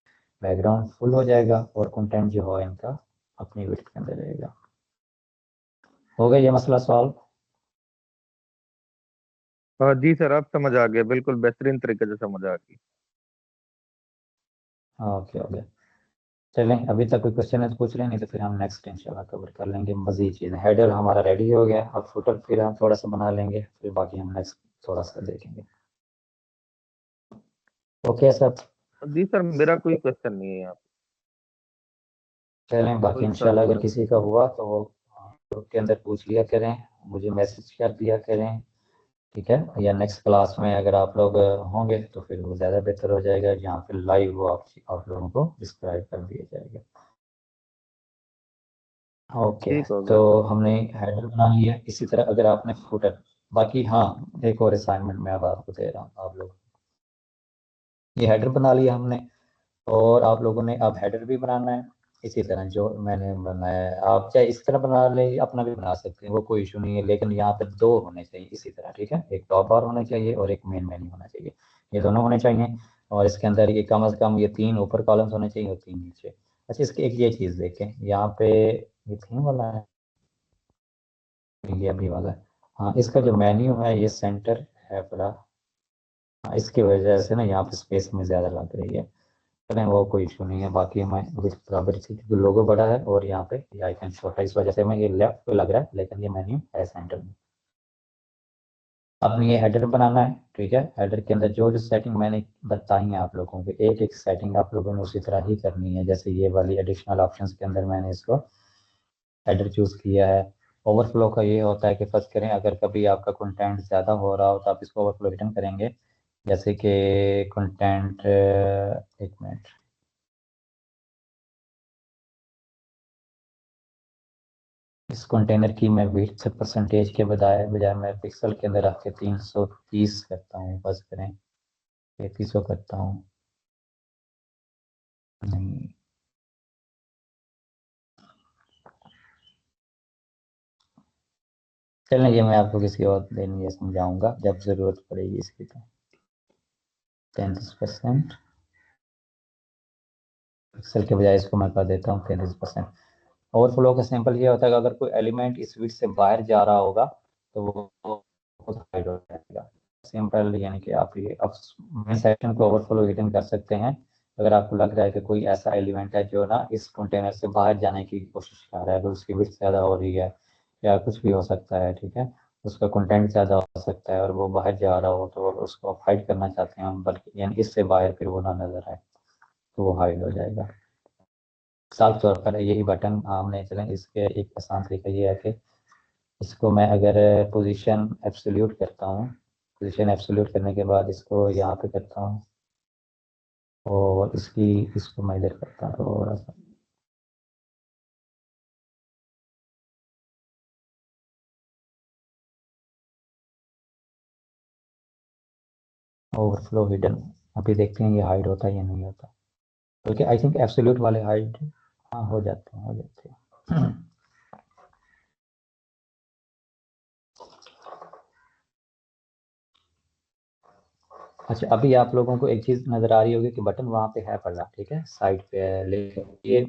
बैकग्राउंड फुल हो जाएगा और कंटेंट जो है इनका अपनी विड्थ के अंदर रहेगा। हो गया ये मसला सॉल्व? हाँ जी सर, अब समझ आ गया, बिल्कुल बेहतरीन तरीके से समझ आ गई। ओके ओके, चलें, अभी तक कोई क्वेश्चन है तो पूछ लें, नहीं तो फिर हम नेक्स्ट इंशाल्लाह कवर कर लेंगे मज़ीद चीज़ें। हेडर हमारा रेडी हो गया, अब फुटर फिर हम थोड़ा सा बना लेंगे, फिर बाकी हम नेक्स्ट थोड़ा सा देखेंगे। ओके सर, जी सर, मेरा कोई क्वेश्चन नहीं है यहाँ चलें, पे। बाकी कोई सर इंशाल्लाह अगर बोले। किसी का हुआ तो वो ग्रुप के अंदर पूछ लिया करें, मुझे मैसेज कर दिया करें, ठीक है, या नेक्स्ट क्लास में अगर आप लोग होंगे तो फिर वो ज़्यादा बेहतर हो जाएगा, जहाँ पे लाइव वो आप लोगों को डिस्क्राइब कर दिया जाएगा। ओके, ठीक हो तो गया सर। हमने हेडर बना लिया, इसी तरह अगर आपने फुटर, बाकी हाँ, एक और असाइनमेंट मैं अब आपको दे रहा हूँ, आप लोग, ये हेडर बना लिया हमने, और आप लोगों ने अब हेडर भी बनाना है इसी तरह जो मैंने बनाया है। आप चाहे इस तरह बना ले, अपना भी बना सकते हैं, वो कोई इशू नहीं है, लेकिन यहाँ पे दो होने चाहिए इसी तरह, ठीक है, एक टॉप बार होना चाहिए और एक मेन मेन्यू होना चाहिए, ये दोनों होने चाहिए, और इसके अंदर ये कम से कम ये 3 ऊपर कॉलम्स होने चाहिए और 3 नीचे। अच्छा, इसकी एक ये चीज़ देखें यहाँ पे, ये थीम वाला है, ये अभी वाला है, हाँ, इसका जो मेन्यू है ये सेंटर है पूरा, हाँ, इसकी वजह से ना यहाँ पे स्पेस में ज़्यादा लग रही है, चलें वो कोई इशू नहीं है, बाकी मैं विथ बराबर से, क्योंकि लोगो बड़ा है और यहाँ पे ये आइकन छोटा है, इस वजह से मैं, ये लेफ्ट पे लग रहा है लेकिन ये मेन्यू है सेंटर में। अब ये हेडर बनाना है, ठीक है, हेडर के अंदर जो जो सेटिंग मैंने बताई है आप लोगों को, एक एक सेटिंग आप लोगों ने उसी तरह ही करनी है, जैसे ये वाली एडिशनल ऑप्शंस के अंदर मैंने इसको हेडर चूज किया है। ओवरफ्लो का ये होता है कि फर्ज करें अगर कभी आपका कंटेंट ज़्यादा हो रहा हो तो आप इसको ओवरफ्लो रिटर्न करेंगे, जैसे कि कंटेंट, एक मिनट, इस कंटेनर की मैं विड्थ परसेंटेज के बजाय बजाय मैं पिक्सल के अंदर रख के 330 करता हूँ, बस करें 3300 करता हूँ, नहीं, चलें, ये मैं आपको किसी और दिन ये समझाऊंगा जब ज़रूरत पड़ेगी इसकी, तो 33% पिक्सल के बजाय इसको मैं कर देता हूँ 33%। ओवरफ्लो का सिंपल ये होता है कि अगर कोई एलिमेंट इस विड्थ से बाहर जा रहा होगा तो वो खुद हाइड हो जाएगा, सिंपल, यानी कि आप ये अब मेन सेक्शन को ओवरफ्लो रिटर्न कर सकते हैं अगर आपको लग रहा है कि कोई ऐसा एलिमेंट है जो ना इस कंटेनर से बाहर जाने की कोशिश कर रहा है, अगर उसकी विड्थ ज़्यादा हो रही है या कुछ भी हो सकता है, ठीक है, उसका कंटेंट ज़्यादा हो सकता है और वो बाहर जा रहा हो, तो उसको आप हाइड करना चाहते हैं हम, बल्कि यानी इससे बाहर फिर वो ना नजर आए, तो वो हाइड हो जाएगा। साफ तौर पर यही बटन हमने, चलें, इसके एक आसान तरीका ये है कि इसको मैं अगर पोजीशन एब्सोल्यूट करता हूँ, पोजीशन एब्सोल्यूट करने के बाद इसको यहाँ पे करता हूँ, और इसको मैं इधर करता हूँ थोड़ा सा, ओवरफ्लो हिडन, अभी देखते हैं ये हाइड होता है या नहीं होता, बल्कि आई थिंक एब्सोल्यूट वाले हाइड, हाँ, हो जाते हैं। अच्छा, अभी आप लोगों को एक चीज़ नज़र आ रही होगी कि बटन वहाँ पे है पड़ा, ठीक है, साइड पे है, लेकिन ये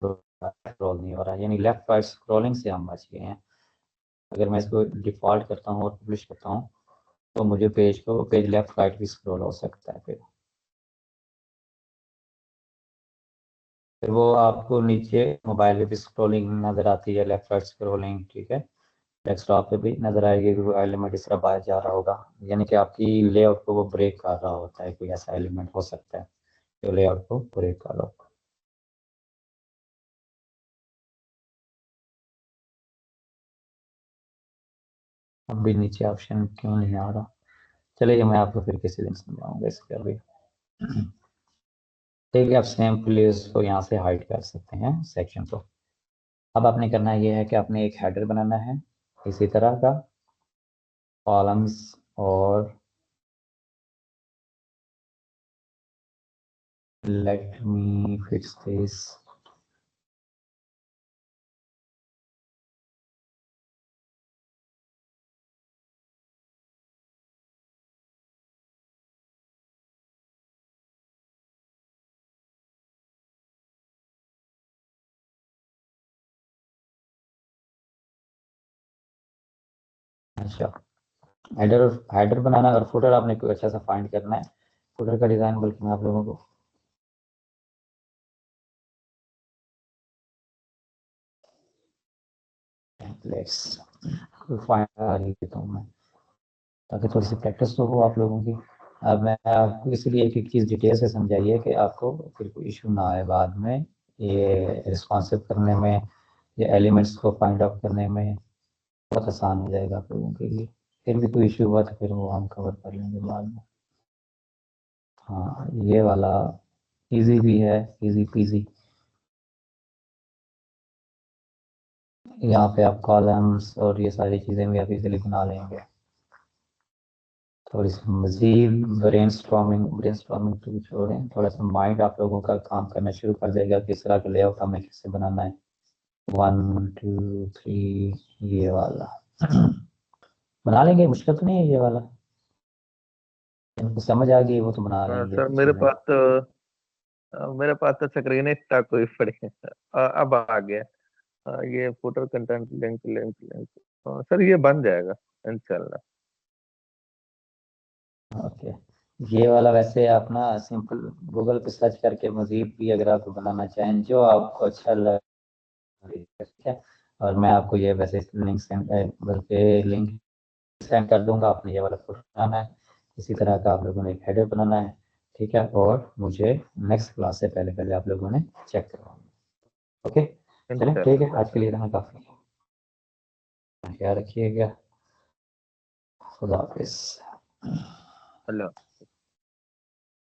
स्क्रॉल नहीं हो रहा, यानी लेफ्ट राइट स्क्रॉलिंग से हम बच गए हैं। अगर मैं इसको डिफ़ॉल्ट करता हूँ और पब्लिश करता हूँ तो मुझे पेज लेफ्ट राइट भी स्क्रॉल हो सकता है, फिर वो आपको नीचे मोबाइल पे भी स्क्रॉलिंग नज़र आती है, लेफ्ट राइट स्क्रॉलिंग, ठीक है, डेस्कटॉप पे भी नज़र आएगी कि कोई एलिमेंट इस तरह बाहर जा रहा होगा, यानी कि आपकी लेआउट को वो ब्रेक कर रहा होता है, कोई ऐसा एलिमेंट हो सकता है जो लेआउट को ब्रेक कर रहा हो। अब भी नीचे ऑप्शन क्यों नहीं आ रहा, चलिए मैं आपको फिर किसी दिन समझाऊंगा इसके, अभी ठीक है, आप सिंपली इसको यहाँ से हाइड कर सकते हैं सेक्शन को। अब आपने करना ये है कि आपने एक हेडर बनाना है, इसी तरह का कॉलम्स और let me fix this. अच्छा, हेडर बनाना और फुटर आपने कोई अच्छा सा फाइंड करना है। फुटर का डिजाइन बल्कि मैं आप लोगों को टेम्पलेट्स फाइंड देता हूँ मैं, ताकि थोड़ी सी प्रैक्टिस तो हो आप लोगों की। अब मैं आपको इसलिए एक एक चीज़ डिटेल से समझाइए कि आपको फिर कोई इशू ना आए बाद में ये रिस्पॉन्सिव करने में या एलिमेंट्स को फाइंड आउट करने में बहुत आसान हो जाएगा आप लोगों के लिए। फिर भी कोई इशू हुआ तो फिर वो हम कवर कर लेंगे बाद में। हाँ, ये वाला इजी भी है, इजी पीजी। यहाँ पे आप कॉलम्स और ये सारी चीज़ें भी आप इजीली बना लेंगे। थोड़ी सी मजीद ब्रेनस्टॉर्मिंग तो छोड़ें, थोड़ा सा माइंड आप लोगों का काम करना शुरू कर देगा किस तरह का लेआउट हमें कैसे बनाना है। 1 2 3 ये वाला बना लेंगे, मुश्किल तो नहीं है ये वाला, इनको समझ आ गई वो तो बना लेंगे सर चीज़ें। मेरे पास तो स्क्रीन ही स्टक हुई पड़ी है। अब आ गया। ये footer content link link link. Sir ये बन जाएगा इंशाल्लाह। ओके, ये वाला वैसे आप ना सिंपल गूगल पे सर्च करके मजीद भी अगर आप बनाना चाहें जो आपको अच्छा लगे, ठीक है। और मैं आपको ये वैसे लिंक सेंड बल्कि लिंक सेंड कर दूंगा। आपने ये वाला फुटर बनाना है, इसी तरह का आप लोगों ने एक हेडर बनाना है, ठीक है। और मुझे नेक्स्ट क्लास से पहले पहले आप लोगों ने चेक करवाना। ओके, चलें, ठीक है, इंशाल्लाह आज के सर। लिए इतना काफ़ी है। ख्याल रखिएगा, खुदा हाफिज़। हेलो।